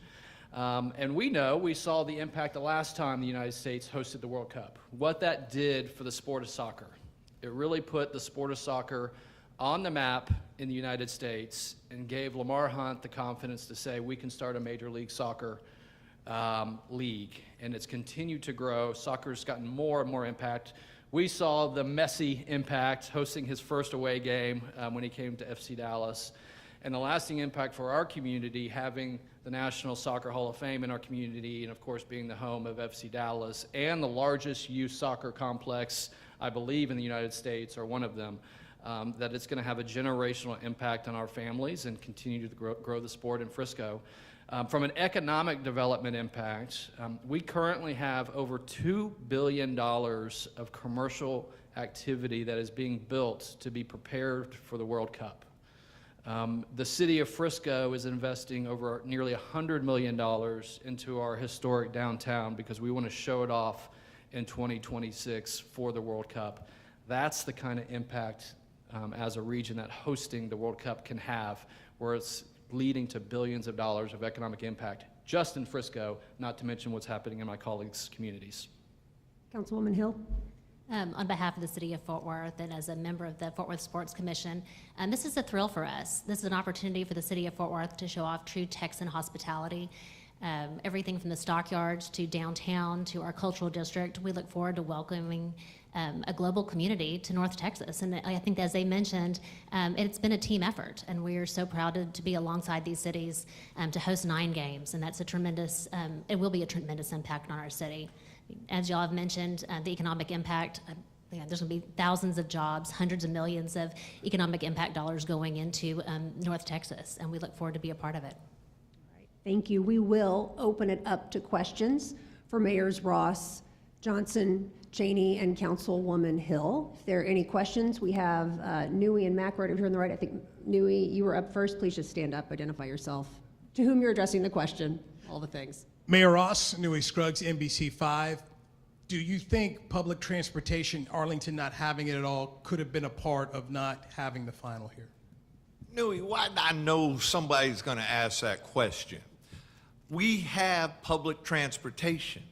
And we saw the impact the last time the United States hosted the World Cup, what that did for the sport of soccer. It really put the sport of soccer on the map in the United States and gave Lamar Hunt the confidence to say we can start a Major League Soccer league. And it's continued to grow. Soccer's gotten more and more impact. We saw the Messi impact hosting his first away game when he came to FC Dallas. And the lasting impact for our community, having the National Soccer Hall of Fame in our community, and of course being the home of FC Dallas, and the largest youth soccer complex, I believe, in the United States, or one of them. that it's going to have a generational impact on our families and continue to grow the sport in Frisco. From an economic development impact, we currently have over $2 billion of commercial activity that is being built to be prepared for the World Cup. The city of Frisco is investing over nearly $100 million into our historic downtown because we want to show it off in 2026 for the World Cup. That's the kind of impact as a region that hosting the World Cup can have, where it's leading to billions of dollars of economic impact just in Frisco, not to mention what's happening in my colleagues' communities. Councilwoman Hill. On behalf of the City of Fort Worth and as a member of the Fort Worth Sports Commission, this is a thrill for us. This is an opportunity for the City of Fort Worth to show off true Texan hospitality. Everything from the stockyards to downtown to our cultural district. We look forward to welcoming a global community to North Texas. And I think, as they mentioned, it's been a team effort, and we are so proud to be alongside these cities to host 9 games, and that's a tremendous, it will be a tremendous impact on our city. As y'all have mentioned, the economic impact, there's going to be thousands of jobs, hundreds of millions of economic impact dollars going into North Texas, and we look forward to be a part of it. Thank you. We will open it up to questions for Mayors Ross, Johnson, Cheney, and Councilwoman Hill. If there are any questions, we have Newey and Mack right over here on the right. I think, Newey, you were up first. Please just stand up, identify yourself, to whom you're addressing the question, all the things. Mayor Ross, Newey Scruggs, NBC5. Do you think public transportation, Arlington not having it at all, could have been a part of not having the final here? Newey, why did I know somebody's going to ask that question? We have public transportation.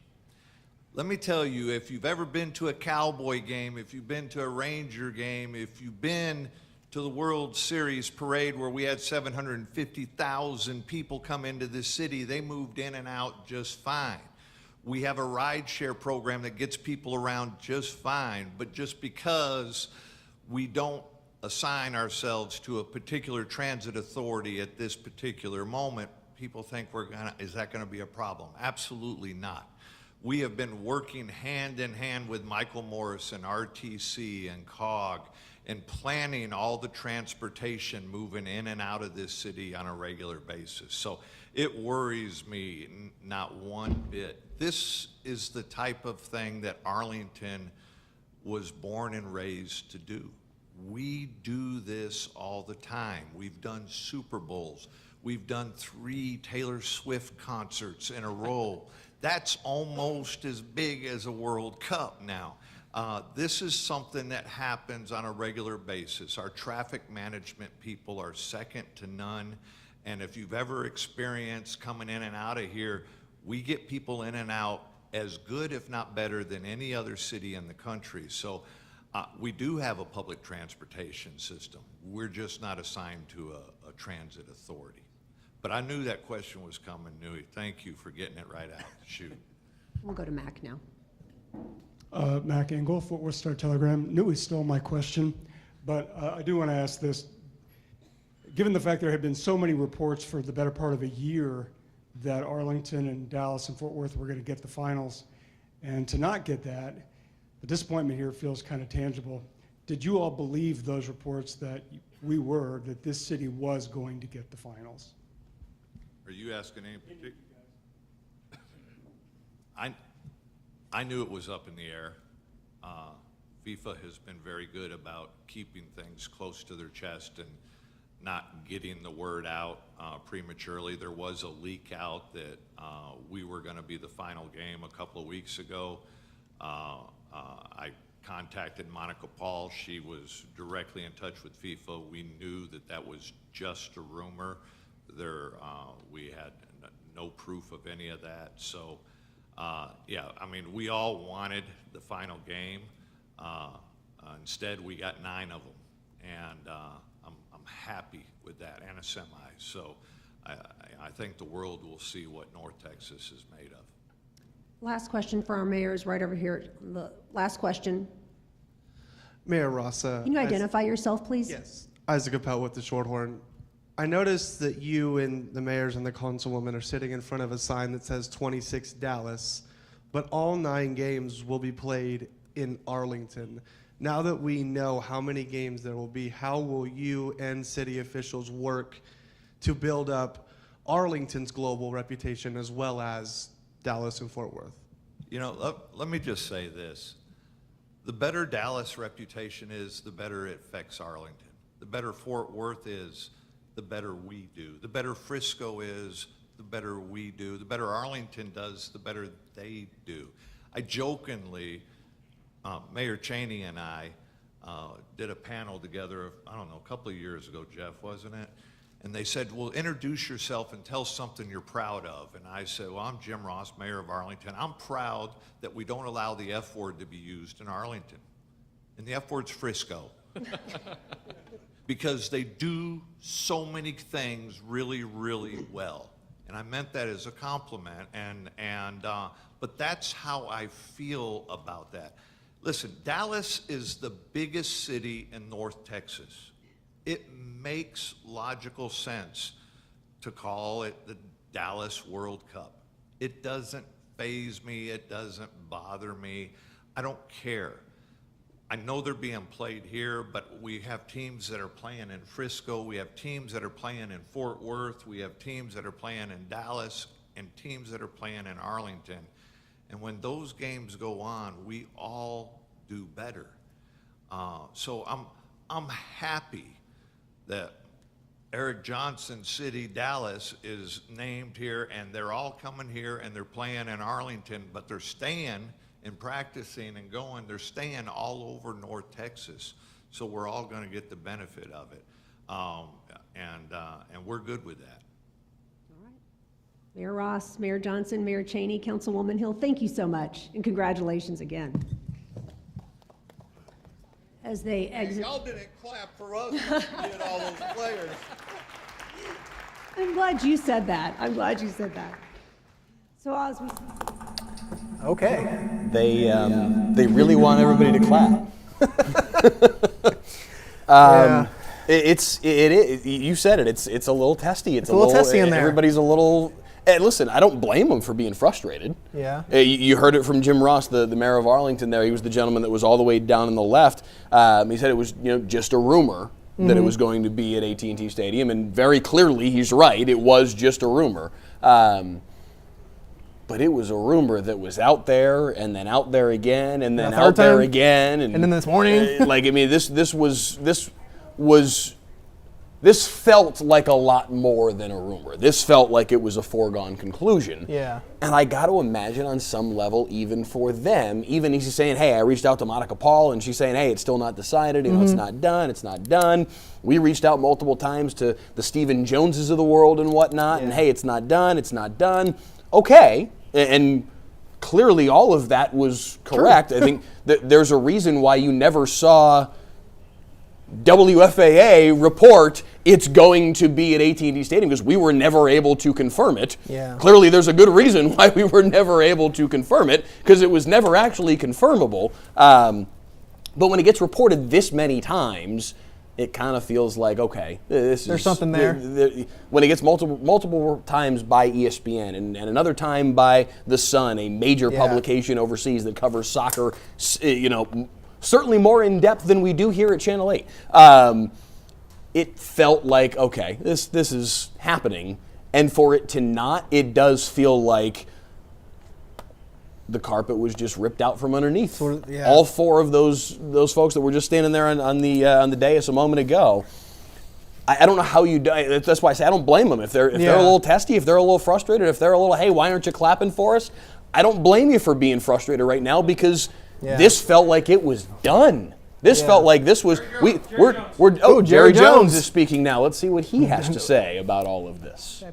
Let me tell you, if you've ever been to a Cowboy game, if you've been to a Ranger game, if you've been to the World Series parade where we had 750,000 people come into this city, they moved in and out just fine. We have a rideshare program that gets people around just fine, but just because we don't assign ourselves to a particular transit authority at this particular moment, people think is that gonna be a problem? Absolutely not. We have been working hand in hand with Michael Morris and RTC and COG and planning all the transportation moving in and out of this city on a regular basis. So it worries me not one bit. This is the type of thing that Arlington was born and raised to do. We do this all the time. We've done Super Bowls. We've done 3 Taylor Swift concerts in a row. That's almost as big as a World Cup now. This is something that happens on a regular basis. Our traffic management people are second to none. And if you've ever experienced coming in and out of here, we get people in and out as good, if not better, than any other city in the country. So we do have a public transportation system. We're just not assigned to a transit authority. But I knew that question was coming, Newey. Thank you for getting it right out. Shoot. We'll go to Mac now. Mac Engel, Fort Worth Star-Telegram. Newey stole my question, but I do want to ask this. Given the fact there have been so many reports for the better part of a year that Arlington and Dallas and Fort Worth were going to get the finals, and to not get that, the disappointment here feels kind of tangible. Did you all believe those reports that that this city was going to get the finals? Are you asking any particular? I knew it was up in the air. FIFA has been very good about keeping things close to their chest and not getting the word out prematurely. There was a leak out that we were going to be the final game a couple of weeks ago. I contacted Monica Paul. She was directly in touch with FIFA. We knew that was just a rumor. We had no proof of any of that. So, yeah, I mean, we all wanted the final game. Instead, we got 9 of them, and I'm happy with that, and a semi. So I think the world will see what North Texas is made of. Last question for our mayors right over here. The last question. Mayor Ross. Can you identify yourself, please? Yes. Isaac Appel with the Shorthorn. I noticed that you and the mayors and the councilwoman are sitting in front of a sign that says 26 Dallas, but all 9 games will be played in Arlington. Now that we know how many games there will be, how will you and city officials work to build up Arlington's global reputation as well as Dallas and Fort Worth? You know, let me just say this. The better Dallas reputation is, the better it affects Arlington. The better Fort Worth is, the better we do. The better Frisco is, the better we do. The better Arlington does, the better they do. I jokingly, Mayor Cheney and I did a panel together, I don't know, a couple of years ago, Jeff, wasn't it? And they said, well, introduce yourself and tell something you're proud of. And I said, well, I'm Jim Ross, Mayor of Arlington. I'm proud that we don't allow the F word to be used in Arlington. And the F word's Frisco. Because they do so many things really, really well. And I meant that as a compliment. But that's how I feel about that. Listen, Dallas is the biggest city in North Texas. It makes logical sense to call it the Dallas World Cup. It doesn't faze me. It doesn't bother me. I don't care. I know they're being played here, but we have teams that are playing in Frisco. We have teams that are playing in Fort Worth. We have teams that are playing in Dallas and teams that are playing in Arlington. And when those games go on, we all do better. So I'm happy that Eric Johnson City, Dallas is named here, and they're all coming here and they're playing in Arlington, but they're staying and practicing and going. They're staying all over North Texas, so we're all going to get the benefit of it, and we're good with that. All right. Mayor Ross, Mayor Johnson, Mayor Cheney, Councilwoman Hill, thank you so much, and congratulations again. As they exit. Y'all didn't clap for us when we did all those players. I'm glad you said that. I'm glad you said that. So as we. Okay. They really want everybody to clap. Yeah. You said it. It's a little testy. It's a little testy in there. Everybody's a little. And listen, I don't blame them for being frustrated. Yeah. You heard it from Jim Ross, the mayor of Arlington. There, he was the gentleman that was all the way down on the left. He said it was just a rumor that it was going to be at AT&T Stadium, and very clearly he's right. It was just a rumor. But it was a rumor that was out there, and then out there again, and then out there again, and then this morning. This felt like a lot more than a rumor. This felt like it was a foregone conclusion. Yeah. And I got to imagine on some level, even for them, even he's saying, hey, I reached out to Monica Paul, and she's saying, hey, it's still not decided. You know, it's not done. It's not done. We reached out multiple times to the Stephen Joneses of the world and whatnot, and hey, it's not done. It's not done. Okay. And clearly all of that was correct. True. I think that there's a reason why you never saw WFAA report it's going to be at AT&T Stadium, because we were never able to confirm it. Yeah. Clearly there's a good reason why we were never able to confirm it, because it was never actually confirmable. But when it gets reported this many times, it kind of feels like, okay, there's something there. When it gets multiple times by ESPN and another time by The Sun, a major publication overseas that covers soccer, certainly more in depth than we do here at Channel 8. It felt like, okay, this is happening, and for it to not, it does feel like the carpet was just ripped out from underneath. All four of those folks that were just standing there on the dais a moment ago. I don't know how you do. That's why I say I don't blame them if they're a little testy, if they're a little frustrated, if they're a little, hey, why aren't you clapping for us? I don't blame you for being frustrated right now, because this felt like it was done. This felt like this was Jerry Jones is speaking now. Let's see what he has to say about all of this.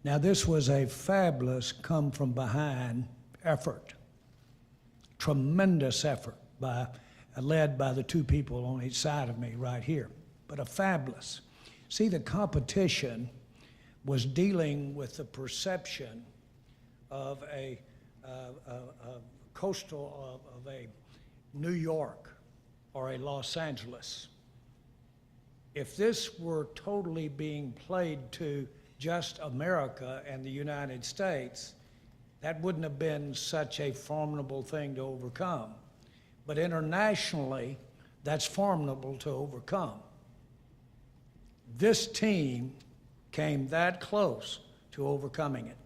Now, this was a fabulous come from behind effort, tremendous effort led by the two people on each side of me right here, but a fabulous. See, the competition was dealing with the perception of a coastal of a New York or a Los Angeles. If this were totally being played to just America and the United States, that wouldn't have been such a formidable thing to overcome. But internationally, that's formidable to overcome. This team came that close to overcoming it.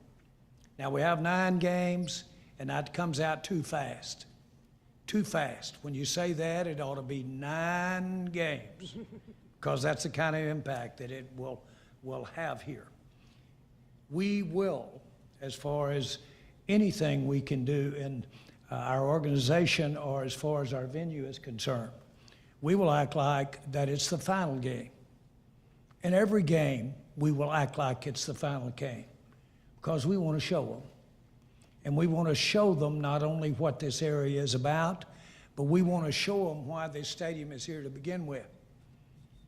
Now, we have 9 games, and that comes out too fast. Too fast. When you say that, it ought to be 9 games, because that's the kind of impact that it will have here. We will, as far as anything we can do in our organization or as far as our venue is concerned, we will act like that it's the final game. In every game, we will act like it's the final game, because we want to show them. And we want to show them not only what this area is about, but we want to show them why this stadium is here to begin with.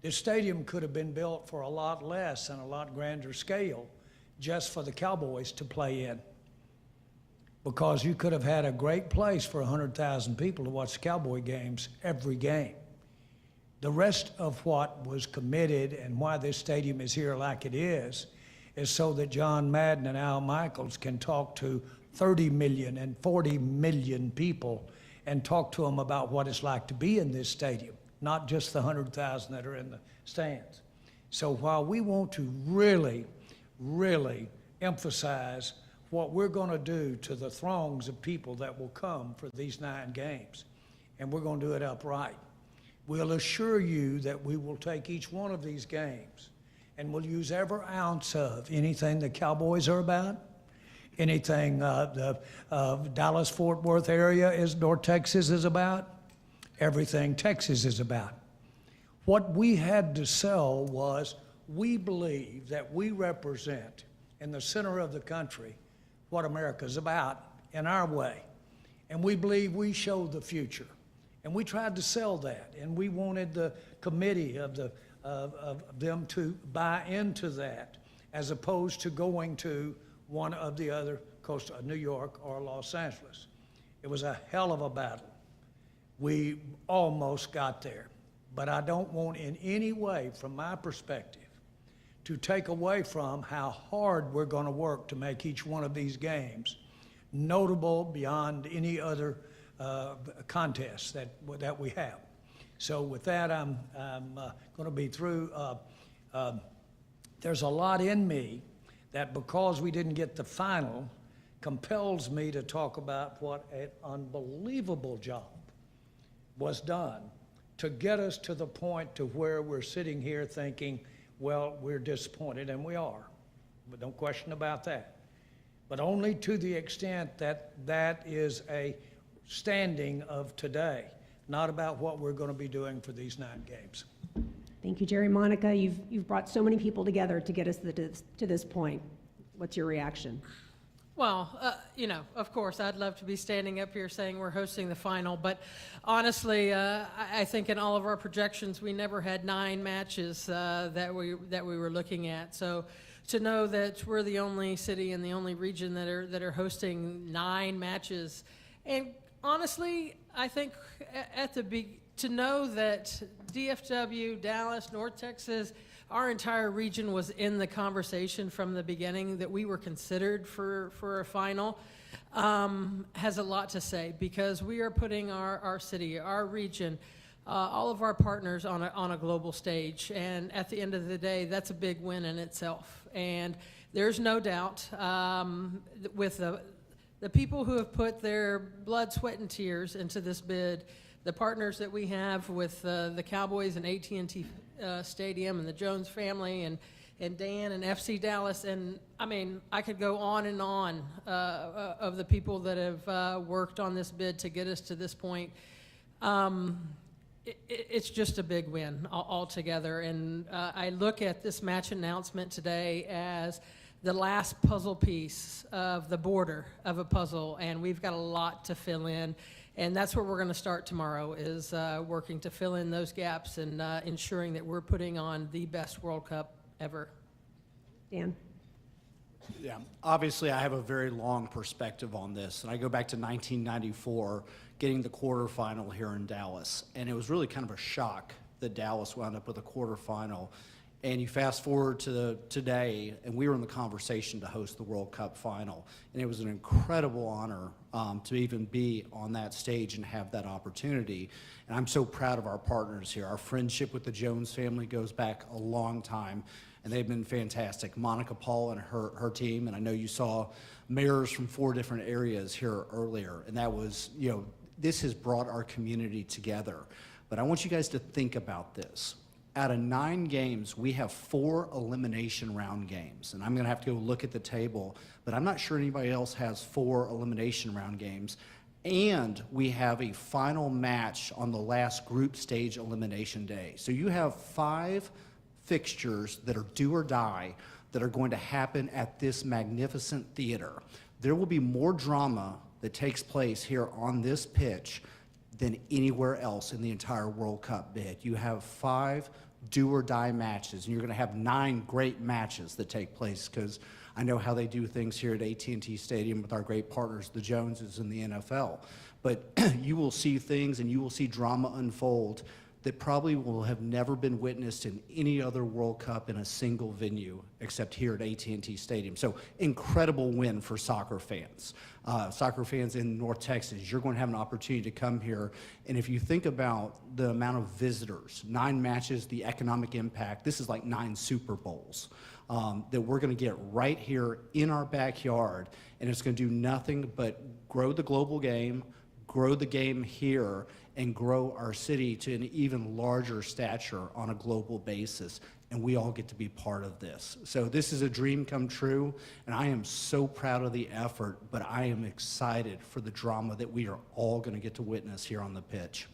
This stadium could have been built for a lot less and a lot grander scale just for the Cowboys to play in, because you could have had a great place for 100,000 people to watch the Cowboy games every game. The rest of what was committed and why this stadium is here like it is so that John Madden and Al Michaels can talk to 30 million and 40 million people and talk to them about what it's like to be in this stadium, not just the 100,000 that are in the stands. So while we want to really, really emphasize what we're going to do to the throngs of people that will come for these 9 games, and we're going to do it upright, we'll assure you that we will take each one of these games and we'll use every ounce of anything the Cowboys are about, anything the Dallas-Fort Worth area is, North Texas is about, everything Texas is about. What we had to sell was, we believe that we represent in the center of the country what America's about in our way. And we believe we show the future. And we tried to sell that, and we wanted the committee of them to buy into that, as opposed to going to one of the other coast of New York or Los Angeles. It was a hell of a battle. We almost got there, but I don't want in any way, from my perspective, to take away from how hard we're going to work to make each one of these games notable beyond any other contests that we have. So with that, I'm going to be through. There's a lot in me that, because we didn't get the final, compels me to talk about what an unbelievable job was done to get us to the point to where we're sitting here thinking, well, we're disappointed, and we are, but no question about that. But only to the extent that that is a standing of today, not about what we're going to be doing for these 9 games. Thank you, Jerry. Monica, you've brought so many people together to get us to this point. What's your reaction? Well, of course, I'd love to be standing up here saying we're hosting the final, but honestly, I think in all of our projections, we never had 9 matches that we were looking at. So to know that we're the only city and the only region that are hosting 9 matches, and honestly, I think to know that DFW, Dallas, North Texas, our entire region was in the conversation from the beginning, that we were considered for a final, has a lot to say, because we are putting our city, our region, all of our partners on a global stage. And at the end of the day, that's a big win in itself. And there's no doubt with the people who have put their blood, sweat, and tears into this bid, the partners that we have with the Cowboys and AT&T Stadium and the Jones family and Dan and FC Dallas, and I mean, I could go on and on of the people that have worked on this bid to get us to this point. It's just a big win altogether, and I look at this match announcement today as the last puzzle piece of the border of a puzzle, and we've got a lot to fill in. And that's where we're going to start tomorrow, is working to fill in those gaps and ensuring that we're putting on the best World Cup ever. Dan? Yeah, obviously I have a very long perspective on this, and I go back to 1994, getting the quarterfinal here in Dallas, and it was really kind of a shock that Dallas wound up with a quarterfinal And you fast forward to today, and we were in the conversation to host the World Cup Final. And it was an incredible honor to even be on that stage and have that opportunity. And I'm so proud of our partners here. Our friendship with the Jones family goes back a long time, and they've been fantastic. Monica Paul and her team, and I know you saw mayors from 4 different areas here earlier, and that was, this has brought our community together. But I want you guys to think about this. Out of 9 games, we have 4 elimination round games. And I'm going to have to go look at the table, but I'm not sure anybody else has 4 elimination round games. And we have a final match on the last group stage elimination day. So you have 5 fixtures that are do or die that are going to happen at this magnificent theater. There will be more drama that takes place here on this pitch than anywhere else in the entire World Cup bid. You have 5 do or die matches, and you're going to have 9 great matches that take place, because I know how they do things here at AT&T Stadium with our great partners, the Joneses and the NFL. But you will see things and you will see drama unfold that probably will have never been witnessed in any other World Cup in a single venue except here at AT&T Stadium. So incredible win for soccer fans. Soccer fans in North Texas, you're going to have an opportunity to come here. And if you think about the amount of visitors, 9 matches, the economic impact, this is like 9 Super Bowls that we're going to get right here in our backyard. And it's going to do nothing but grow the global game, grow the game here, and grow our city to an even larger stature on a global basis. And we all get to be part of this. So this is a dream come true, and I am so proud of the effort, but I am excited for the drama that we are all going to get to witness here on the pitch.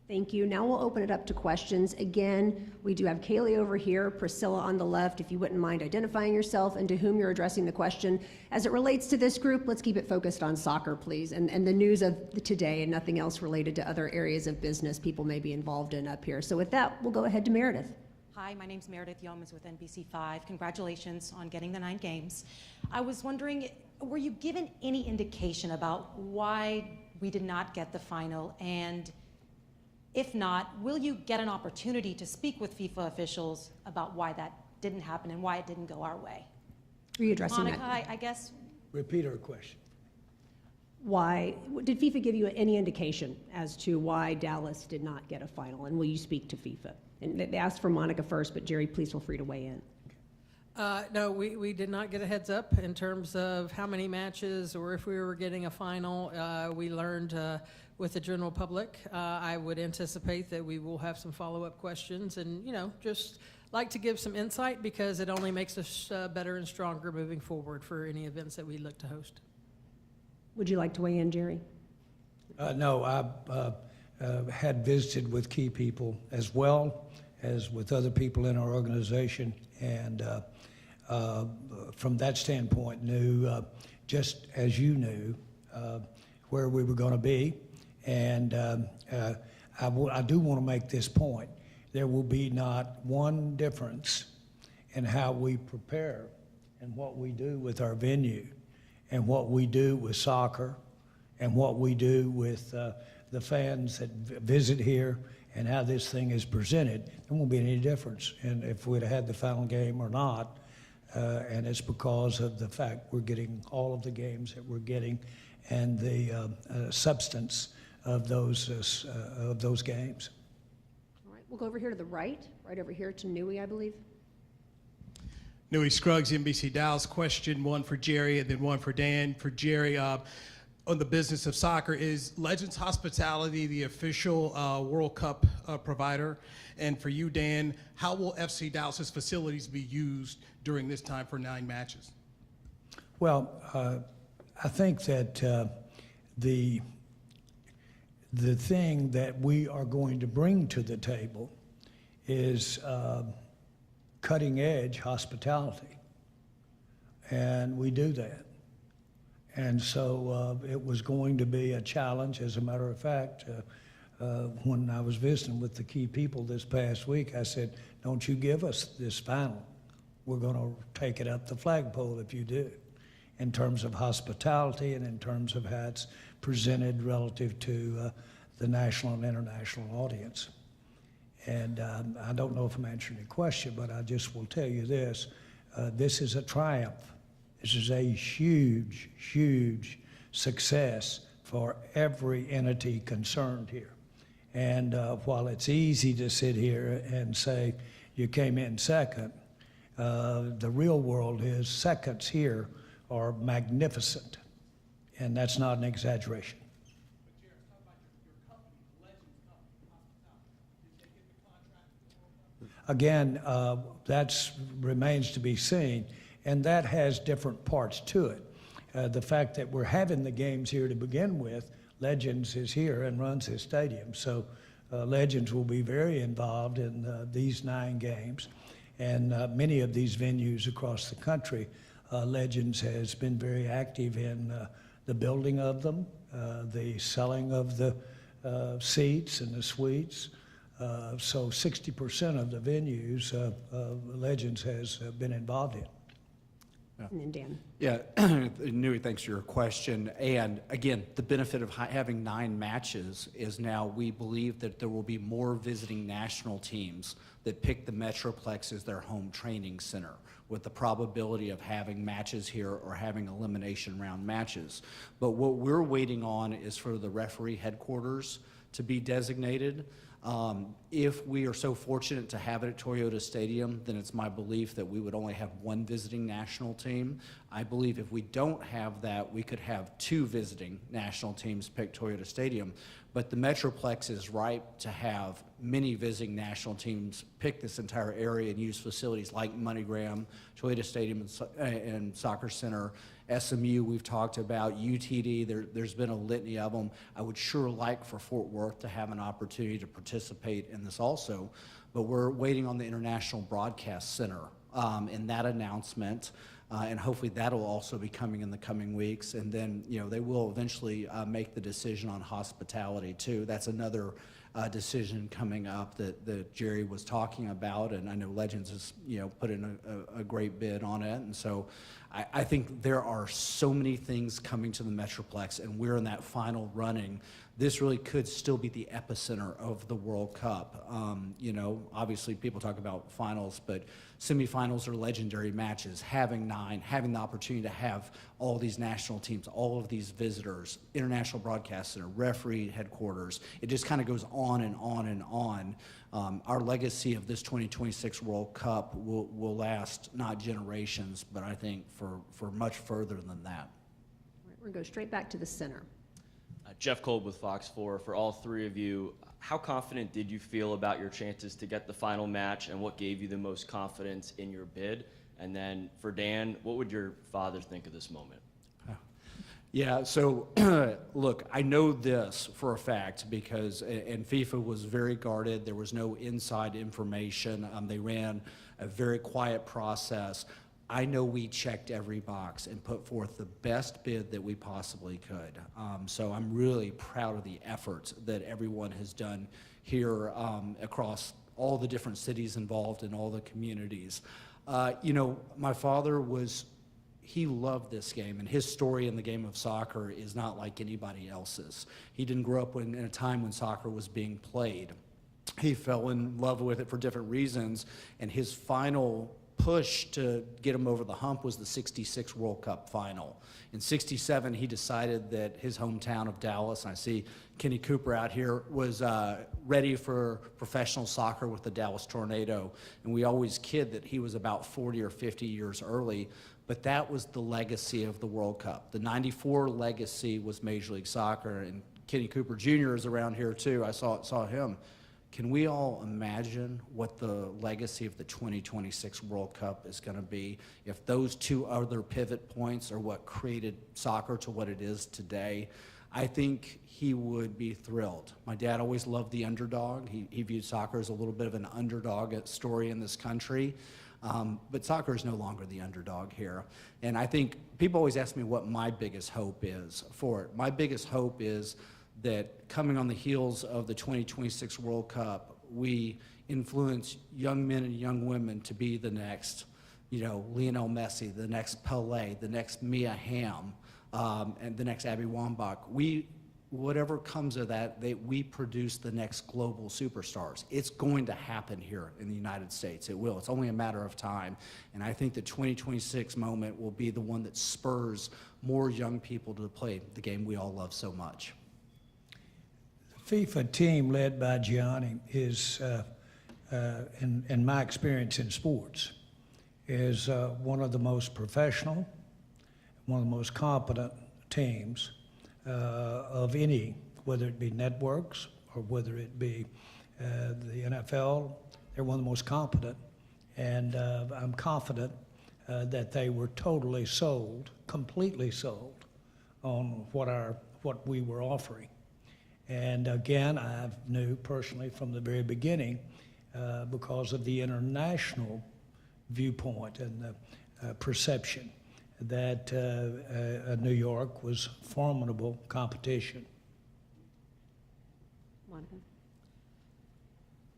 Thank you. Now we'll open it up to questions. Again, we do have Kaylee over here, Priscilla on the left. If you wouldn't mind identifying yourself and to whom you're addressing the question. As it relates to this group, let's keep it focused on soccer, please, and the news of today and nothing else related to other areas of business people may be involved in up here. So with that, we'll go ahead to Meredith. Hi, my name's Meredith Yeomans with NBC5. Congratulations on getting the 9 games. I was wondering, were you given any indication about why we did not get the final? And if not, will you get an opportunity to speak with FIFA officials about why that didn't happen and why it didn't go our way? Are you addressing Monica, that? I guess. Repeat her question. Why, did FIFA give you any indication as to why Dallas did not get a final? And will you speak to FIFA? And they asked for Monica first, but Jerry, please feel free to weigh in. No, we did not get a heads up in terms of how many matches or if we were getting a final. We learned with the general public. I would anticipate that we will have some follow-up questions and, just like to give some insight because it only makes us better and stronger moving forward for any events that we look to host. Would you like to weigh in, Jerry? No, I had visited with key people as well as with other people in our organization, and from that standpoint knew, just as you knew, where we were going to be. And I do want to make this point. There will be not one difference in how we prepare and what we do with our venue and what we do with soccer and what we do with the fans that visit here and how this thing is presented. There won't be any difference in if we'd have had the final game or not. And it's because of the fact we're getting all of the games that we're getting and the substance of those games. All right, we'll go over here to the right over here to Nui, I believe. Nui Scruggs, NBC Dallas. Question one for Jerry and then one for Dan. For Jerry, on the business of soccer, is Legends Hospitality the official World Cup provider? And for you, Dan, how will FC Dallas's facilities be used during this time for 9 matches? Well, I think that the thing that we are going to bring to the table is cutting-edge hospitality, and we do that. And so it was going to be a challenge. As a matter of fact, when I was visiting with the key people this past week, I said, don't you give us this final. We're going to take it up the flagpole if you do, in terms of hospitality and in terms of how it's presented relative to the national and international audience. And I don't know if I'm answering your question, but I just will tell you this. This is a triumph. This is a huge, huge success for every entity concerned here. And while it's easy to sit here and say you came in second, the real world is seconds here are magnificent. And that's not an exaggeration. Again, that remains to be seen, and that has different parts to it. The fact that we're having the games here to begin with, Legends is here and runs his stadium, so Legends will be very involved in these 9 games, and many of these venues across the country, Legends has been very active in the building of them, the selling of the seats and the suites. So 60% of the venues Legends has been involved in. And then Dan. Yeah, Nui, thanks for your question. And again, the benefit of having 9 matches is now we believe that there will be more visiting national teams that pick the Metroplex as their home training center, with the probability of having matches here or having elimination round matches. But what we're waiting on is for the referee headquarters to be designated. If we are so fortunate to have it at Toyota Stadium, then it's my belief that we would only have 1 visiting national team. I believe if we don't have that, we could have 2 visiting national teams pick Toyota Stadium. But the Metroplex is ripe to have many visiting national teams pick this entire area and use facilities like MoneyGram, Toyota Stadium and Soccer Center, SMU we've talked about, UTD, there's been a litany of them. I would sure like for Fort Worth to have an opportunity to participate in this also, but we're waiting on the International Broadcast Center in that announcement, and hopefully that'll also be coming in the coming weeks. And then, you know, they will eventually make the decision on hospitality too. That's another decision coming up that Jerry was talking about, and I know Legends has, you know, put in a great bid on it. And so I think there are so many things coming to the Metroplex, and we're in that final running. This really could still be the epicenter of the World Cup. You know, obviously people talk about finals, but semifinals are legendary matches. Having 9, having the opportunity to have all these national teams, all of these visitors, International Broadcast Center, referee headquarters, it just kind of goes on and on and on. Our legacy of this 2026 World Cup will last not generations, but I think for much further than that. All right, we're going to go straight back to the center. Jeff Kolb with Fox 4. For all 3 of you, how confident did you feel about your chances to get the final match, and what gave you the most confidence in your bid? And then for Dan, what would your father think of this moment? Yeah, so look, I know this for a fact because, and FIFA was very guarded. There was no inside information. They ran a very quiet process. I know we checked every box and put forth the best bid that we possibly could. So I'm really proud of the efforts that everyone has done here across all the different cities involved in all the communities. You know, my father he loved this game, and his story in the game of soccer is not like anybody else's. He didn't grow up in a time when soccer was being played. He fell in love with it for different reasons, and his final push to get him over the hump was the '66 World Cup Final. In '67, he decided that his hometown of Dallas, and I see Kenny Cooper out here, was ready for professional soccer with the Dallas Tornado. And we always kid that he was about 40 or 50 years early, but that was the legacy of the World Cup. The '94 legacy was Major League Soccer, and Kenny Cooper Jr. is around here too. I saw him. Can we all imagine what the legacy of the 2026 World Cup is going to be if those 2 other pivot points are what created soccer to what it is today? I think he would be thrilled. My dad always loved the underdog. He viewed soccer as a little bit of an underdog story in this country. But soccer is no longer the underdog here. And I think people always ask me what my biggest hope is for it. My biggest hope is that coming on the heels of the 2026 World Cup, we influence young men and young women to be the next, you know, Lionel Messi, the next Pelé, the next Mia Hamm, and the next Abby Wambach. We whatever comes of that, we produce the next global superstars. It's going to happen here in the United States. It will. It's only a matter of time. And I think the 2026 moment will be the one that spurs more young people to play the game we all love so much. The FIFA team led by Gianni is, in my experience in sports, is one of the most professional, one of the most competent teams of any, whether it be networks or whether it be the NFL. They're one of the most competent, and I'm confident that they were totally sold, completely sold on what we were offering. And again, I knew personally from the very beginning, because of the international viewpoint and the perception, that New York was formidable competition. Monica?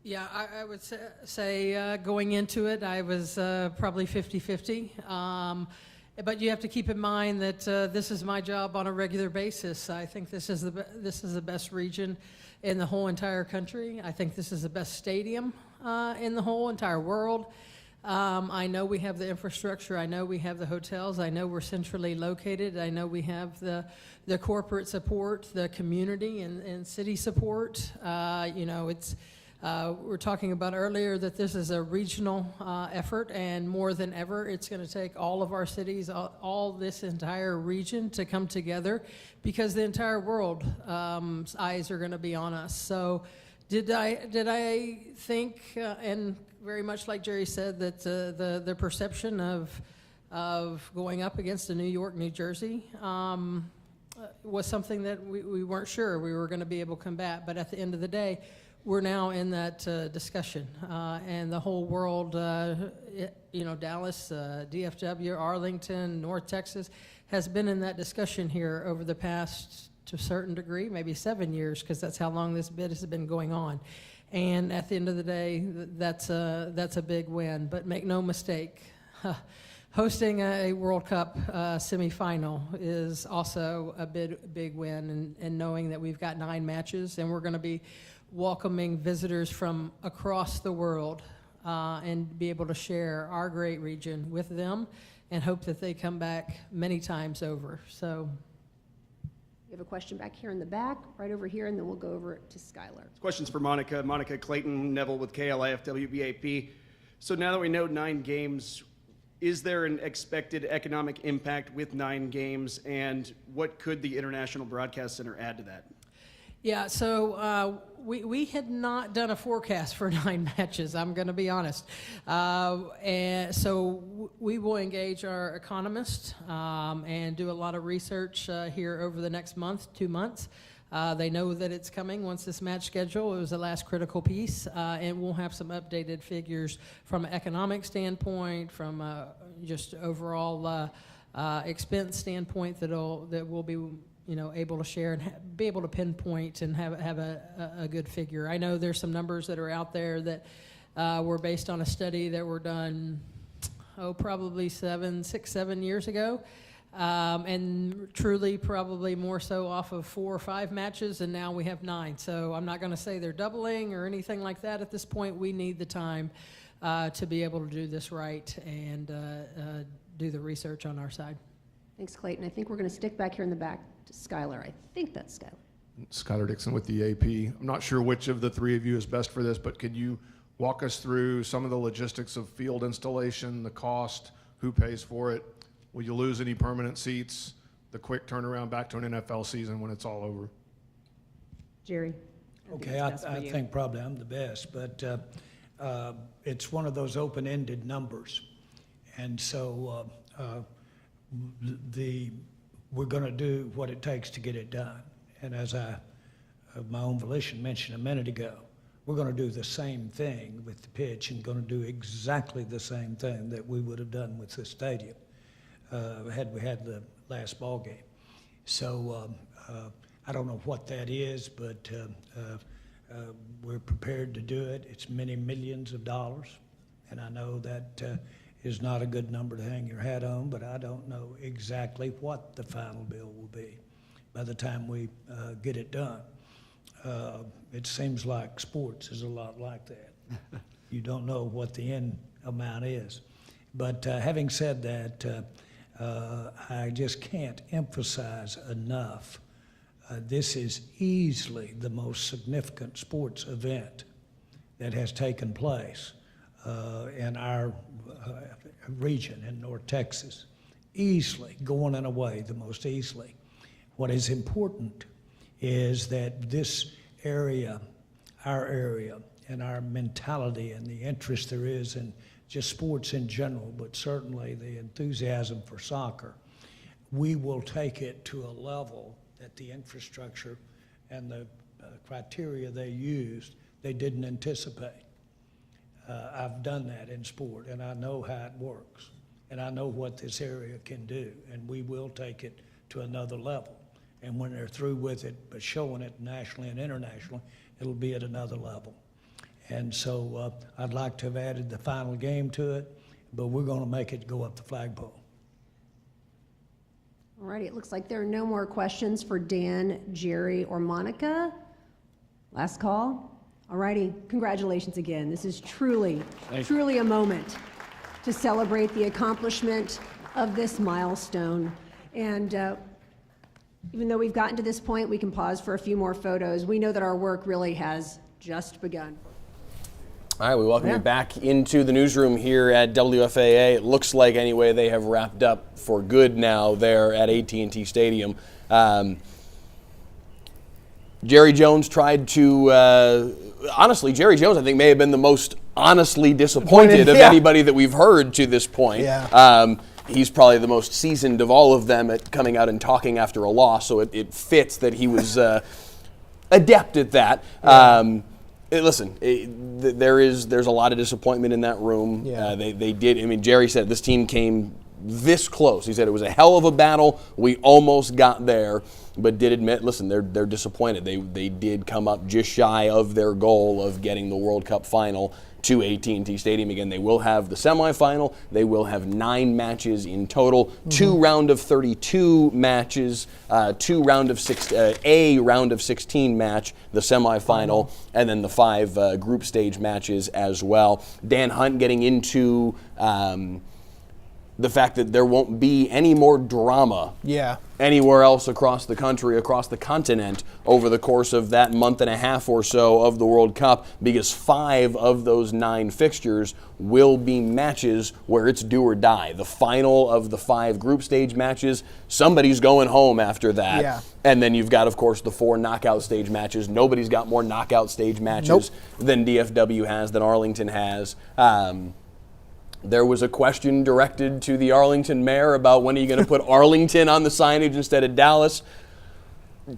Yeah, I would say going into it, I was probably 50-50. But you have to keep in mind that this is my job on a regular basis. I think this is the best region in the whole entire country. I think this is the best stadium in the whole entire world. I know we have the infrastructure. I know we have the hotels. I know we're centrally located. I know we have the corporate support, the community and city support. We're talking about earlier that this is a regional effort, and more than ever, it's going to take all of our cities, all this entire region to come together, because the entire world's eyes are going to be on us. So did I think, and very much like Jerry said, that the perception of going up against a New York, New Jersey was something that we weren't sure we were going to be able to combat. But at the end of the day, we're now in that discussion, and the whole world, Dallas, DFW, Arlington, North Texas, has been in that discussion here over the past, to a certain degree, maybe 7 years, because that's how long this bid has been going on. And at the end of the day, that's a big win. But make no mistake, hosting a World Cup semifinal is also a big win, and knowing that we've got 9 matches, and we're going to be welcoming visitors from across the world and be able to share our great region with them, and hope that they come back many times over. So. We have a question back here in the back, right over here, and then we'll go over to Skylar. This question's for Monica. Monica Clayton Neville with KLIF WBAP. So now that we know 9 games, is there an expected economic impact with 9 games, and what could the International Broadcast Center add to that? Yeah, so we had not done a forecast for 9 matches, I'm going to be honest. And so we will engage our economists and do a lot of research here over the next month, 2 months. They know that it's coming once this match schedule. It was the last critical piece, and we'll have some updated figures from an economic standpoint, from just overall expense standpoint that we'll be able to share and be able to pinpoint and have a good figure. I know there's some numbers that are out there that were based on a study that were done, probably 6-7 years ago. And truly probably more so off of 4 or 5 matches, and now we have 9. So I'm not going to say they're doubling or anything like that at this point. We need the time to be able to do this right and do the research on our side. Thanks, Clayton. I think we're going to stick back here in the back to Skylar. I think that's Skylar. Skylar Dixon with the AP. I'm not sure which of the 3 of you is best for this, but could you walk us through some of the logistics of field installation, the cost, who pays for it? Will you lose any permanent seats? The quick turnaround back to an NFL season when it's all over? Jerry. Okay, I think probably I'm the best, but it's one of those open-ended numbers. And so we're going to do what it takes to get it done. And as I, of my own volition, mentioned a minute ago, we're going to do the same thing with the pitch and going to do exactly the same thing that we would have done with the stadium had we had the last ball game. So I don't know what that is, but we're prepared to do it. It's many millions of dollars, and I know that is not a good number to hang your hat on, but I don't know exactly what the final bill will be. by the time we get it done. It seems like sports is a lot like that. You don't know what the end amount is. But having said that, I just can't emphasize enough, this is easily the most significant sports event that has taken place in our region in North Texas. Easily, going and away, the most easily. What is important is that this area, our area, and our mentality and the interest there is in just sports in general, but certainly the enthusiasm for soccer, we will take it to a level that the infrastructure and the criteria they used, they didn't anticipate. I've done that in sport, and I know how it works, and I know what this area can do, and we will take it to another level. And when they're through with it, but showing it nationally and internationally, it'll be at another level. And so I'd like to have added the final game to it, but we're going to make it go up the flagpole. All righty, it looks like there are no more questions for Dan, Jerry, or Monica. Last call. All righty, congratulations again. This is truly a moment to celebrate the accomplishment of this milestone. And even though we've gotten to this point, we can pause for a few more photos. We know that our work really has just begun. All right, we welcome you back into the newsroom here at WFAA. It looks like, anyway, they have wrapped up for good now there at AT&T Stadium. Jerry Jones tried to, honestly, Jerry Jones, I think, may have been the most honestly disappointed of anybody that we've heard to this point. Yeah. He's probably the most seasoned of all of them at coming out and talking after a loss, so it fits that he was adept at that. Yeah. There's a lot of disappointment in that room. Yeah. They did. I mean, Jerry said this team came this close. He said it was a hell of a battle. We almost got there, but did admit, listen, they're disappointed. They did come up just shy of their goal of getting the World Cup final to AT&T Stadium. Again, they will have the semifinal. They will have 9 matches in total, mm-hmm. 2 round of 32 matches, a round of 16 match, the semifinal, and then the 5 group stage matches as well. Dan Hunt getting into the fact that there won't be any more drama anywhere else across the country, across the continent, over the course of that month and a half or so of the World Cup, because 5 of those 9 fixtures will be matches where it's do or die. The final of the 5 group stage matches, somebody's going home after that. Yeah. And then you've got, of course, the 4 knockout stage matches. Nobody's got more knockout stage matches than DFW has, than Arlington has. There was a question directed to the Arlington mayor about when are you going to put Arlington on the signage instead of Dallas.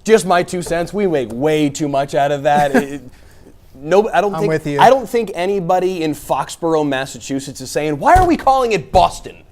Just my 2 cents. We make way too much out of that. I don't think anybody in Foxborough, Massachusetts is saying, why are we calling it Boston?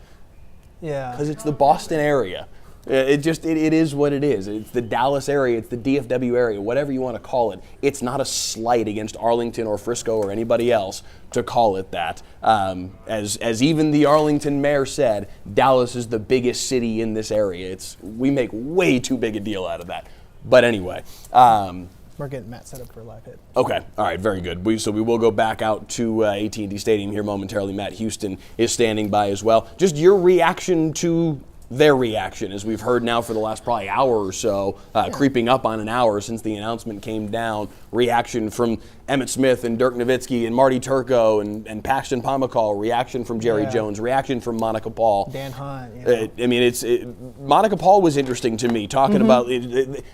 Yeah. Because it's the Boston area. It is what it is. It's the Dallas area. It's the DFW area, whatever you want to call it. It's not a slight against Arlington or Frisco or anybody else to call it that. As even the Arlington mayor said, Dallas is the biggest city in this area. We make way too big a deal out of that. But anyway. We're getting Matt set up for a live hit. Okay. All right. Very good. So we will go back out to AT&T Stadium here momentarily. Matt Houston is standing by as well. Just your reaction to their reaction, as we've heard now for the last probably hour or so, creeping up on an hour since the announcement came down, reaction from Emmett Smith and Dirk Nowitzki and Marty Turco and Paxton Pomykal, reaction from Jerry Jones, reaction from Monica Paul. Dan Hunt. Monica Paul was interesting to me, talking about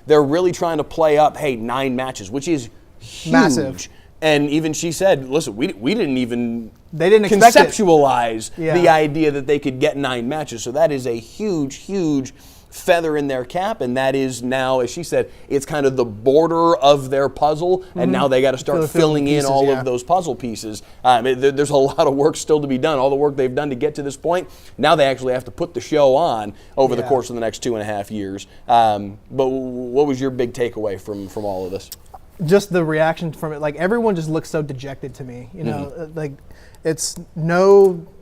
they're really trying to play up, 9 matches, which is huge. Massive. And even she said, listen, we didn't even expect conceptualize the idea that they could get 9 matches. So that is a huge, huge feather in their cap. And that is now, as she said, it's kind of the border of their puzzle. And now they got to start filling in all of those puzzle pieces. There's a lot of work still to be done. All the work they've done to get to this point. Now they actually have to put the show on over the course of the next 2.5 years. But what was your big takeaway from all of this? Just the reaction from it, like everyone just looks so dejected to me, like it's you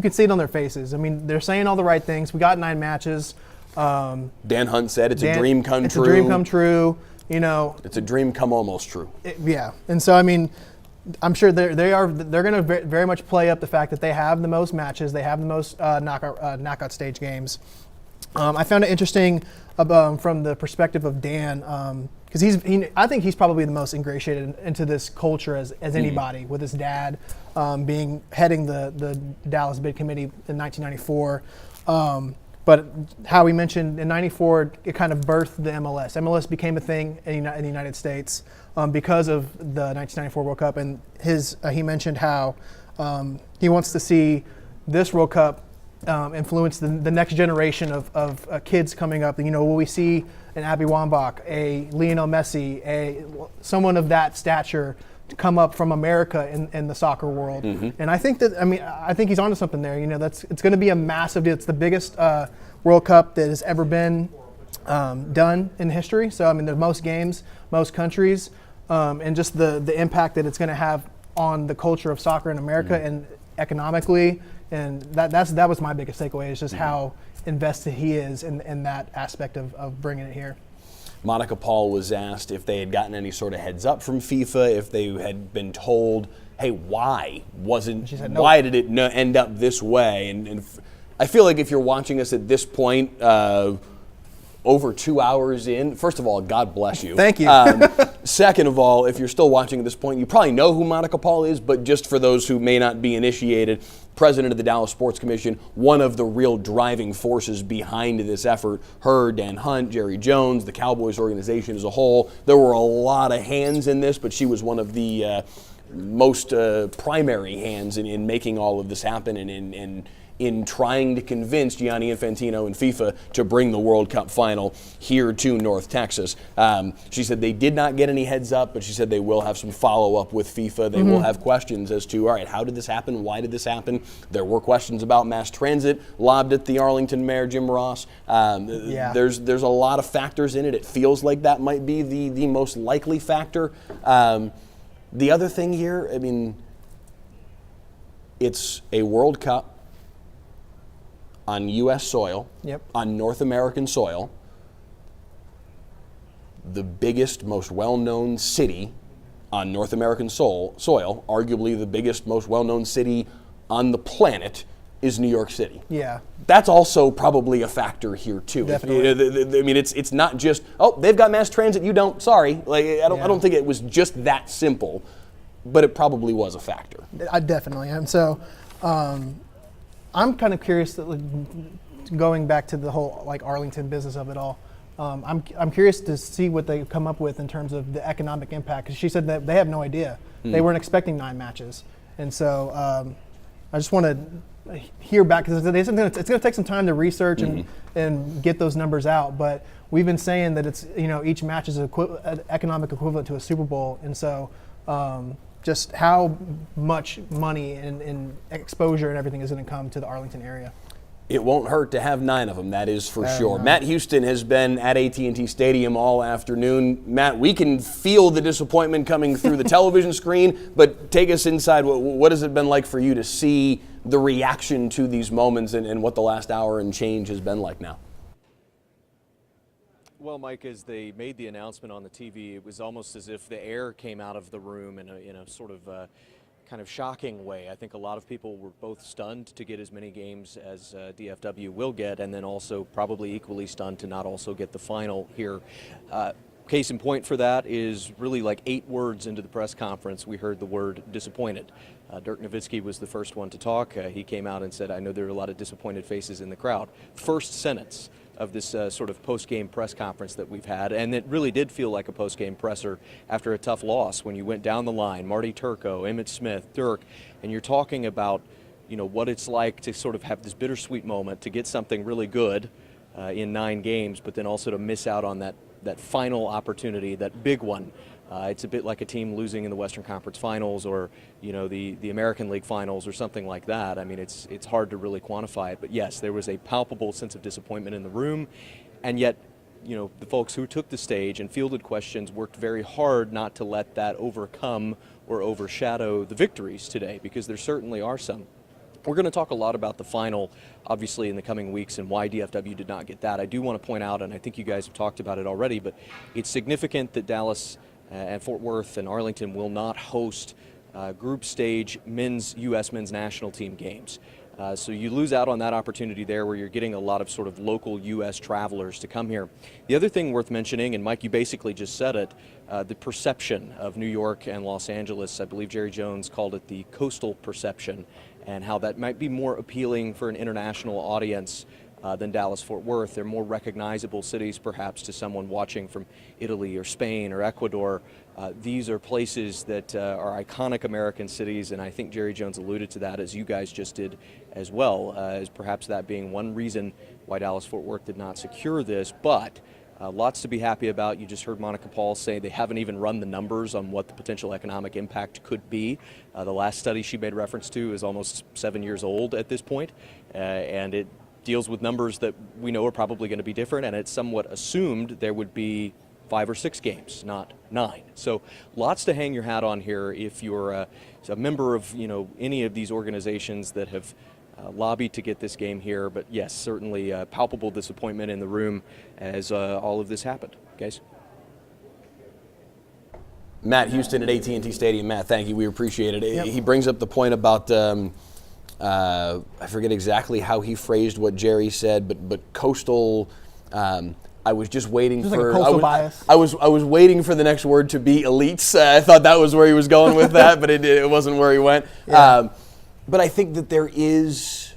can see it on their faces. I mean, they're saying all the right things. We got 9 matches. Dan Hunt said it's a dream come it's true. It's a dream come true. You know, it's a dream come almost true. Yeah, and so I mean, I'm sure they're going to very much play up the fact that they have the most matches, they have the most knockout stage games. I found it interesting from the perspective of Dan, because I think he's probably the most ingratiated into this culture as anybody, with his dad heading the Dallas bid committee in 1994. But how we mentioned in '94, it kind of birthed the MLS. MLS became a thing in the United States because of the 1994 World Cup. And he mentioned how he wants to see this World Cup influence the next generation of kids coming up. You know, will we see an Abby Wambach, a Lionel Messi, someone of that stature to come up from America in the soccer world? And I think I think he's onto something there. You know, it's going to be a massive. It's the biggest World Cup that has ever been done in history. So I mean, there's most games, most countries, and just the impact that it's going to have on the culture of soccer in America and economically. And that was my biggest takeaway, is just how invested he is in that aspect of bringing it here. Monica Paul was asked if they had gotten any sort of heads up from FIFA, if they had been told, hey, why did it end up this way? And I feel like if you're watching us at this point, over 2 hours in, first of all, God bless you. Thank you. Second of all, if you're still watching at this point, you probably know who Monica Paul is, but just for those who may not be initiated, president of the Dallas Sports Commission, one of the real driving forces behind this effort. Her, Dan Hunt, Jerry Jones, the Cowboys organization as a whole. There were a lot of hands in this, but she was one of the most primary hands in making all of this happen and in trying to convince Gianni Infantino and FIFA to bring the World Cup final here to North Texas. She said they did not get any heads up, but she said they will have some follow-up with FIFA. They will have questions as to, all right, how did this happen? Why did this happen? There were questions about mass transit lobbed at the Arlington mayor, Jim Ross. There's a lot of factors in it. It feels like that might be the most likely factor. The other thing here, I mean, it's a World Cup on U.S. soil, on North American soil, the biggest, most well-known city on North American soil, arguably the biggest, most well-known city on the planet, is New York City. Yeah. That's also probably a factor here too. Definitely. I mean, it's not just, oh, they've got mass transit, you don't. Sorry, like I don't think it was just that simple, but it probably was a factor. I definitely am. So, I'm kind of curious going back to the whole Arlington business of it all. I'm curious to see what they come up with in terms of the economic impact, because she said that they have no idea. They weren't expecting 9 matches, and so I just want to hear back, because it's going to take some time to research and get those numbers out. But we've been saying that it's each match is an economic equivalent to a Super Bowl, and so. Just how much money and exposure and everything is going to come to the Arlington area. It won't hurt to have 9 of them, that is for sure. Matt Houston has been at AT&T Stadium all afternoon. Matt, we can feel the disappointment coming through the television screen, but take us inside. What has it been like for you to see the reaction to these moments and what the last hour and change has been like now? Well, Mike, as they made the announcement on the TV, it was almost as if the air came out of the room in a sort of kind of shocking way. I think a lot of people were both stunned to get as many games as DFW will get, and then also probably equally stunned to not also get the final here. Case in point for that is really like 8 words into the press conference, we heard the word disappointed. Dirk Nowitzki was the first one to talk. He came out and said, I know there are a lot of disappointed faces in the crowd. First sentence of this sort of post-game press conference that we've had, and it really did feel like a post-game presser after a tough loss when you went down the line, Marty Turco, Emmitt Smith, Dirk, and you're talking about what it's like to sort of have this bittersweet moment to get something really good in 9 games, but then also to miss out on that final opportunity, that big one. It's a bit like a team losing in the Western Conference Finals or, the American League Finals or something like that. I mean, it's hard to really quantify it. But yes, there was a palpable sense of disappointment in the room. And yet, the folks who took the stage and fielded questions worked very hard not to let that overcome or overshadow the victories today, because there certainly are some. We're going to talk a lot about the final, obviously, in the coming weeks and why DFW did not get that. I do want to point out, and I think you guys have talked about it already, but it's significant that Dallas and Fort Worth and Arlington will not host group stage U.S. men's national team games. So you lose out on that opportunity there where you're getting a lot of sort of local U.S. travelers to come here. The other thing worth mentioning, and Mike, you basically just said it, the perception of New York and Los Angeles. I believe Jerry Jones called it the coastal perception, and how that might be more appealing for an international audience than Dallas-Fort Worth. They're more recognizable cities perhaps to someone watching from Italy or Spain or Ecuador. These are places that are iconic American cities, and I think Jerry Jones alluded to that, as you guys just did as well, as perhaps that being one reason why Dallas-Fort Worth did not secure this. But lots to be happy about. You just heard Monica Paul say they haven't even run the numbers on what the potential economic impact could be. The last study she made reference to is almost 7 years old at this point, and it deals with numbers that we know are probably going to be different, and it's somewhat assumed there would be 5 or 6 games, not 9. So lots to hang your hat on here if you're a member of any of these organizations that have lobbied to get this game here. But yes, certainly palpable disappointment in the room as all of this happened. Guys? Matt Houston at AT&T Stadium. Matt, thank you. We appreciate it. Yep. He brings up the point about I forget exactly how he phrased what Jerry said, but coastal. I was just waiting Just for like a coastal bias. I was waiting for the next word to be elites. I thought that was where he was going with that, but it wasn't where he went. Yeah. But I think that there is.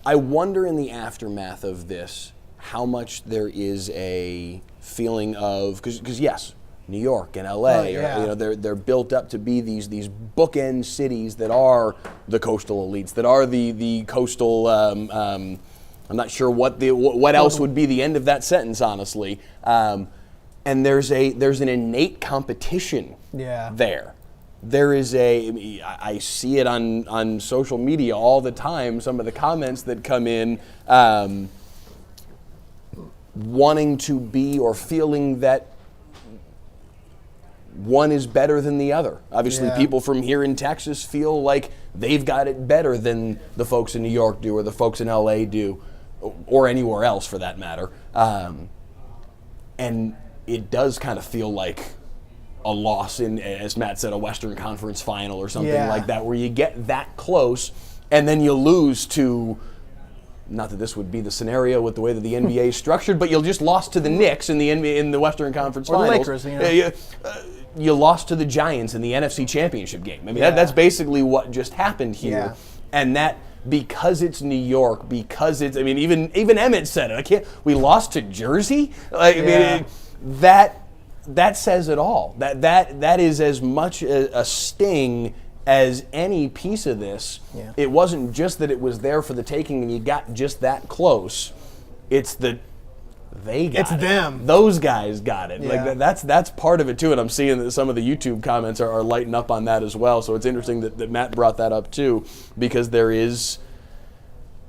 I wonder in the aftermath of this how much there is a feeling of because yes, New York and LA, they're built up to be these bookend cities that are the coastal elites, that are the coastal. I'm not sure what else would be the end of that sentence, honestly. And there's an innate competition there. There is I see it on social media all the time. Some of the comments that come in, wanting to be or feeling that one is better than the other. Obviously, people from here in Texas feel like they've got it better than the folks in New York do, or the folks in LA do, or anywhere else for that matter. And it does kind of feel like a loss in, as Matt said, a Western Conference final or something like that, where you get that close and then you lose to, not that this would be the scenario with the way that the NBA is structured, but you'll just lost to the Knicks in the NBA, in the Western Conference or Finals. the Lakers, you lost to the Giants in the NFC Championship game. I mean, that's basically what just happened here. And that, because it's New York, because it's, I mean, even Emmett said it. We lost to Jersey? That says it all. That is as much a sting as any piece of this. It wasn't just that it was there for the taking and you got just that close. It's that they got it. It's them. Those guys got it. Like that's part of it too. And I'm seeing that some of the YouTube comments are lighting up on that as well. So it's interesting that Matt brought that up too, because there is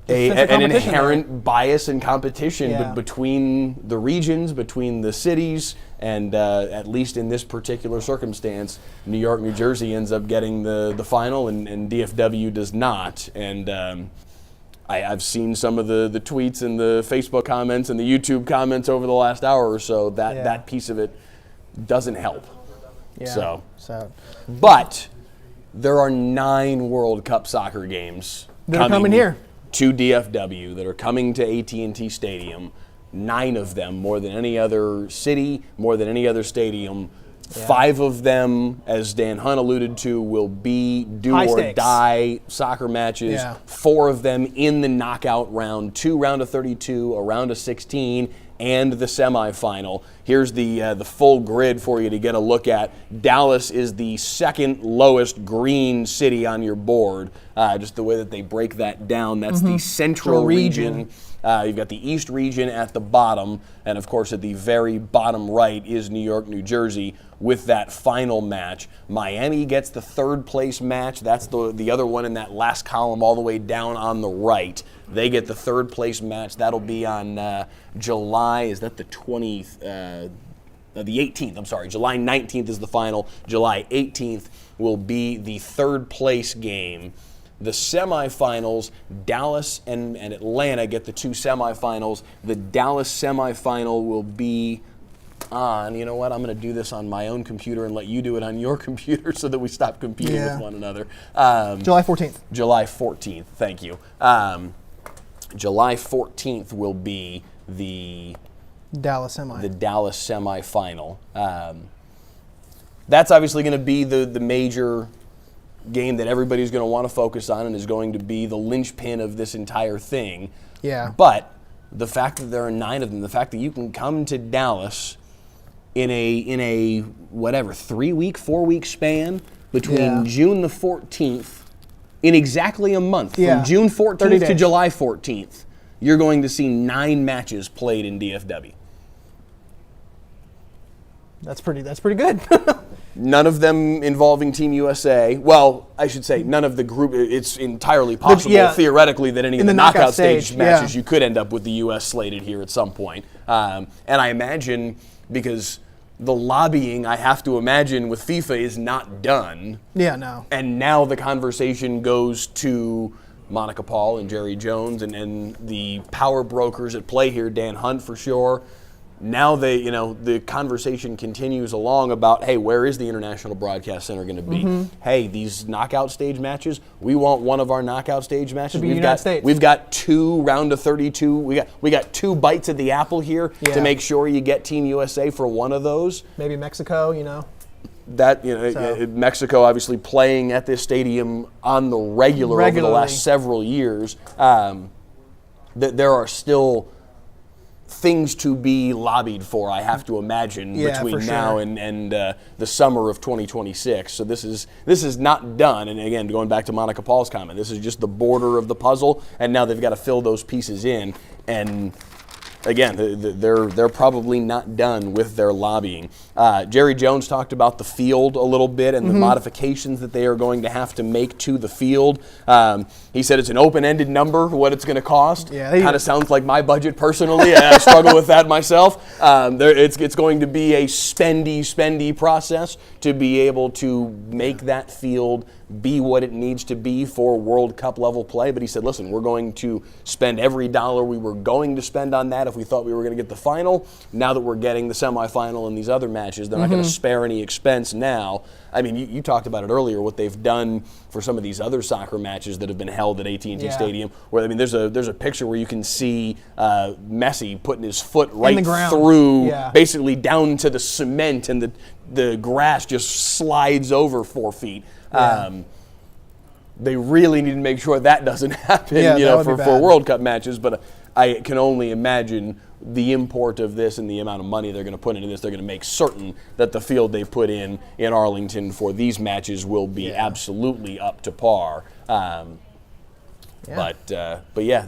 an inherent bias and competition between the regions, between the cities, and at least in this particular circumstance, New York, New Jersey ends up getting the final, and DFW does not. And I've seen some of the tweets and the Facebook comments and the YouTube comments over the last hour or so. That piece of it doesn't help. But there are 9 World Cup soccer games coming here to DFW, that are coming to AT&T Stadium. 9 of them, more than any other city, more than any other stadium. 5 of them, as Dan Hunt alluded to, will be do or die soccer matches. 4 of them in the knockout round, 2 round of 32, a round of 16, and the semifinal. Here's the full grid for you to get a look at. Dallas is the second lowest green city on your board. Just the way that they break that down. That's the central region. You've got the East region at the bottom, and of course at the very bottom right is New York, New Jersey, with that final match. Miami gets the 3rd place match. That's the other one in that last column all the way down on the right. They get the 3rd place match. That'll be on July, is that the 20th? The 18th, I'm sorry. July 19th is the final. July 18th will be the 3rd place game. the semifinals, Dallas and Atlanta get the 2 semifinals. The Dallas semifinal will be on, you know what, I'm going to do this on my own computer and let you do it on your computer so that we stop competing with one another. July 14th. July 14th, thank you. July 14th will be the Dallas semi. The Dallas semifinal. That's obviously going to be the major game that everybody's going to want to focus on and is going to be the linchpin of this entire thing. Yeah. But the fact that there are 9 of them, the fact that you can come to Dallas in a whatever 3-week, 4-week span between June the 14th, in exactly a month, from June 14th to July 14th, you're going to see 9 matches played in DFW. That's pretty good. None of them involving Team USA. Well, I should say none of the group. It's entirely possible, theoretically, that any of the knockout stage matches you could end up with the U.S. slated here at some point. And I imagine, because the lobbying, I have to imagine, with FIFA is not done. Yeah, no. And now the conversation goes to Monica Paul and Jerry Jones and the power brokers at play here, Dan Hunt for sure. Now the conversation continues along about, hey, where is the International Broadcast Center going to be? Hey, these knockout stage matches, we want one of our knockout stage matches. We've got 2 round of 32. We got 2 bites at the apple here to make sure you get Team USA for one of those. Maybe Mexico, That Mexico obviously playing at this stadium on the regular over the last several years. There are still things to be lobbied for, I have to imagine, between now and the summer of 2026. So this is not done. And again, going back to Monica Paul's comment, this is just the border of the puzzle, and now they've got to fill those pieces in. And again, they're probably not done with their lobbying. Jerry Jones talked about the field a little bit and the modifications that they are going to have to make to the field. He said it's an open-ended number, what it's going to cost. Kind of sounds like my budget personally. I struggle with that myself. It's going to be a spendy process to be able to make that field be what it needs to be for World Cup level play. But he said, listen, we're going to spend every dollar we were going to spend on that if we thought we were going to get the final. Now that we're getting the semifinal and these other matches, they're not going to spare any expense now. I mean, you talked about it earlier, what they've done for some of these other soccer matches that have been held at AT&T Stadium, where, I mean, there's a picture where you can see Messi putting his foot right through, basically down to the cement, and the grass just slides over 4 feet. They really need to make sure that doesn't happen, for World Cup matches. But I can only imagine the import of this and the amount of money they're going to put into this. They're going to make certain that the field they've put in Arlington for these matches will be absolutely up to par. But yeah,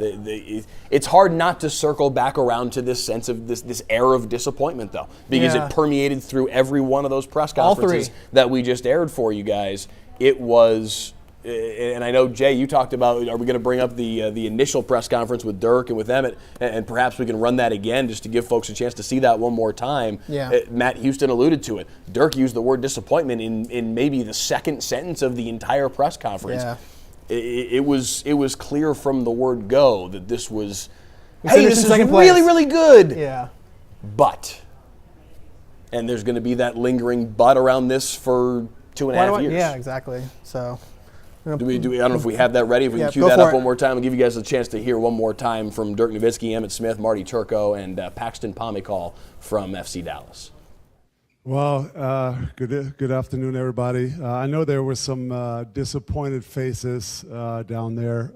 it's hard not to circle back around to this sense of this air of disappointment, though, because it permeated through every one of those press conferences that we just aired for you guys. It was, and I know, Jay, you talked about, are we going to bring up the initial press conference with Dirk and with Emmett, and perhaps we can run that again just to give folks a chance to see that one more time. Matt Houston alluded to it. Dirk used the word disappointment in maybe the second sentence of the entire press conference. It was clear from the word go that this was, hey, this is really, really good. But, and there's going to be that lingering but around this for 2.5 years. Yeah, exactly. So, I don't know if we have that ready. If we can cue that up one more time, I'll give you guys a chance to hear one more time from Dirk Nowitzki, Emmett Smith, Marty Turco, and Paxton Pomykal from FC Dallas. Well, good afternoon, everybody. I know there were some disappointed faces down there,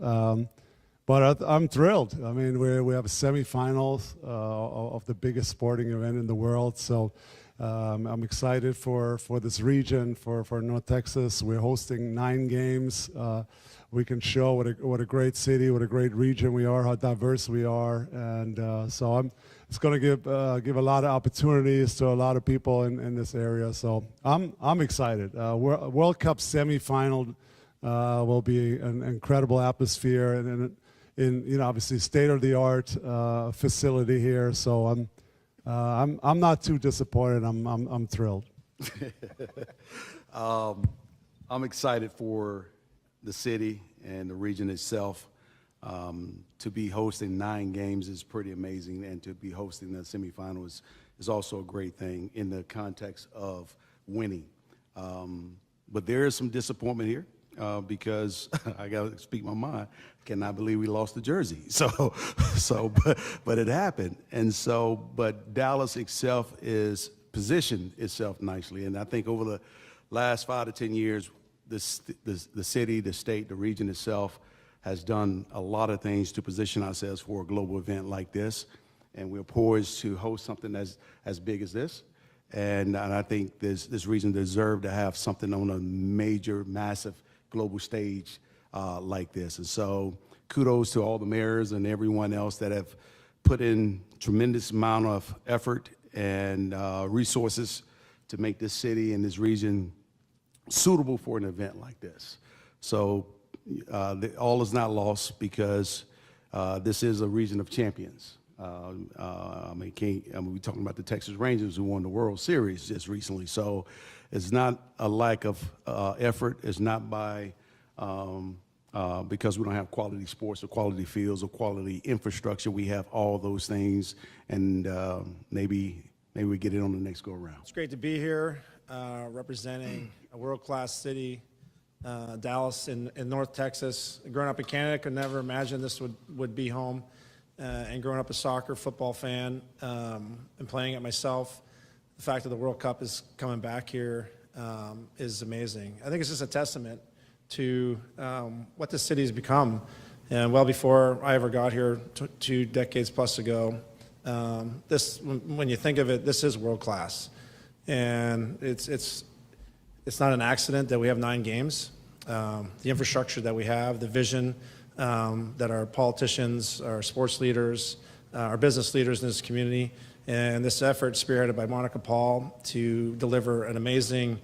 but I'm thrilled. I mean, we have a semifinals of the biggest sporting event in the world, so I'm excited for this region, for North Texas. We're hosting 9 games. We can show what a great city, what a great region we are, how diverse we are, and so it's going to give a lot of opportunities to a lot of people in this area. So I'm excited. World Cup semifinal will be an incredible atmosphere and in obviously state of the art facility here. So I'm not too disappointed. I'm thrilled. I'm excited for the city and the region itself. To be hosting 9 games is pretty amazing, and to be hosting the semifinal is also a great thing in the context of winning. But there is some disappointment here because I got to speak my mind. Cannot believe we lost the jersey. But it happened, and so but Dallas itself is positioned itself nicely, and I think over the last 5 to 10 years, the city, the state, the region itself has done a lot of things to position ourselves for a global event like this, and we're poised to host something as big as this. And I think this region deserves to have something on a major, massive global stage like this. And so kudos to all the mayors and everyone else that have put in tremendous amount of effort and resources to make this city and this region suitable for an event like this. So all is not lost because this is a region of champions. We're talking about the Texas Rangers who won the World Series just recently. So it's not a lack of effort. It's not by because we don't have quality sports or quality fields or quality infrastructure. We have all those things, and maybe we get it on the next go around. It's great to be here representing a world-class city. Dallas in North Texas. Growing up in Canada, could never imagine this would be home. And growing up a soccer, football fan, and playing it myself, the fact that the World Cup is coming back here is amazing. I think it's just a testament to what this city has become. And well before I ever got here 2 decades plus ago, when you think of it, this is world class. And it's not an accident that we have 9 games. The infrastructure that we have, the vision that our politicians, our sports leaders, our business leaders in this community, and this effort spearheaded by Monica Paul to deliver an amazing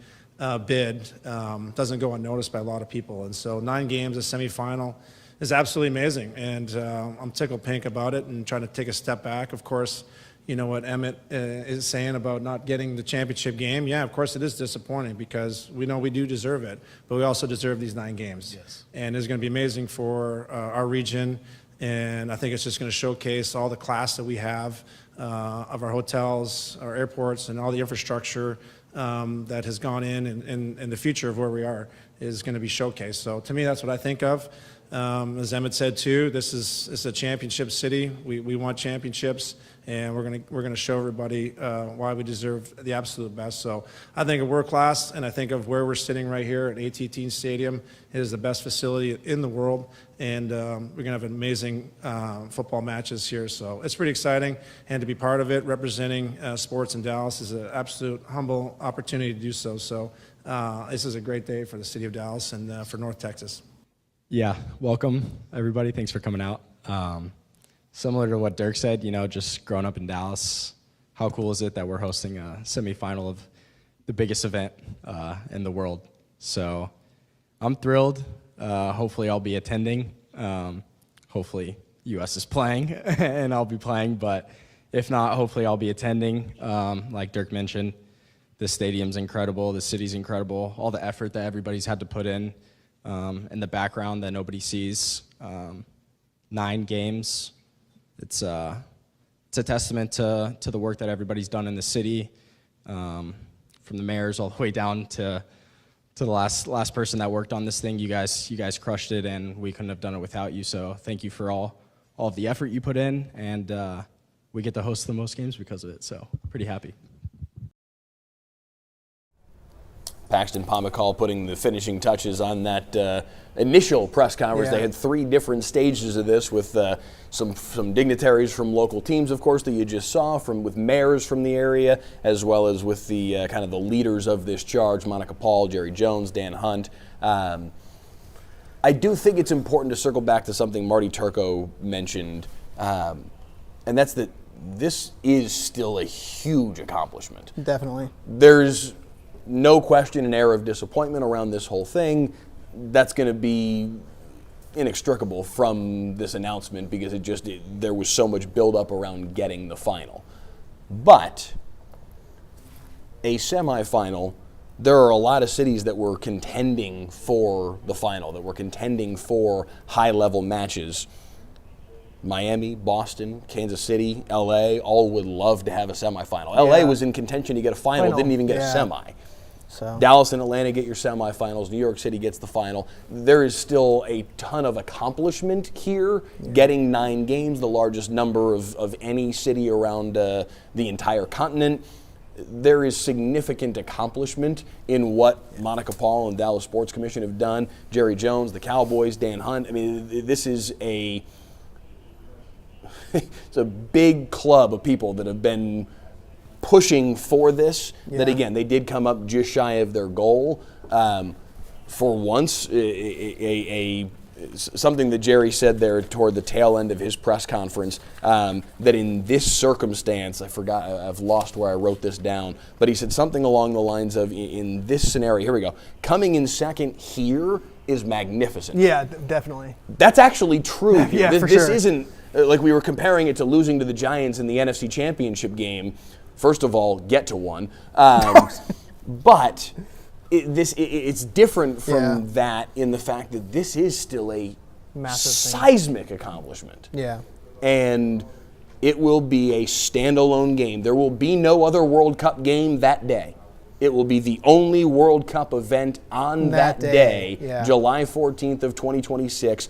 bid doesn't go unnoticed by a lot of people. And so 9 games, a semifinal, is absolutely amazing. And I'm tickled pink about it and trying to take a step back. Of course, you know what Emmett is saying about not getting the championship game. Yeah, of course it is disappointing because we know we do deserve it, but we also deserve these 9 games. Yes. And it's going to be amazing for our region, and I think it's just going to showcase all the class that we have of our hotels, our airports, and all the infrastructure that has gone in, and the future of where we are is going to be showcased. So to me, that's what I think of. As Emmett said too, this is a championship city. We want championships, and we're gonna show everybody why we deserve the absolute best. So I think of world class, and I think of where we're sitting right here at AT&T Stadium. It is the best facility in the world, and we're gonna have amazing football matches here. So it's pretty exciting, and to be part of it, representing sports in Dallas, is an absolute humble opportunity to do so. So this is a great day for the city of Dallas and for North Texas. Yeah, welcome everybody. Thanks for coming out. Similar to what Dirk said, you know, just growing up in Dallas, how cool is it that we're hosting a semifinal of the biggest event in the world? So I'm thrilled. Hopefully I'll be attending. Hopefully US is playing and I'll be playing, but if not, hopefully I'll be attending. Like Dirk mentioned, the stadium's incredible, the city's incredible, all the effort that everybody's had to put in the background that nobody sees. 9 games. It's a testament to the work that everybody's done in the city, from the mayors all the way down to the last person that worked on this thing. You guys crushed it, and we couldn't have done it without you. So thank you for all of the effort you put in, and we get to host the most games because of it. So pretty happy. Paxton Pomykal putting the finishing touches on that initial press conference. Yeah. They had 3 different stages of this with some dignitaries from local teams, of course, that you just saw, with mayors from the area, as well as with the kind of the leaders of this charge, Monica Paul, Jerry Jones, Dan Hunt. I do think it's important to circle back to something Marty Turco mentioned, and that's that this is still a huge accomplishment. Definitely. There's no question an air of disappointment around this whole thing. That's going to be inextricable from this announcement because there was so much buildup around getting the final. But a semifinal there are a lot of cities that were contending for the final, that were contending for high-level matches. Miami, Boston, Kansas City, LA, all would love to have a semifinal. LA was in contention to get a final, didn't even get a semi. So. Dallas and Atlanta get your semifinals. New York City gets the final. There is still a ton of accomplishment here, getting 9 games, the largest number of any city around the entire continent. There is significant accomplishment in what Monica Paul and Dallas Sports Commission have done. Jerry Jones, the Cowboys, Dan Hunt. I mean, this is it's a big club of people that have been pushing for this. That again, they did come up just shy of their goal. For once, something that Jerry said there toward the tail end of his press conference, that in this circumstance, I've lost where I wrote this down, but he said something along the lines of, in this scenario, here we go, coming in second here is magnificent. Yeah, definitely. That's actually true here. Yeah, for this sure. isn't, like we were comparing it to losing to the Giants in the NFC Championship game. First of all, get to one. But it's different from that in the fact that this is still a massive seismic accomplishment. Yeah. And it will be a standalone game. There will be no other World Cup game that day. It will be the only World Cup event on that day, July 14th of 2026.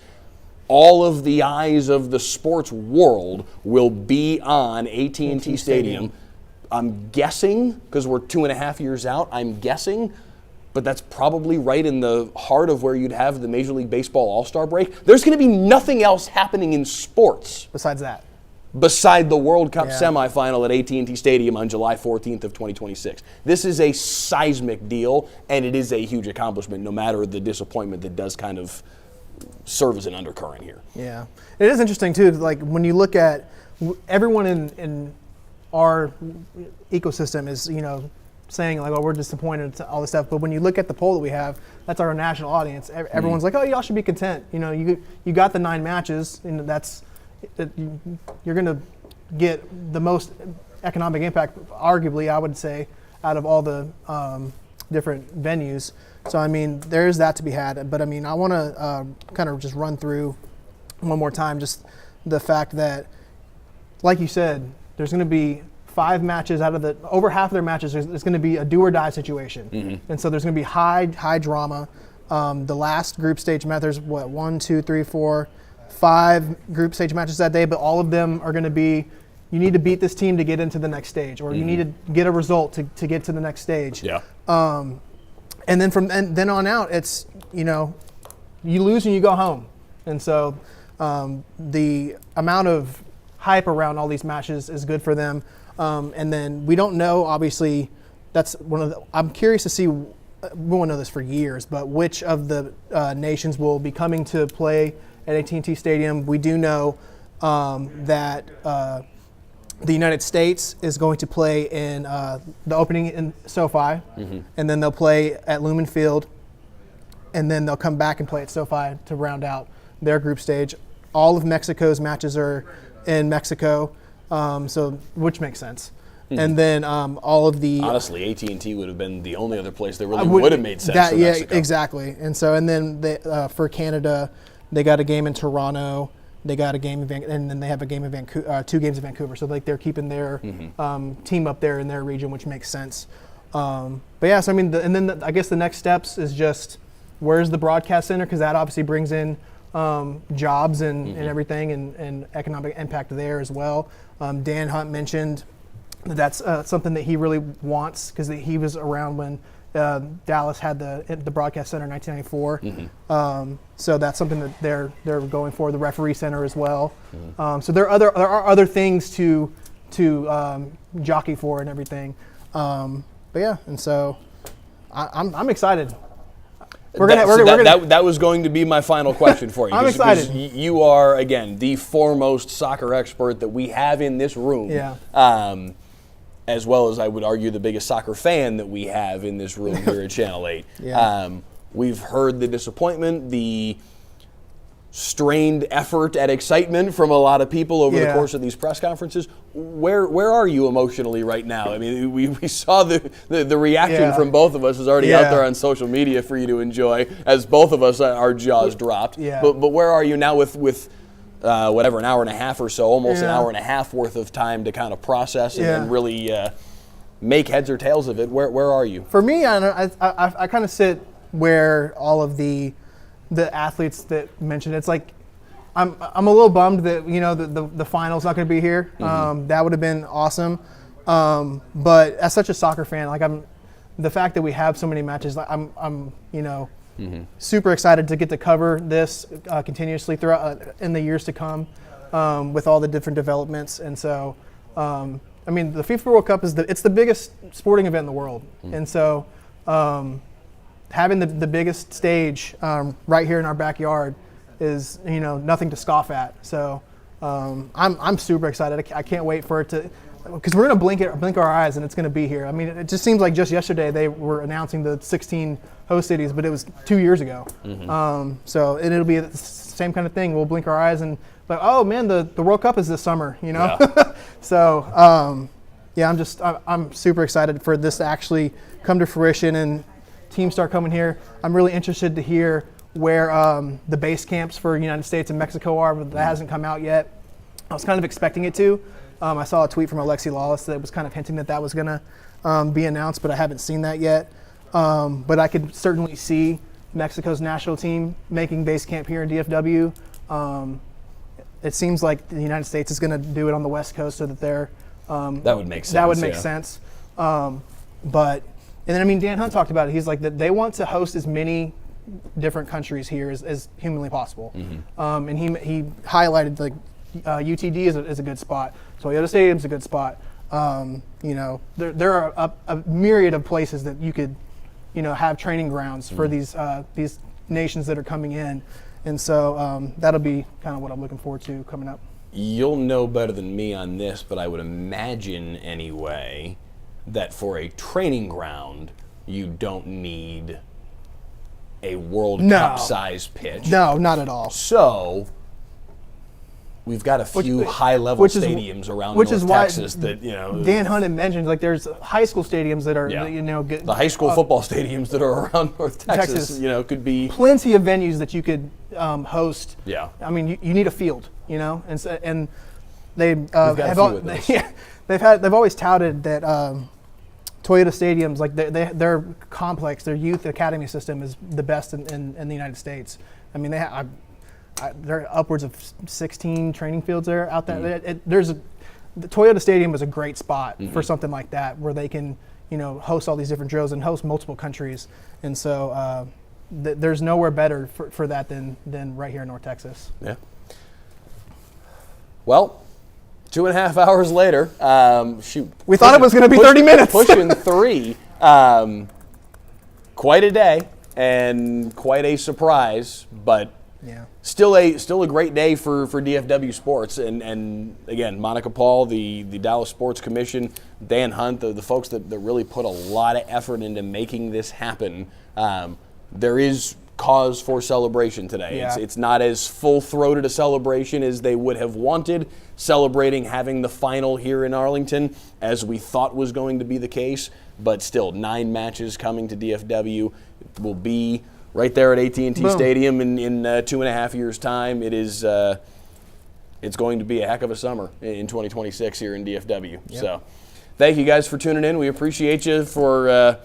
All of the eyes of the sports world will be on AT&T Stadium. I'm guessing, because we're 2.5 years out, I'm guessing, but that's probably right in the heart of where you'd have the Major League Baseball All-Star break. There's going to be nothing else happening in sports besides that. Beside the World Cup semifinal at AT&T Stadium on July 14th of 2026. This is a seismic deal, and it is a huge accomplishment, no matter the disappointment that does kind of serve as an undercurrent here. Yeah. It is interesting, too, like when you look at everyone in our ecosystem is, saying like, oh, we're disappointed, all this stuff. But when you look at the poll that we have, that's our national audience. Everyone's like, oh, y'all should be content. You got the 9 matches, and you're going to get the most economic impact, arguably, I would say, out of all the different venues. So, I mean, there is that to be had. But, I mean, I want to kind of just run through one more time just the fact that, like you said, there's going to be 5 matches out of over half of their matches, it's going to be a do or die situation. Mm-hmm. And so there's going to be high drama. The last group stage match, there's 5 group stage matches that day, but all of them are going to be, you need to beat this team to get into the next stage, or you need to get a result to get to the next stage. Yeah. And then from then on out, it's, you lose and you go home. And so the amount of hype around all these matches is good for them. And then we don't know, obviously, that's one of the, I'm curious to see, we won't know this for years, but which of the nations will be coming to play at AT&T Stadium. We do know that the United States is going to play in the opening in SoFi, and then they'll play at Lumen Field, and then they'll come back and play at SoFi to round out their group stage. All of Mexico's matches are in Mexico, so which makes sense. And then all of the honestly, AT&T would have been the only other place that really would have made sense. For Mexico. Exactly. And so, and then for Canada, they got a game in Toronto. They got a game in and then they have a game in Vancouver, 2 games in Vancouver. So like they're keeping their team up there in their region, which makes sense. But yeah, so I mean, I guess the next steps is just where's the broadcast center, because that obviously brings in jobs and everything and economic impact there as well. Dan Hunt mentioned that's something that he really wants, because he was around when Dallas had the broadcast center in 1994. So that's something that they're going for. The referee center as well. So there are other things to jockey for and everything. But yeah, and so I'm excited. That was going to be my final question for you. I'm excited. You are, again, the foremost soccer expert that we have in this room. Yeah. As well as, I would argue, the biggest soccer fan that we have in this room here at Channel 8. Yeah. We've heard the disappointment, the strained effort at excitement from a lot of people over the Yeah. course of these press conferences. Where are you emotionally right now? I mean, we saw the reaction Yeah. from both of us is already Yeah. out there on social media for you to enjoy, as both of us, our jaws dropped. Yeah. But where are you now with whatever, an hour and a half or so, almost an Yeah. hour and a half worth of time to kind of process and, Yeah. and really make heads or tails of it? Where are you? For me, I kind of sit where all of the athletes that mentioned it's like I'm a little bummed that the final's not going to be here. That would have been awesome. But as such a soccer fan, like the fact that we have so many matches, like I'm super excited to get to cover this continuously throughout in the years to come with all the different developments. And so, I mean, the FIFA World Cup it's the biggest sporting event in the world, and so having the biggest stage right here in our backyard is nothing to scoff at. So I'm super excited. I can't wait for it to, because we're gonna blink our eyes and it's gonna be here. I mean, it just seems like just yesterday they were announcing the 16 host cities, but it was 2 years ago. So it'll be the same kind of thing. We'll blink our eyes and like, oh man, the World Cup is this summer, Yeah. So yeah, I'm super excited for this to actually come to fruition and teams start coming here. I'm really interested to hear where the base camps for United States and Mexico are, but that hasn't come out yet. I was kind of expecting it to. I saw a tweet from Alexi Lawless that was kind of hinting that was going to be announced, but I haven't seen that yet. But I could certainly see Mexico's national team making base camp here in DFW. It seems like the United States is going to do it on the West Coast so that they're that would make sense. That would make yeah. sense. But and then I mean Dan Hunt talked about it. He's like that they want to host as many different countries here as humanly possible. And he highlighted like UTD is a good spot. Toyota Stadium's a good spot. There are a myriad of places that you could have training grounds for these nations that are coming in. And so that'll be kind of what I'm looking forward to coming up. You'll know better than me on this, but I would imagine anyway that for a training ground, you don't need a World Cup size pitch. No, not at all. So we've got a few high-level stadiums around North Texas that Dan Hunt had mentioned, like there's high school stadiums that are the high school football stadiums that are around North Texas, could be plenty of venues that you could host. Yeah, I mean you need a field, and they they've always touted that Toyota Stadiums, like their complex, their youth academy system is the best in the United States. I mean there are upwards of 16 training fields there out there. The Toyota Stadium is a great spot for something like that, where they can, host all these different drills and host multiple countries. And so there's nowhere better for that than right here in North Texas. Yeah. Well, 2.5 hours later, we thought it was going to be 30 minutes. Pushing 3. Quite a day and quite a surprise, but still a great day for DFW sports. And again, Monica Paul, the Dallas Sports Commission, Dan Hunt, the folks that really put a lot of effort into making this happen. There is cause for celebration today. Yeah. It's not as full-throated a celebration as they would have wanted, celebrating having the final here in Arlington as we thought was going to be the case, but still 9 matches coming to DFW. It will be right there at AT&T Stadium in 2.5 years' time. It's going to be a heck of a summer in 2026 here in DFW. Yep. So thank you guys for tuning in. We appreciate you for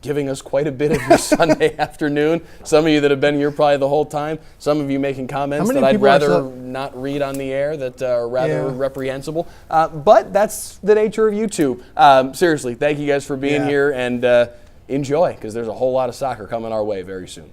giving us quite a bit of your Sunday afternoon. Some of you that have been here probably the whole time. Some of you making comments that I'd rather not read on the air that are rather reprehensible. But that's the nature of YouTube. Seriously, thank you guys for being here, and enjoy, because there's a whole lot of soccer coming our way very soon.